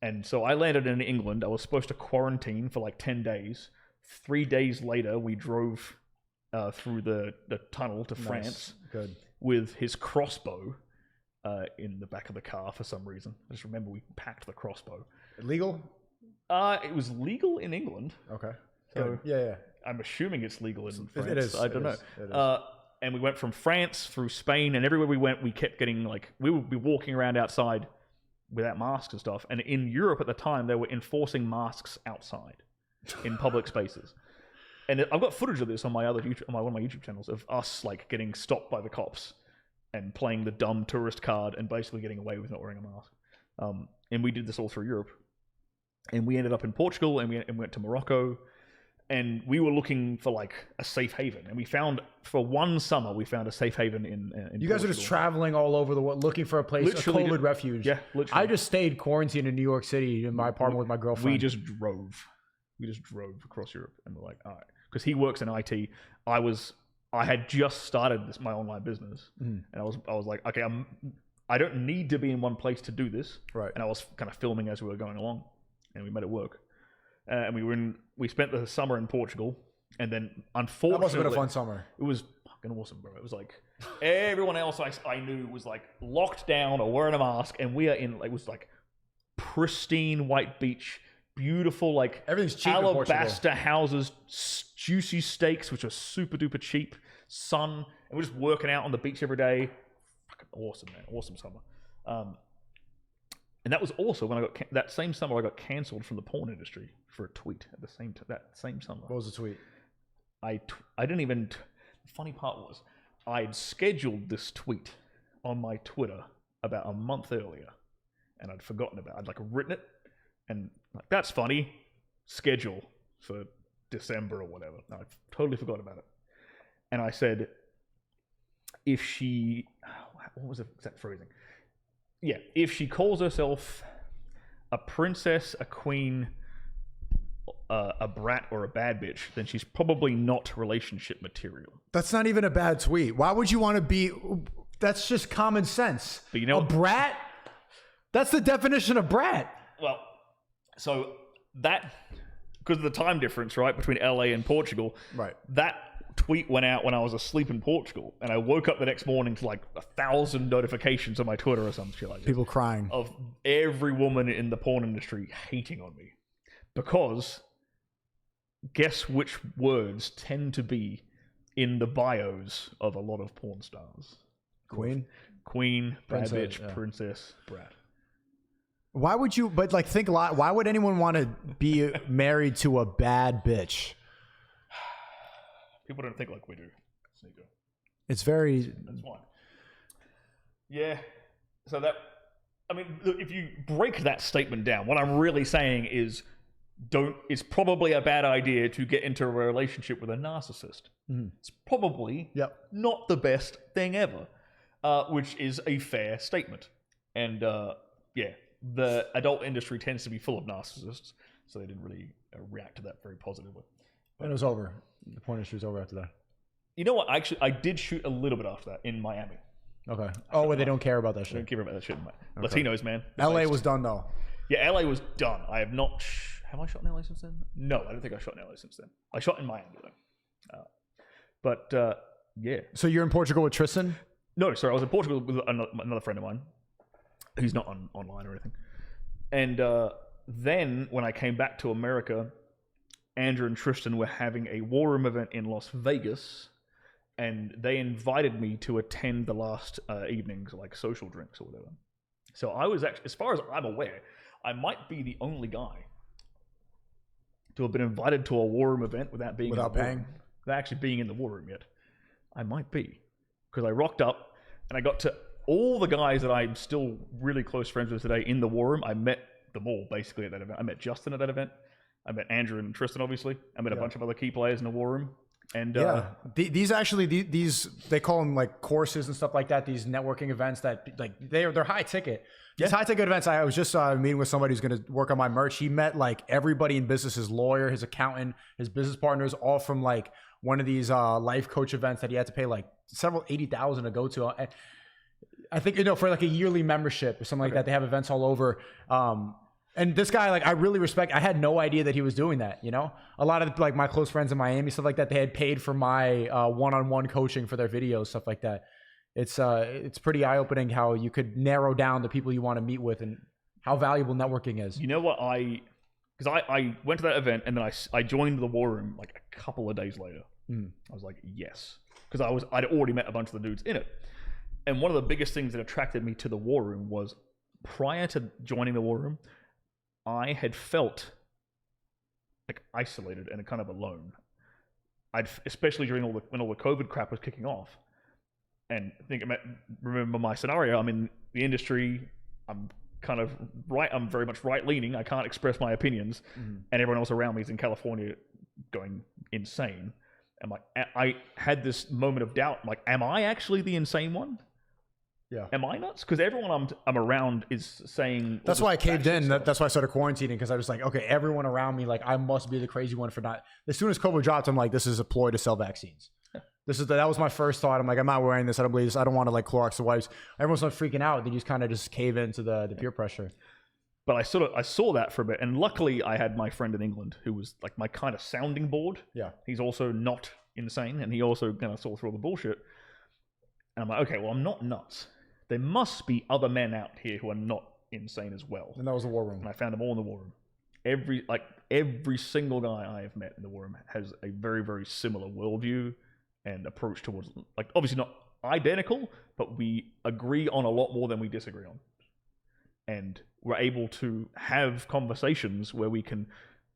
And so I landed in England. I was supposed to quarantine for like 10 days. 3 days later, we drove through the tunnel to France. Good. With his crossbow in the back of the car for some reason. I just remember we packed the crossbow. Legal? It was legal in England. Okay. So yeah. I'm assuming it's legal in France. It is. I don't know. And we went from France through Spain, and everywhere we went, we kept getting like, we would be walking around outside without masks and stuff. And in Europe at the time, they were enforcing masks outside in public spaces. And I've got footage of this on my one of my YouTube channels of us like getting stopped by the cops and playing the dumb tourist card and basically getting away with not wearing a mask. And we did this all through Europe. And we ended up in Portugal and we went to Morocco. And we were looking for like a safe haven. And we found, for one summer, a safe haven in You guys Portugal. are just traveling all over the world looking for a place, Literally a COVID refuge. Yeah, literally. I just stayed quarantined in New York City in my apartment with my girlfriend. We just drove across Europe and we're like, all right. Because he works in IT. I had just started my online business. And I was like, okay, I don't need to be in one place to do this. Right. And I was kind of filming as we were going along. And we made it work. And we spent the summer in Portugal, and then unfortunately, that must have been a fun summer. It was fucking awesome, bro. It was like everyone else I knew was like locked down or wearing a mask, and we are in like, it was like pristine white beach, beautiful like everything's cheap alabaster houses, juicy steaks which are super duper cheap, sun, and we're just working out on the beach every day. Fucking awesome, man! Awesome summer. And that was also when that same summer I got cancelled from the porn industry for a tweet at that same summer. What was the tweet? I didn't even. The funny part was I'd scheduled this tweet on my Twitter about a month earlier, and I'd forgotten about it. I'd like written it, and like, that's funny. Schedule for December or whatever. No, I totally forgot about it. And I said, if she, what was the exact phrasing? Yeah, if she calls herself a princess, a queen, a brat, or a bad bitch, then she's probably not relationship material. That's not even a bad tweet. Why would you want to be? That's just common sense. But you know, a brat? That's the definition of brat. Well, so that, because of the time difference, right, between LA and Portugal, right? That tweet went out when I was asleep in Portugal, and I woke up the next morning to like 1,000 notifications on my Twitter or some shit like that. People crying. Of every woman in the porn industry hating on me. Because guess which words tend to be in the bios of a lot of porn stars? Queen, bad princess, bitch, princess, brat. Why would you, but like think a lot, why would anyone want to be married to a bad bitch? People don't think like we do, Sneako. It's very... That's why. Yeah. So that... I mean, look, if you break that statement down, what I'm really saying is it's probably a bad idea to get into a relationship with a narcissist. Mm-hmm. It's probably not the best thing ever, which is a fair statement. And yeah, the adult industry tends to be full of narcissists, so they didn't really react to that very positively. And it was over. The porn industry was over after that. You know what? Actually, I did shoot a little bit after that in Miami. Okay. Oh, where they don't care about that shit. They don't care about that shit. Okay. Latinos, man. LA was done though. Yeah, LA was done. I have not. Have I shot in LA since then? No, I don't think I shot in LA since then. I shot in Miami though. But yeah. So you're in Portugal with Tristan? No, sorry. I was in Portugal with another friend of mine, who's not online or anything. And then when I came back to America, Andrew and Tristan were having a War Room event in Las Vegas, and they invited me to attend the last evening's like social drinks or whatever. So I was actually, as far as I'm aware, I might be the only guy to have been invited to a War Room event without paying, without actually being in the War Room yet. I might be, because I rocked up and I got to all the guys that I'm still really close friends with today in the War Room. I met them all basically at that event. I met Justin at that event. I met Andrew and Tristan, obviously. I met a bunch of other key players in the War Room. And these actually, these they call them like courses and stuff like that. These networking events that like they're high ticket. These high ticket events. I was just meeting with somebody who's going to work on my merch. He met like everybody in business, his lawyer, his accountant, his business partners, all from like one of these life coach events that he had to pay like several 80,000 to go to. I think, for like a yearly membership or something like that. They have events all over. And this guy, like, I really respect. I had no idea that he was doing that. A lot of like my close friends in Miami, stuff like that, they had paid for my one-on-one coaching for their videos, stuff like that. It's pretty eye-opening how you could narrow down the people you want to meet with and how valuable networking is. You know what? Because I went to that event and then I joined the War Room like a couple of days later. I was like, yes, because I'd already met a bunch of the dudes in it. And one of the biggest things that attracted me to the War Room was prior to joining the War Room, I had felt like isolated and kind of alone. Especially during when all the COVID crap was kicking off. And remember my scenario, I'm in the industry, I'm kind of right, I'm very much right-leaning, I can't express my opinions, and everyone else around me is in California going insane. And like, I had this moment of doubt, like, am I actually the insane one? Yeah. Am I nuts? Because everyone I'm around is saying... That's why I caved in. That's why I started quarantining, because I was like, okay, everyone around me, like, I must be the crazy one for not... As soon as COVID dropped, I'm like, this is a ploy to sell vaccines. That was my first thought. I'm like, I'm not wearing this. I don't believe this. I don't want to like Clorox the wipes. Everyone's not freaking out. They just kind of just cave into the peer pressure. But I saw that for a bit, and luckily I had my friend in England who was like my kind of sounding board. Yeah. He's also not insane, and he also kind of saw through all the bullshit. And I'm like, okay, well, I'm not nuts. There must be other men out here who are not insane as well. And that was the War Room. And I found them all in the War Room. Every single guy I have met in the War Room has a very, very similar worldview and approach towards, like, obviously not identical, but we agree on a lot more than we disagree on. And we're able to have conversations where we can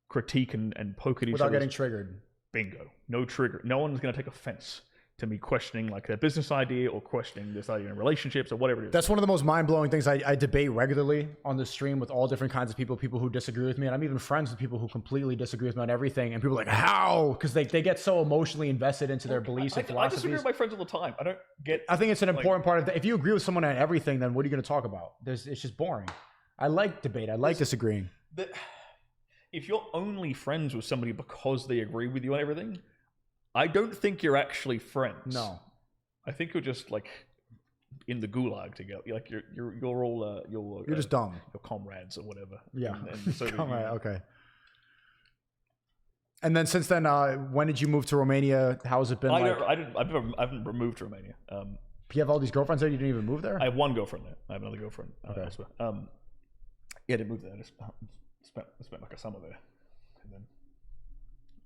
critique and poke at each other. Without getting triggered. Bingo. No trigger. No one's going to take offense to me questioning like their business idea or questioning this idea in relationships or whatever it is. That's one of the most mind-blowing things. I debate regularly on the stream with all different kinds of people who disagree with me. And I'm even friends with people who completely disagree with me on everything. And people are like, how? Because they get so emotionally invested into their beliefs and I philosophies. disagree with my friends all the time. I don't get... I think it's an important part of that. If you agree with someone on everything, then what are you going to talk about? It's just boring. I like debate. I like disagreeing. If you're only friends with somebody because they agree with you on everything, I don't think you're actually friends. No. I think you're just like in the gulag together. Like you're all you're just dumb. Your comrades or whatever. Yeah. And so Comrade, okay. And then since then, when did you move to Romania? How has it been? I haven't moved to Romania. You have all these girlfriends there. You didn't even move there. I have one girlfriend there. I have another girlfriend elsewhere. Yeah, I didn't move there. I just spent like a summer there, and then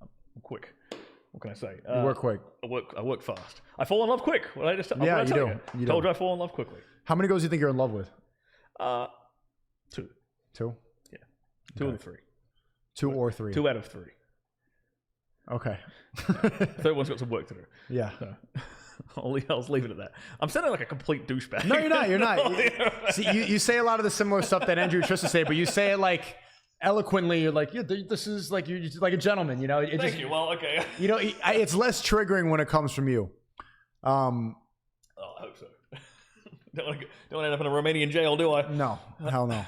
I'm quick. What can I say? You work quick. I work fast. I fall in love quick. Well, I just yeah, you do. You told you I fall in love quickly. How many girls do you think you're in love with? 2. 2? Yeah. 2 or 3. 2 or 3. 2 out of 3. Okay. Third one's got some work to do. Yeah. So, I'll leave it at that. I'm sounding like a complete douchebag. No, you're not. You're not. See, you say a lot of the similar stuff that Andrew and Tristan say, but you say it like eloquently. You're like, yeah, this is like you're just like a gentleman. You know. Thank you. Well, okay. You know, it's less triggering when it comes from you. I hope so. don't want to end up in a Romanian jail, do I? No, hell no.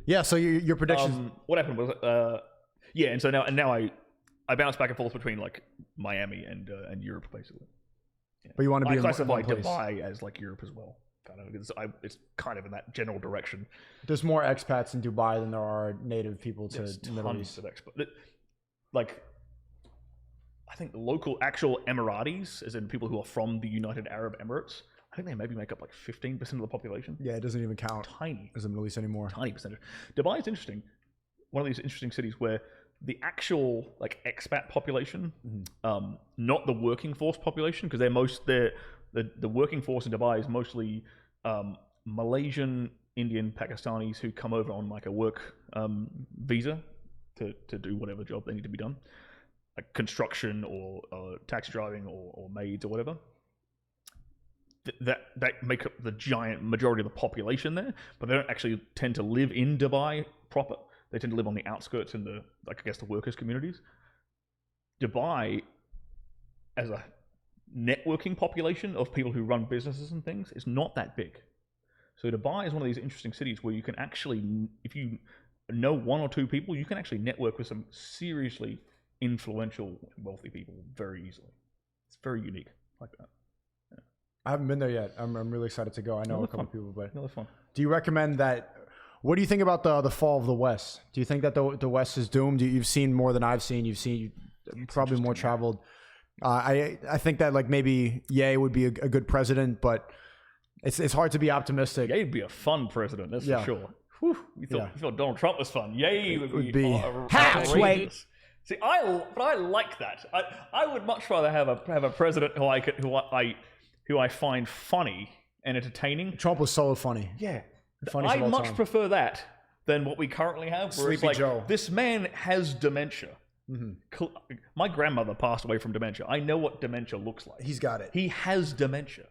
Yeah. So your predictions. What happened was, yeah, and so now I bounce back and forth between like Miami and Europe basically. Yeah. But you want to be I classify in one place. Dubai as like Europe as well. Kind of, it's kind of in that general direction. There's more expats in Dubai than there are native people to the Middle East. Of expats. Like, I think local actual Emiratis, as in people who are from the United Arab Emirates, I think they maybe make up like 15% of the population. Yeah, it doesn't even count. Tiny. As the Middle East anymore. Tiny percentage. Dubai is interesting. One of these interesting cities where the actual like expat population, not the working force population, because the working force in Dubai is mostly Malaysian, Indian, Pakistanis who come over on like a work visa to do whatever job they need to be done, like construction or taxi driving or maids or whatever. That make up the giant majority of the population there, but they don't actually tend to live in Dubai proper. They tend to live on the outskirts in the, like, I guess, the workers' communities. Dubai, as a networking population of people who run businesses and things, is not that big. So Dubai is one of these interesting cities where you can actually, if you know 1 or 2 people, you can actually network with some seriously influential, wealthy people very easily. It's very unique like that. Yeah. I haven't been there yet. I'm really excited to go. I know a couple people, but that's fun. Do you recommend that? What do you think about the fall of the West? Do you think that the West is doomed? You've seen more than I've seen. You've probably more traveled. I think that like maybe Ye would be a good president, but it's hard to be optimistic. Ye'd be a fun president, that's for sure. Whew, you thought Donald Trump was fun. Ye would be halfway. See, I like that. I would much rather have a president who I find funny and entertaining. Trump was so funny. Yeah. I much prefer that than what we currently have, where it's like, Joe. This man has dementia. Mm-hmm. My grandmother passed away from dementia. I know what dementia looks like. He's got it. He has dementia.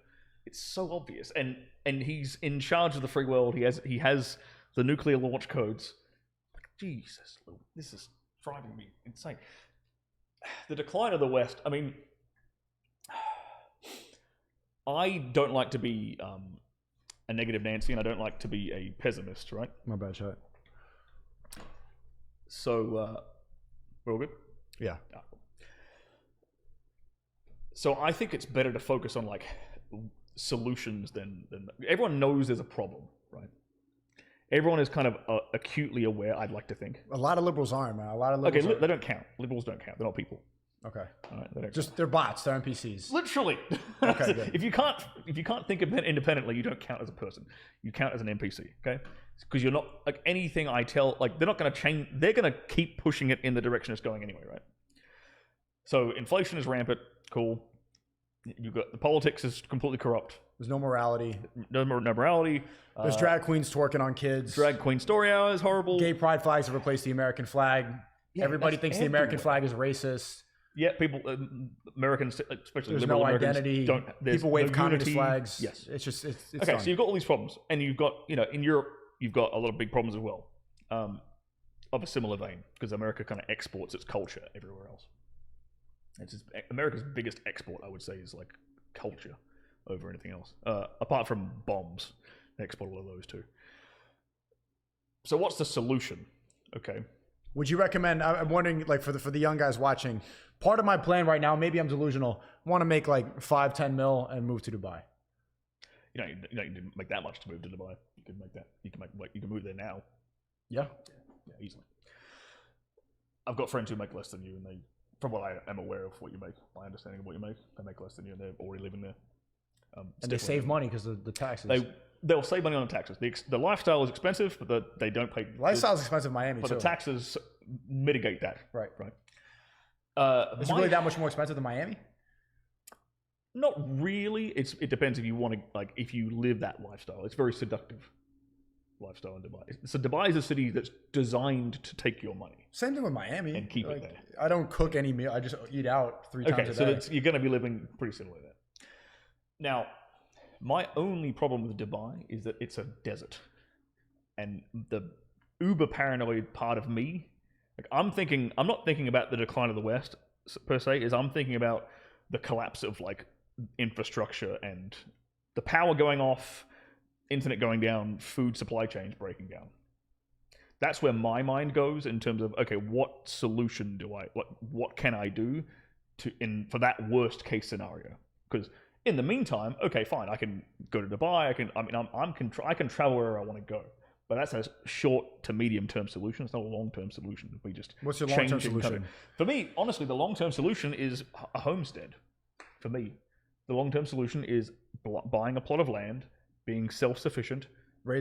It's so obvious, and he's in charge of the free world. He has the nuclear launch codes. Like, Jesus, this is driving me insane. The decline of the West. I mean, I don't like to be a negative Nancy, and I don't like to be a pessimist, right? My bad shot. So, we're all good? Yeah. So I think it's better to focus on like solutions than everyone knows there's a problem, right? Everyone is kind of acutely aware, I'd like to think. A lot of liberals aren't, man. A lot of liberals they don't count. Liberals don't count. They're not people. Okay. All right, they don't count. They're bots. They're NPCs. Literally. Okay. Good. If you can't think independently, you don't count as a person. You count as an NPC. Okay. Because you're not like anything I tell. Like they're not going to change. They're going to keep pushing it in the direction it's going anyway, right? So inflation is rampant. Cool. You got the politics is completely corrupt. There's no morality. No morality. There's drag queens twerking on kids. Drag queen story hour is horrible. Gay pride flags have replaced the American flag. Yeah, everybody thinks the American flag is racist. Yeah, people, Americans, especially There's liberal no Americans, identity. there's People wave no communist unity. flags. Yes. It's Okay, done. so you've got all these problems, and you've got, in Europe, you've got a lot of big problems as well, of a similar vein, because America kind of exports its culture everywhere else. It's just, America's biggest export, I would say, is like culture over anything else. Apart from bombs, they export all of those too. So what's the solution? Okay. Would you recommend? I'm wondering, like for the young guys watching, part of my plan right now, maybe I'm delusional, want to make like 5-10 mil and move to Dubai. You didn't make that much to move to Dubai. You can make that. You can move there now. Yeah, easily. I've got friends who make less than you, and they, from what I am aware of what you make, my understanding of what you make less than you, and they're already living there. And they save money because of the taxes. They'll save money on the taxes. The lifestyle is expensive, but they don't pay. Lifestyle is expensive in Miami but too. the taxes mitigate that. Right. Is it My- really that much more expensive than Miami? Not really. It depends if you want to, if you live that lifestyle. It's very seductive lifestyle in Dubai. So Dubai is a city that's designed to take your money. Same thing with Miami. And keep it there. I don't cook any meal. I just eat out 3 times a day. Okay, so you're going to be living pretty similar there. Now, my only problem with Dubai is that it's a desert. And the uber paranoid part of me, I'm not thinking about the decline of the West per se, I'm thinking about the collapse of infrastructure and the power going off, internet going down, food supply chains breaking down. That's where my mind goes in terms of, okay, what solution what can I do for that worst case scenario? Because in the meantime, okay, fine, I can go to Dubai. I can travel wherever I want to go, but that's a short to medium term solution. It's not a long term solution. We just What's your long term solution? For me, honestly, the long term solution is a homestead. For me, the long term solution is buying a plot of land, being self sufficient,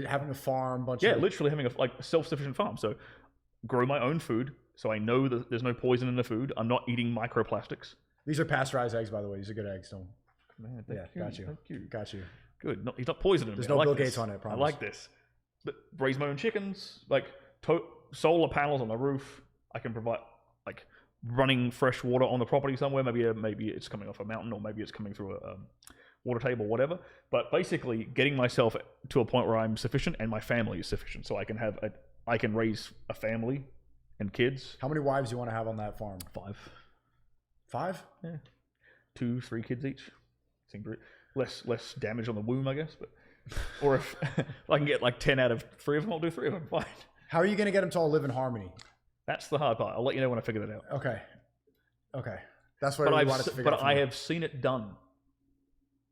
having a farm, literally having a self sufficient farm. So grow my own food, so I know that there's no poison in the food. I'm not eating microplastics. These are pasteurized eggs, by the way. These are good eggs. Don't. Man, Got you. Got you. Good. He's not poisoning. There's no Bill Gates on it. I like this. But raise my own chickens. Solar panels on the roof. I can provide running fresh water on the property somewhere. Maybe it's coming off a mountain, or maybe it's coming through a water table, whatever. But basically, getting myself to a point where I'm sufficient and my family is sufficient, so I can raise a family and kids. How many wives do you want to have on that farm? 5. 5? Yeah. 2-3 kids each. Seems less damage on the womb, I guess. But or if I can get 10 out of 3 of them, I'll do 3 of them. Fine. How are you going to get them to all live in harmony? That's the hard part. I'll let you know when I figure that out. Okay. That's what I really wanted to figure out. But I have seen it done.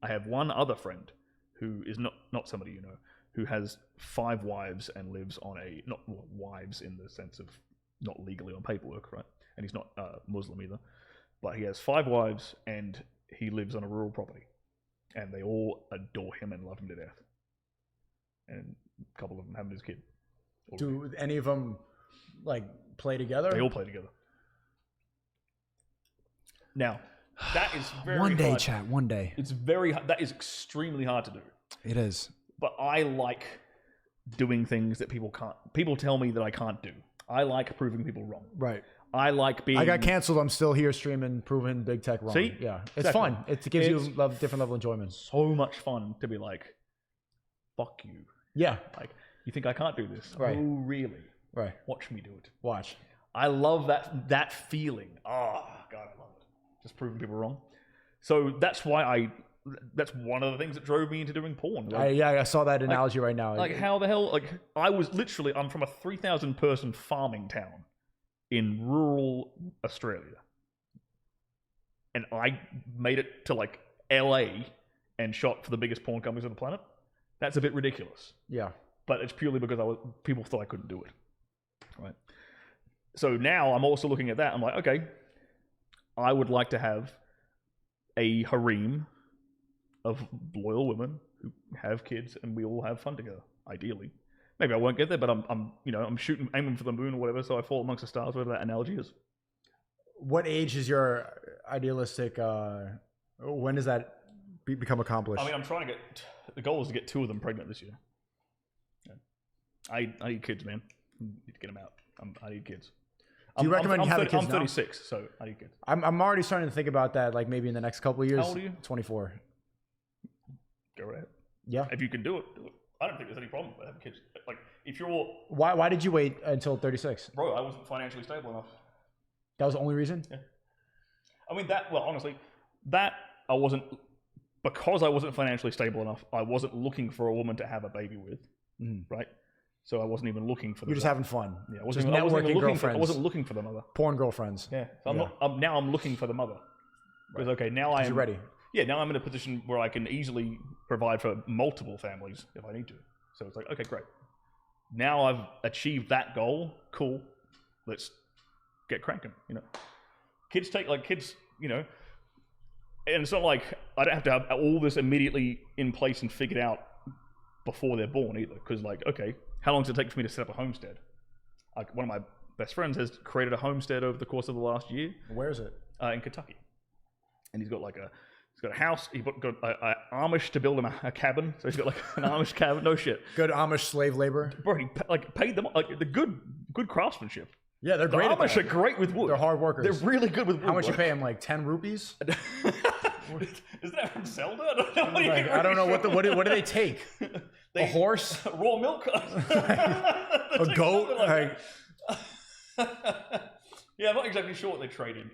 I have one other friend who is not somebody you know, who has 5 wives and lives on wives in the sense of not legally on paperwork, right? And he's not Muslim either. But he has 5 wives and he lives on a rural property. And they all adore him and love him to death. And a couple of them having his kid. Do any of them play together? They all play together. Now, that is very one day, hard. chat. One day. It's that is extremely hard to do. It is. But I like doing things that people tell me that I can't do. I like proving people wrong. Right. I like being. I got canceled. I'm still here streaming, proving big tech wrong. See? Yeah. It's fun. It gives you a different level of enjoyment. So much fun to be fuck you. Yeah. You think I can't do this? Right. Oh, really? Right. Watch me do it. Watch. I love that feeling. Oh, God, I love it. Just proving people wrong. So that's why that's one of the things that drove me into doing porn. I saw that analogy right now. How the hell? I'm from a 3,000 person farming town in rural Australia. And I made it to LA and shot for the biggest porn companies on the planet. That's a bit ridiculous. Yeah. But it's purely because people thought I couldn't do it. Right. So now I'm also looking at that. I'm like, okay, I would like to have a harem of loyal women who have kids and we all have fun together, ideally. Maybe I won't get there, but I'm aiming for the moon or whatever, so I fall amongst the stars, whatever that analogy is. What age is your idealistic, when does that become accomplished? I'm trying to the goal is to get 2 of them pregnant this year. Yeah. I need kids, man. I need to get them out. I need kids. Do you recommend I'm having kids I'm now? 36, so I need kids. I'm already starting to think about that, like maybe in the next couple of years. How old are you? 24. Go ahead. Yeah. If you can do it, do it. I don't think there's any problem with having kids. Like, if you're... Why did you wait until 36? Bro, I wasn't financially stable enough. That was the only reason? Yeah. I mean, honestly, I wasn't... Because I wasn't financially stable enough, I wasn't looking for a woman to have a baby with, right? So I wasn't even looking for the... You're just having fun. Yeah, I just wasn't networking even girlfriends. I wasn't looking for the mother. Porn girlfriends. Yeah. So now I'm looking for the mother. Because, okay, now I'm... You're ready. Yeah, now I'm in a position where I can easily provide for multiple families if I need to. So it's like, okay, great. Now I've achieved that goal. Cool. Let's get cranking, you know. Kids, you know, and it's not like I don't have to have all this immediately in place and figured out before they're born either. Because, like, okay, how long does it take for me to set up a homestead? Like, one of my best friends has created a homestead over the course of the last year. Where is it? In Kentucky. And he's got a house. He got Amish to build him a cabin. So he's got like an Amish cabin. No shit. Good Amish slave labor. Bro, he paid them like the good craftsmanship. Yeah, they're great. The Amish are great with wood. They're hard workers. They're really good with wood. How much you pay them? Like 10 rupees? Isn't that from Zelda? I don't know. What do they take? A horse? Raw milk? A goat? Like yeah, I'm not exactly sure what they trade in.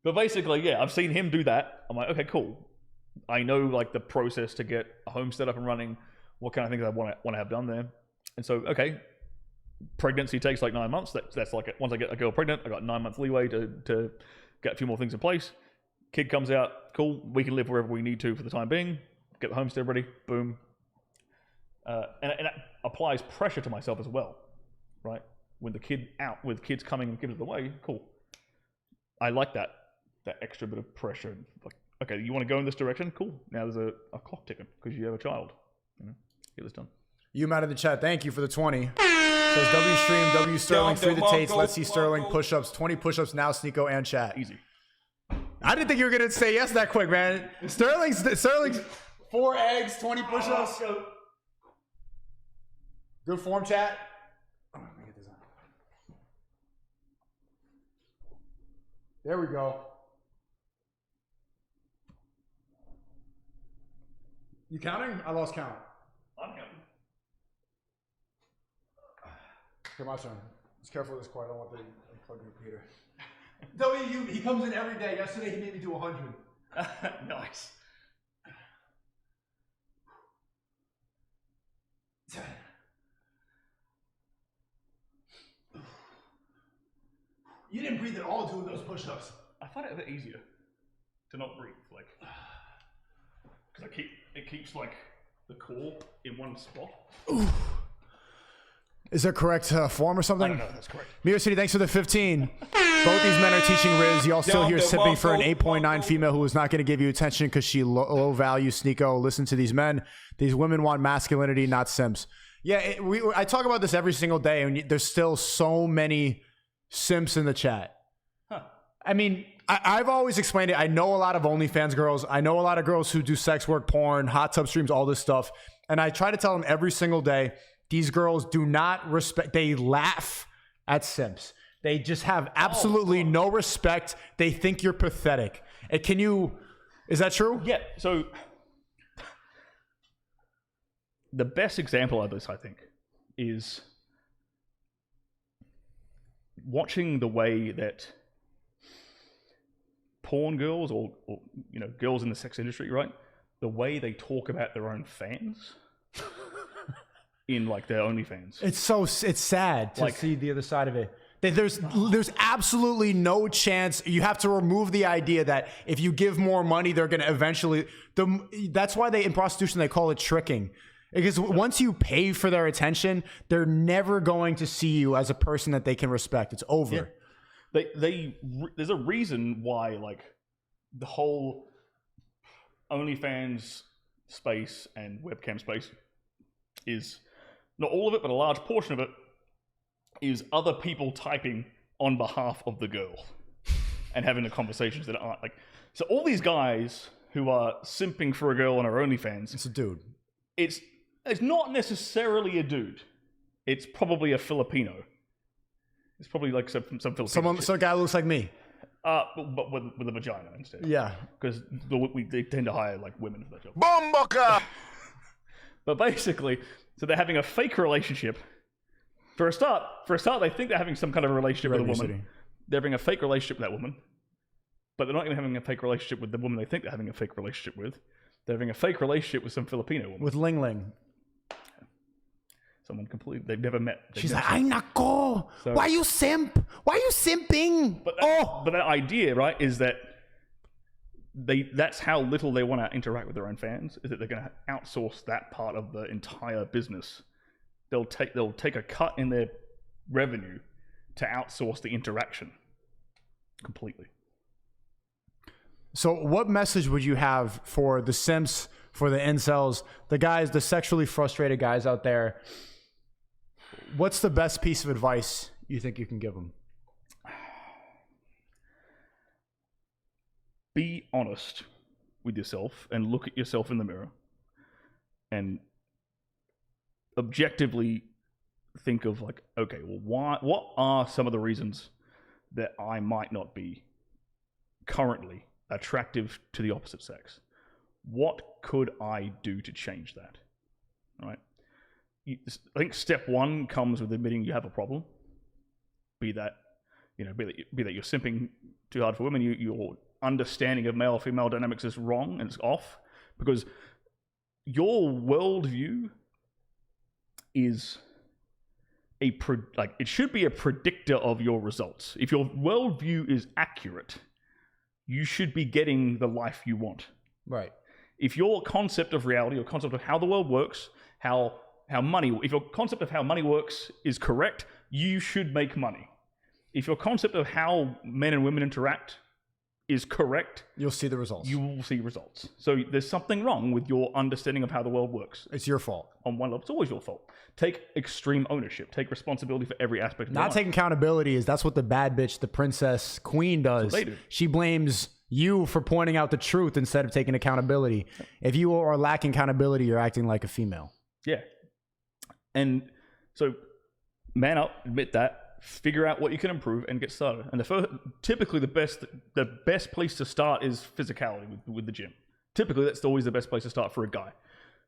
But basically, yeah, I've seen him do that. I'm like, okay, cool. I know like the process to get a homestead up and running, what kind of things I want to have done there. And so, okay, pregnancy takes like 9 months. That's like once I get a girl pregnant, I got 9 months leeway to get a few more things in place. Kid comes out, cool. We can live wherever we need to for the time being. Get the homestead ready, boom. And it applies pressure to myself as well, right? When the kid out, with kids coming and kids of the way, cool. I like that extra bit of pressure. Like, okay, you want to go in this direction? Cool. Now there's a clock ticking because you have a child. You know, get this done. You out of the chat. Thank you for the 20. Says W Stream, W Stirling, free the Tates. Let's see Stirling push-ups. 20 push-ups now, Sneako and chat. Easy. I didn't think you were gonna say yes that quick, man. Stirling's 4 eggs, 20 push-ups. Good form, chat. Oh, let me get this on. There we go. You counting? I lost count. I'm counting. Okay, my turn. Just careful with this cord. I don't want the plug in the computer. W, he comes in every day. Yesterday he made me do 100. Nice. You didn't breathe at all doing those push-ups. I find it a bit easier to not breathe, like, because it keeps like the core in one spot. Ooh. Is that correct form or something? I don't know, that's correct. Mirror City, thanks for the 15. Both these men are teaching Riz. Y'all still here sipping for an 8.9 female who is not going to give you attention because she low value. Sneako, listen to these men. These women want masculinity, not simps. Yeah, I talk about this every single day, and there's still so many simps in the chat. Huh. I mean, I've always explained it. I know a lot of OnlyFans girls. I know a lot of girls who do sex work, porn, hot tub streams, all this stuff. And I try to tell them every single day, these girls do not respect, they laugh at simps. They just have absolutely no respect. They think you're pathetic. And is that true? Yeah, so the best example of this, I think, is watching the way that porn girls or you know, girls in the sex industry, right? The way they talk about their own fans in like their OnlyFans. It's sad to see the other side of it. There's absolutely no chance. You have to remove the idea that if you give more money, they're going to eventually. That's why in prostitution they call it tricking. Because once you pay for their attention, they're never going to see you as a person that they can respect. It's over. Yeah. There's a reason why like the whole OnlyFans space and webcam space is not all of it, but a large portion of it is other people typing on behalf of the girl and having the conversations that aren't like. So all these guys who are simping for a girl on her OnlyFans, it's a dude. It's not necessarily a dude. It's probably a Filipino. It's probably like some Filipino So a guy looks like me. but with a vagina instead. Yeah. Because they tend to hire like women for that job. Bomboka! But basically, so they're having a fake relationship. For a start, they think they're having some kind of relationship with a woman. They're having a fake relationship with that woman. But they're not even having a fake relationship with the woman they think they're having a fake relationship with. They're having a fake relationship with some Filipino woman. With Ling Ling. Someone completely they've never met. She's like, ay nako! So, why you simp? Why you simping? But that idea, right, is that that's how little they want to interact with their own fans, is that they're going to outsource that part of the entire business. They'll take a cut in their revenue to outsource the interaction completely. So what message would you have for the simps, for the incels, the guys, the sexually frustrated guys out there? What's the best piece of advice you think you can give them? Be honest with yourself and look at yourself in the mirror and objectively think of like, okay, well, what are some of the reasons that I might not be currently attractive to the opposite sex? What could I do to change that? All right. I think step one comes with admitting you have a problem. Be that you're simping too hard for women. Your understanding of male or female dynamics is wrong and it's off, because your worldview is it should be a predictor of your results. If your worldview is accurate, you should be getting the life you want. Right. If your concept of reality, your concept of how the world works, if your concept of how money works is correct, you should make money. If your concept of how men and women interact is correct, you'll see the results. You will see results. So there's something wrong with your understanding of how the world works. It's your fault. On one level, it's always your fault. Take extreme ownership. Take responsibility for every aspect of your life. Not taking accountability that's what the bad bitch, the princess queen does. They do. She blames you for pointing out the truth instead of taking accountability. If you are lacking accountability, you're acting like a female. Yeah. And so man up, admit that, figure out what you can improve and get started. And typically the best place to start is physicality with the gym. Typically that's always the best place to start for a guy,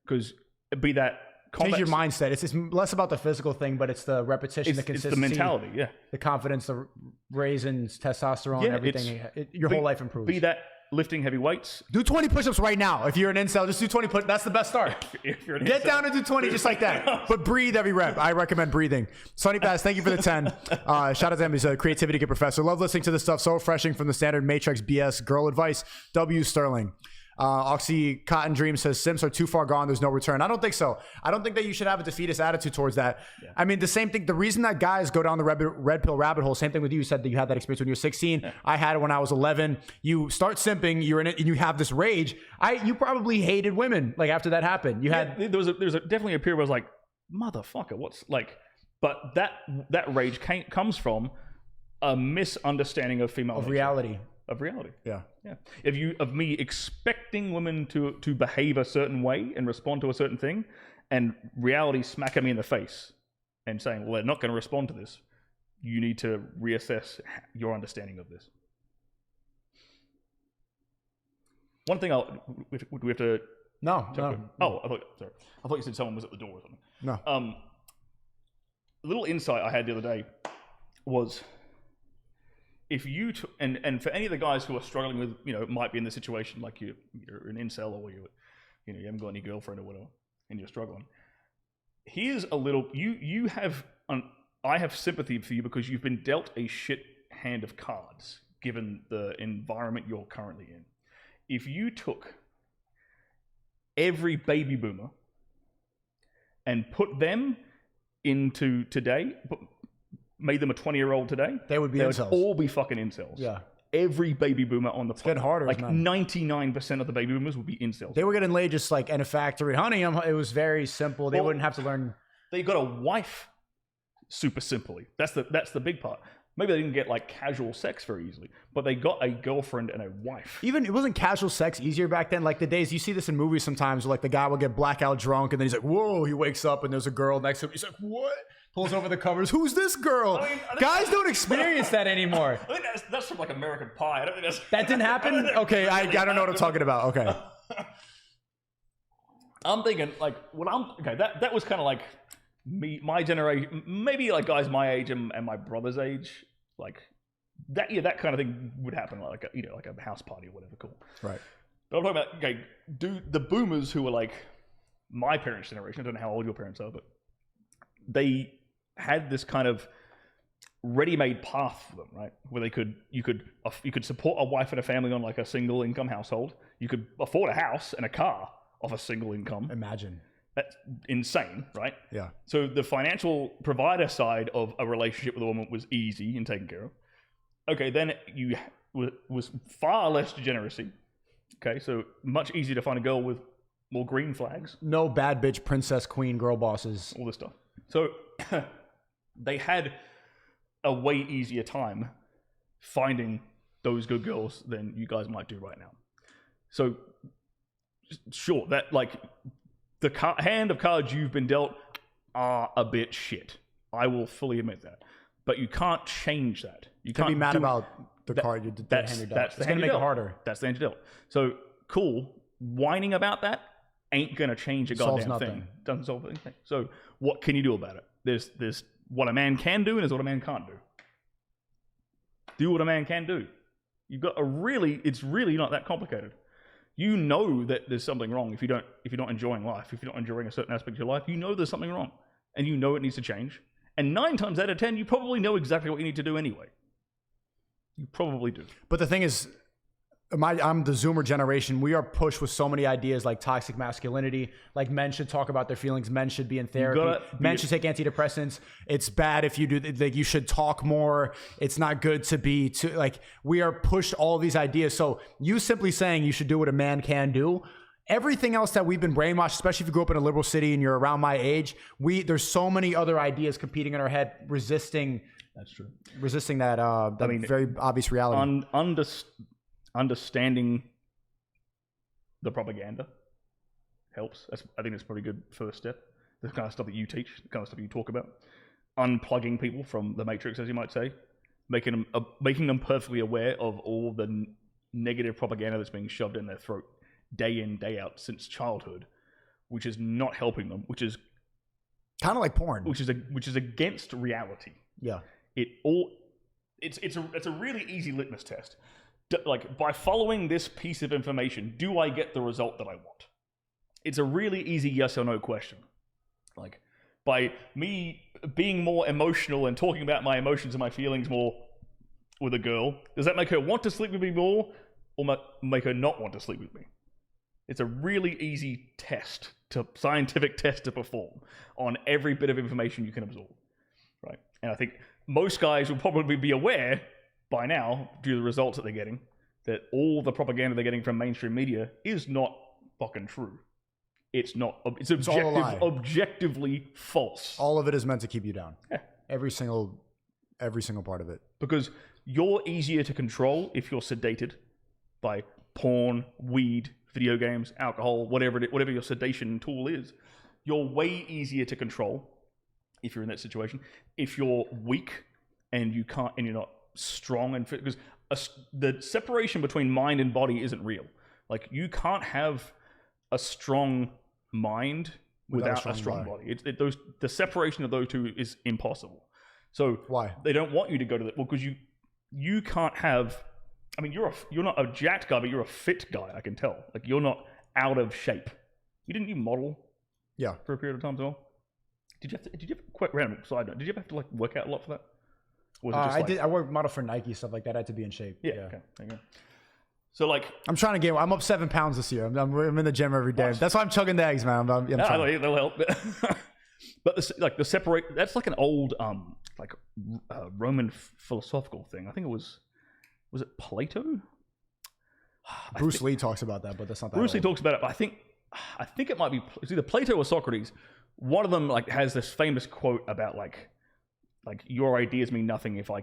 because be that change your mindset. It's less about the physical thing, but it's the repetition, the consistency, it's the mentality, yeah, the confidence, the raisins, testosterone, everything. Your whole life improves. Be that lifting heavy weights. Do 20 push-ups right now. If you're an incel, just do 20 push. That's the best start. If you're an Get incel. down and do 20 just like that. But breathe every rep. I recommend breathing. Sonny Bass, thank you for the 10. Shout out to him. He's a creativity kid professor. Love listening to this stuff. So refreshing from the standard Matrix BS girl advice. W. Stirling. Oxy Cotton Dream says Sims are too far gone. There's no return. I don't think so. I don't think that you should have a defeatist attitude towards that. Yeah. I mean, the same thing. The reason that guys go down the red pill rabbit hole. Same thing with you. You said that you had that experience when you were 16. Yeah. I had it when I was 11. You start simping. You're in it, and you have this rage. You probably hated women like after that happened. You had there was definitely a period where I was like, motherfucker, what's like? But that rage comes from a misunderstanding of female reality. Of reality. Yeah. Of me expecting women to behave a certain way and respond to a certain thing, and reality smacking me in the face and saying, well, they're not going to respond to this. You need to reassess your understanding of this. One thing we have to... No. Oh, I thought you said someone was at the door or something. No. A little insight I had the other day was... If you and for any of the guys who are struggling with, might be in the situation like you're an incel or you haven't got any girlfriend or whatever, and you're struggling. Here's a little I have sympathy for you because you've been dealt a shit hand of cards given the environment you're currently in. If you took every baby boomer and put them into today. Made them a 20-year-old today, they would be incels. Would all be fucking incels. Yeah. Every baby boomer on the planet. It's getting harder, like man. 99% of the baby boomers would be incels. They were getting laid just like in a factory. Honey, it was very simple. They wouldn't have to learn. They got a wife super simply. That's the big part. Maybe they didn't get like casual sex very easily, but they got a girlfriend and a wife. Even it wasn't casual sex easier back then. Like the days you see this in movies sometimes, where like the guy will get blackout drunk and then he's like, whoa, he wakes up and there's a girl next to him. He's like, what? Pulls over the covers. Who's this girl? I think Guys don't experience that anymore. I think that's from like American Pie. I don't think that's... That didn't happen? Okay, I don't know what I'm talking about. Okay. I'm thinking like that was kind of like my generation, maybe like guys my age and my brother's age, like that. Yeah, that kind of thing would happen, like like a house party or whatever. Cool. Right. But I'm talking about the boomers who were like my parents' generation. I don't know how old your parents are, but they had this kind of ready-made path for them, right? Where you could support a wife and a family on like a single income household. You could afford a house and a car off a single income. Imagine. That's insane, right? Yeah. So the financial provider side of a relationship with a woman was easy and taken care of. Okay, then you was far less degeneracy. Okay, so much easier to find a girl with more green flags. No bad bitch, princess, queen, girl bosses. All this stuff. So they had a way easier time finding those good girls than you guys might do right now. So sure, that like the hand of cards you've been dealt are a bit shit. I will fully admit that. But you can't change that. You can't be mad about the card you hand you're dealt. It's going to make it harder. That's the hand you dealt. So cool, whining about that ain't going to change a goddamn thing. Doesn't solve anything. So what can you do about it? There's what a man can do and there's what a man can't do. Do what a man can do. You've got it's really not that complicated. You know that there's something wrong if you're not enjoying life, if you're not enjoying a certain aspect of your life, you know there's something wrong. And you know it needs to change. And 9 times out of 10, you probably know exactly what you need to do anyway. You probably do. But the thing is, I'm the Zoomer generation. We are pushed with so many ideas like toxic masculinity, like men should talk about their feelings, men should be in therapy, men should take antidepressants. It's bad if you do, like you should talk more. It's not good to be too, like we are pushed all these ideas. So you simply saying you should do what a man can do. Everything else that we've been brainwashed, especially if you grew up in a liberal city and you're around my age, there's so many other ideas competing in our head, resisting. That's true. Resisting that, very obvious reality. Understanding the propaganda helps. I think that's a pretty good first step. The kind of stuff that you teach, the kind of stuff you talk about. Unplugging people from the matrix, as you might say. Making them perfectly aware of all the negative propaganda that's being shoved in their throat day in, day out since childhood, which is not helping them, which is kind of like porn. Which is against reality. Yeah. It's a really easy litmus test. Like, by following this piece of information, do I get the result that I want? It's a really easy yes or no question. Like, by me being more emotional and talking about my emotions and my feelings more with a girl, does that make her want to sleep with me more or make her not want to sleep with me? It's a really easy scientific test to perform on every bit of information you can absorb, right? And I think most guys will probably be aware by now, due to the results that they're getting, that all the propaganda they're getting from mainstream media is not fucking true. It's not. It's objectively false. All of it is meant to keep you down. Yeah. Every single part of it. Because you're easier to control if you're sedated by porn, weed, video games, alcohol, whatever your sedation tool is. You're way easier to control if you're in that situation. If you're weak and you're not strong and fit, because the separation between mind and body isn't real. Like, you can't have a strong mind without a strong body. The separation of those two is impossible. So why they don't want you to go to that? Well, because you can't have. I mean, you're not a jacked guy, but you're a fit guy. I can tell. Like, you're not out of shape. You model? Yeah, for a period of time as well. Did you have quite random side note? Did you ever have to like work out a lot for that? I did. I worked model for Nike, stuff like that. I had to be in shape. Yeah. Okay. There you go. So like, I'm trying to gain. I'm up 7 pounds this year. I'm in the gym every day. That's why I'm chugging the eggs, man. They'll help. But the separate. That's like an old Roman philosophical thing. I think it was it Plato? Bruce Lee talks about that, but that's not that. Bruce Lee talks about it. But I think it might be. It's either Plato or Socrates. One of them like has this famous quote about like your ideas mean nothing if I'm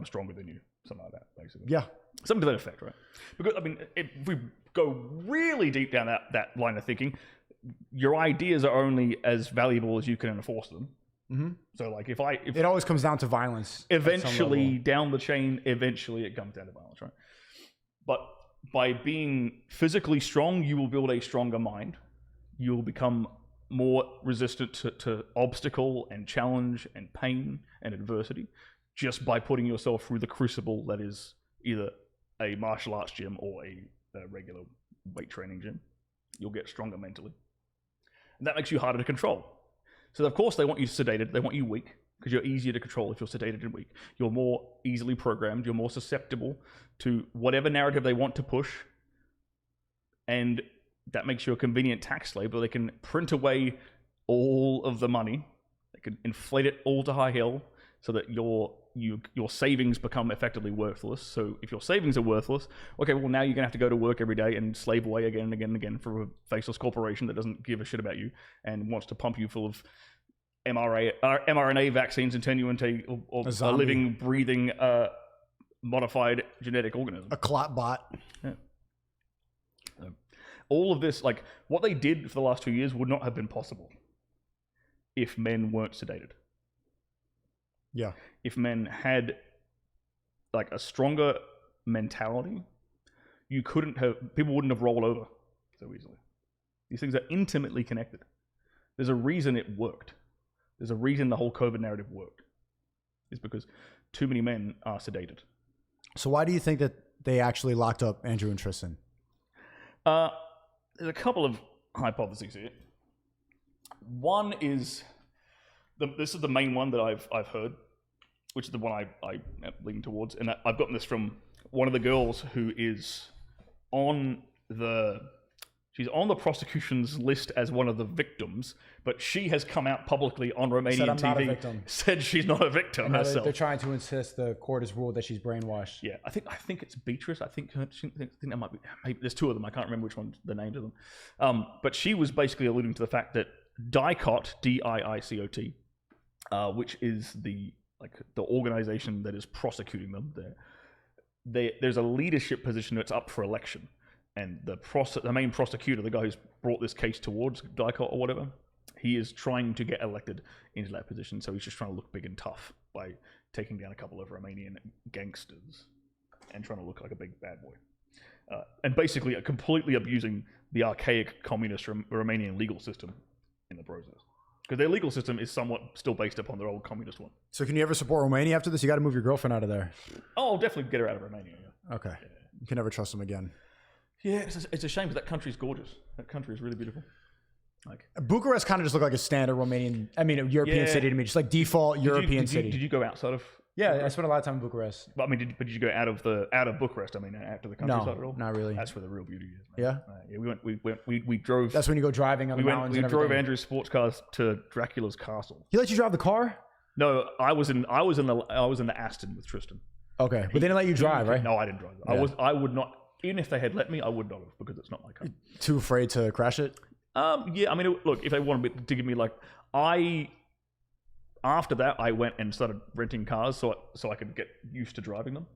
stronger than you, something like that, basically. Yeah, something to that effect, right? Because I mean, if we go really deep down that line of thinking, your ideas are only as valuable as you can enforce them. So like if it always comes down to violence. eventually down the chain, eventually it comes down to violence, right? But by being physically strong, you will build a stronger mind. You will become more resistant to obstacle and challenge and pain and adversity just by putting yourself through the crucible that is either a martial arts gym or a regular weight training gym. You'll get stronger mentally. And that makes you harder to control. So of course they want you sedated, they want you weak, because you're easier to control if you're sedated and weak. You're more easily programmed, you're more susceptible to whatever narrative they want to push, and that makes you a convenient tax slave where they can print away all of the money, they can inflate it all to high hill so that your savings become effectively worthless. So if your savings are worthless, okay, well now you're gonna have to go to work every day and slave away again and again and again for a faceless corporation that doesn't give a shit about you and wants to pump you full of mRNA vaccines and turn you into a living, breathing, modified genetic organism. A clot bot. Yeah. All of this, like what they did for the last 2 years would not have been possible if men weren't sedated. Yeah. If men had like a stronger mentality, people wouldn't have rolled over so easily. These things are intimately connected. There's a reason it worked. There's a reason the whole COVID narrative worked. It's because too many men are sedated. So why do you think that they actually locked up Andrew and Tristan? There's a couple of hypotheses here. One is, this is the main one that I've heard, which is the one I lean towards, and I've gotten this from one of the girls who is she's on the prosecution's list as one of the victims, but she has come out publicly on Romanian TV, said she's not a victim herself. They're trying to insist the court has ruled that she's brainwashed. Yeah, I think it's Beatrice. I think that might be. Maybe, there's two of them. I can't remember which one the names of them. But she was basically alluding to the fact that DICOT, D-I-I-C-O-T, which is the organization that is prosecuting them. There's a leadership position that's up for election. And the main prosecutor, the guy who's brought this case towards DICOT or whatever, he is trying to get elected into that position. So he's just trying to look big and tough by taking down a couple of Romanian gangsters and trying to look like a big bad boy. And basically completely abusing the archaic communist Romanian legal system in the process. Because their legal system is somewhat still based upon their old communist one. So can you ever support Romania after this? You got to move your girlfriend out of there. Oh, I'll definitely get her out of Romania. Yeah. Okay. Yeah. You can never trust them again. Yeah, it's a shame because that country's gorgeous. That country is really beautiful. Bucharest kind of just looked like a standard European city to me, just like default European city. Did you go outside of? Yeah, Bucharest? I spent a lot of time in Bucharest. But did you go out of Bucharest? I mean, out to the countryside at all? Not really. That's where the real beauty is. Man. Yeah. We drove. That's when you go driving on the mountains. We drove Andrew's sports cars to Dracula's castle. He let you drive the car? No, I was in the Aston with Tristan. Okay, but they didn't let you drive, right? No, I didn't drive. Yeah. I would not. Even if they had let me, I would not have, because it's not my car. Too afraid to crash it? Yeah, I mean, look, if they wanted to give me after that, I went and started renting cars so I could get used to driving them.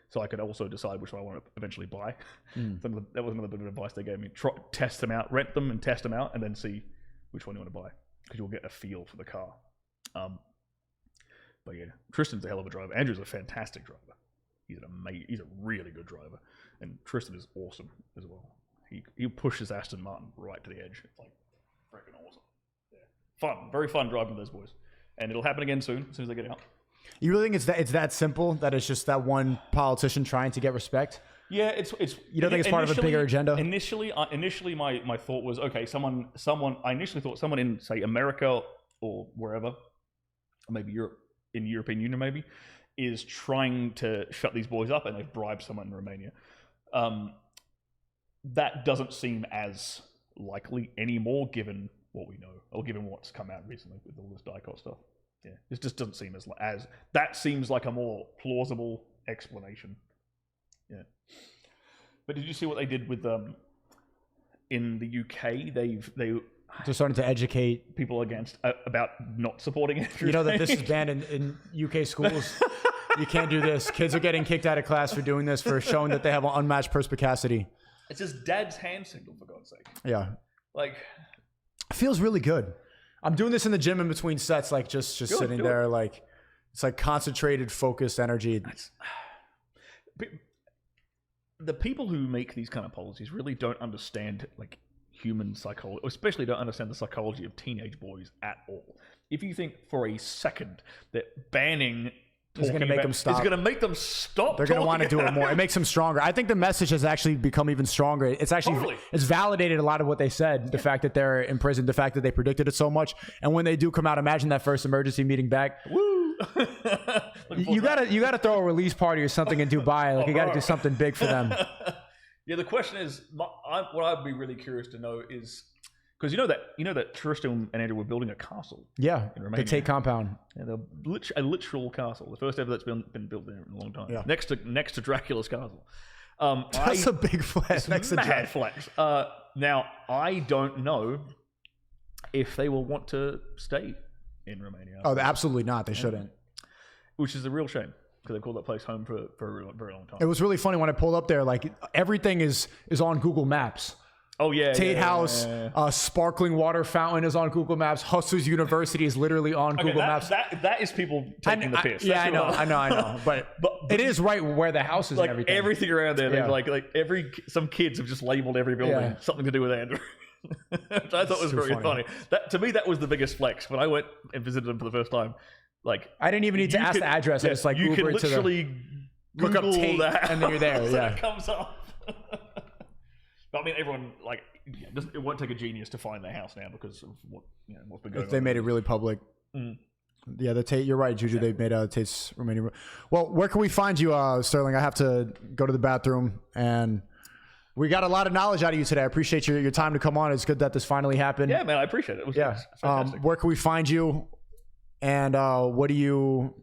So I could also decide which one I want to eventually buy. So that was another bit of advice they gave me. Test them out, rent them and test them out, and then see which one you want to buy, because you'll get a feel for the car. But yeah, Tristan's a hell of a driver. Andrew's a fantastic driver. He's a really good driver. And Tristan is awesome as well. He pushes Aston Martin right to the edge. It's like freaking awesome. Yeah. Fun, very fun driving with those boys. And it'll happen again soon as they get out. You really think it's that simple? That it's just that one politician trying to get respect? Yeah, it's. You don't think it's part of a bigger agenda? Initially, my thought was, okay, someone. I initially thought someone in, say, America or wherever, maybe Europe, in the European Union maybe, is trying to shut these boys up, and they've bribed someone in Romania. That doesn't seem as likely anymore, given what we know, or given what's come out recently with all this DICOT stuff. Yeah, it just doesn't seem as that seems like a more plausible explanation. Yeah, but did you see what they did with in the UK? They're starting to educate people about not supporting it. You know that this is banned in UK schools. You can't do this. Kids are getting kicked out of class for doing this, for showing that they have unmatched perspicacity. It's just dad's hand signal, for God's sake. Yeah. Like, it feels really good. I'm doing this in the gym in between sets, like just sitting there, like it's like concentrated, focused energy. The people who make these kind of policies really don't understand like human psychology, especially don't understand the psychology of teenage boys at all. If you think for a second that banning is going to make them stop, it's going to make them stop. They're going to want to do it more. It makes them stronger. I think the message has actually become even stronger. It's actually it's validated a lot of what they said. The fact that they're in prison, the fact that they predicted it so much, and when they do come out, imagine that first emergency meeting back. Woo! you gotta throw a release party or something in Dubai. Like you got to do something big for them. Yeah, the question is, what I'd be really curious to know is, because you know that Tristan and Andrew were building a castle. Yeah, in Romania. the Tate compound. Yeah, a literal castle, the first ever that's been built there in a long time. Yeah. Next to Dracula's castle. That's a big flex. Next to mad flex. Now I don't know if they will want to stay in Romania. Oh, absolutely not. They shouldn't. Which is a real shame, because they've called that place home for a very long time. It was really funny when I pulled up there. Like everything is on Google Maps. Oh yeah, Tate House, sparkling water fountain is on Google Maps. Hustlers University is literally on Google Maps. That is people taking the piss. Yeah, I know. But it is right where the house is like and everything. Everything around there, like some kids have just labeled every building something to do with Andrew. Which I thought was very funny. That to me, that was the biggest flex when I went and visited them for the first time. Like I didn't even need to ask the address. I just like you Uber can literally look up Tate and then you're there. Yeah, it comes up. But I mean, everyone it won't take a genius to find their house now because of what's been going on. They made it really public. Yeah, the Tate. You're right, Juju. They've made Tate's Romania. Well, where can we find you, Stirling? I have to go to the bathroom, and we got a lot of knowledge out of you today. I appreciate your time to come on. It's good that this finally happened. Yeah, man, I appreciate it. It was fantastic. Where can we find you? And what are your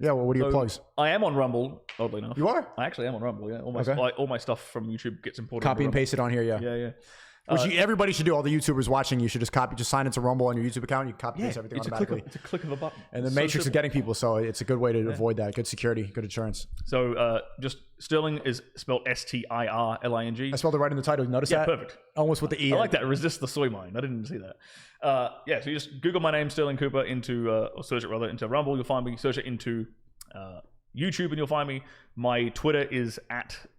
plugs? I am on Rumble, oddly enough. You are? I actually am on Rumble, yeah. All my stuff from YouTube gets imported. Copy and paste it on here, yeah. Yeah. Which everybody should do. All the YouTubers watching, you should just sign into Rumble on your YouTube account. You copy paste everything automatically. It's a click of a button. And the Matrix is getting people, so it's a good way to avoid that. Good security, good insurance. So just Stirling is spelled Stirling. I spelled it right in the title. You notice that? Yeah, perfect. Almost with the E. I like that. Resist the soy mind. I didn't see that. So you just Google my name, Stirling Cooper, or search it rather into Rumble. You'll find me. Search it into YouTube, and you'll find me. My Twitter is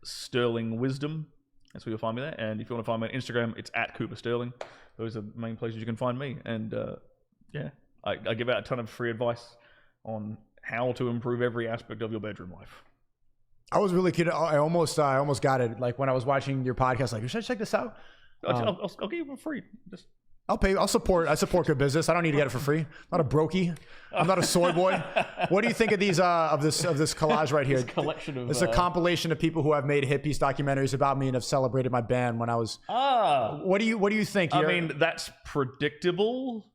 @StirlingWisdom. That's where you'll find me there. And if you want to find me on Instagram, it's @CooperStirling. Those are the main places you can find me. And I give out a ton of free advice on how to improve every aspect of your bedroom life. I was really kidding. I almost got it. Like when I was watching your podcast, like, should I check this out? I'll give you for free. I'll pay. I support good business. I don't need to get it for free. I'm not a brokey. I'm not a soy boy. What do you think of these of this collage right here? Collection of. It's a compilation of people who have made hit piece documentaries about me and have celebrated my band when I was. What do you think? I mean, that's predictable.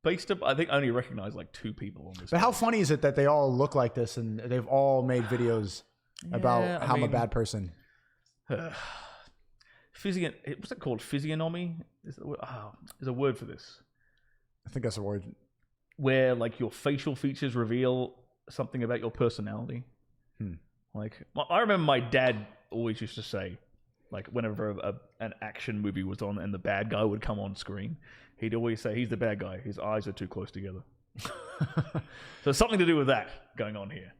Based up, I think I only recognize like 2 people on this. But how funny is it that they all look like this and they've all made videos about how I'm a bad person? What's it called? Physiognomy? There's a word for this. I think that's a word. Where like your facial features reveal something about your personality. Like I remember my dad always used to say, like whenever an action movie was on and the bad guy would come on screen, he'd always say he's the bad guy. His eyes are too close together. So something to do with that going on here.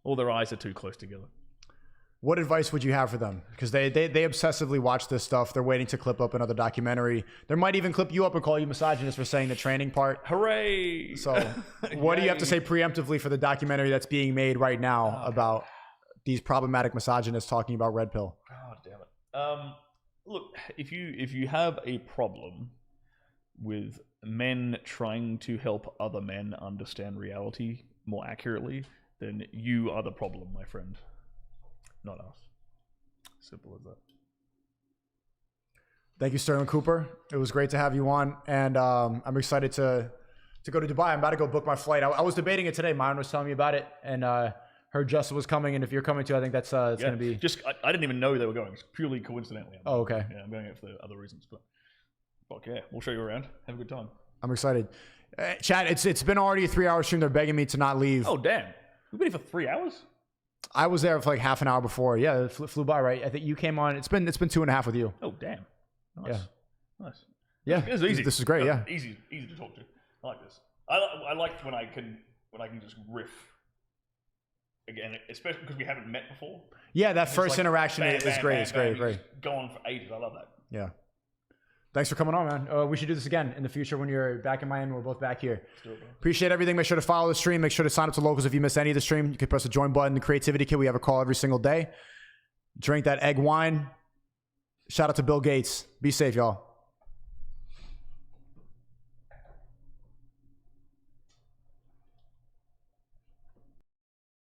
All their eyes are too close together. What advice would you have for them? Because they obsessively watch this stuff. They're waiting to clip up another documentary. They might even clip you up and call you misogynist for saying the training part. Hooray! So what do you have to say preemptively for the documentary that's being made right now about these problematic misogynists talking about red pill? God damn it. Look, if you have a problem with men trying to help other men understand reality more accurately, then you are the problem, my friend. Not us. Simple as that. Thank you, Stirling Cooper. It was great to have you on, and I'm excited to go to Dubai. I'm about to go book my flight. I was debating it today. Myron was telling me about it, and heard Justin was coming, and if you're coming too, I think that's it's going to be... I didn't even know they were going. It's purely coincidentally. Oh, okay. Yeah, I'm going out for other reasons, but fuck yeah, we'll show you around. Have a good time. I'm excited. Chad, it's been already a 3-hour stream. They're begging me to not leave. Oh, damn. We've been here for 3 hours? I was there for like half an hour before. Yeah, it flew by, right? I think you came on. It's been 2.5 with you. Oh, damn. Nice. Yeah. Nice. Yeah. This is easy. This is great, yeah. Easy to talk to. I like this. I like when I can just riff again, especially because we haven't met before. Yeah, that first like, interaction bam, is bam, great. bam, It's bam, great, you great. just go on for ages. I love that. Yeah. Thanks for coming on, man. We should do this again in the future when you're back in Miami. We're both back here. Let's do it, bro. Appreciate everything. Make sure to follow the stream. Make sure to sign up to Locals if you miss any of the stream. You can press the join button. The Creativity Kit. We have a call every single day. Drink that egg wine. Shout out to Bill Gates. Be safe, y'all.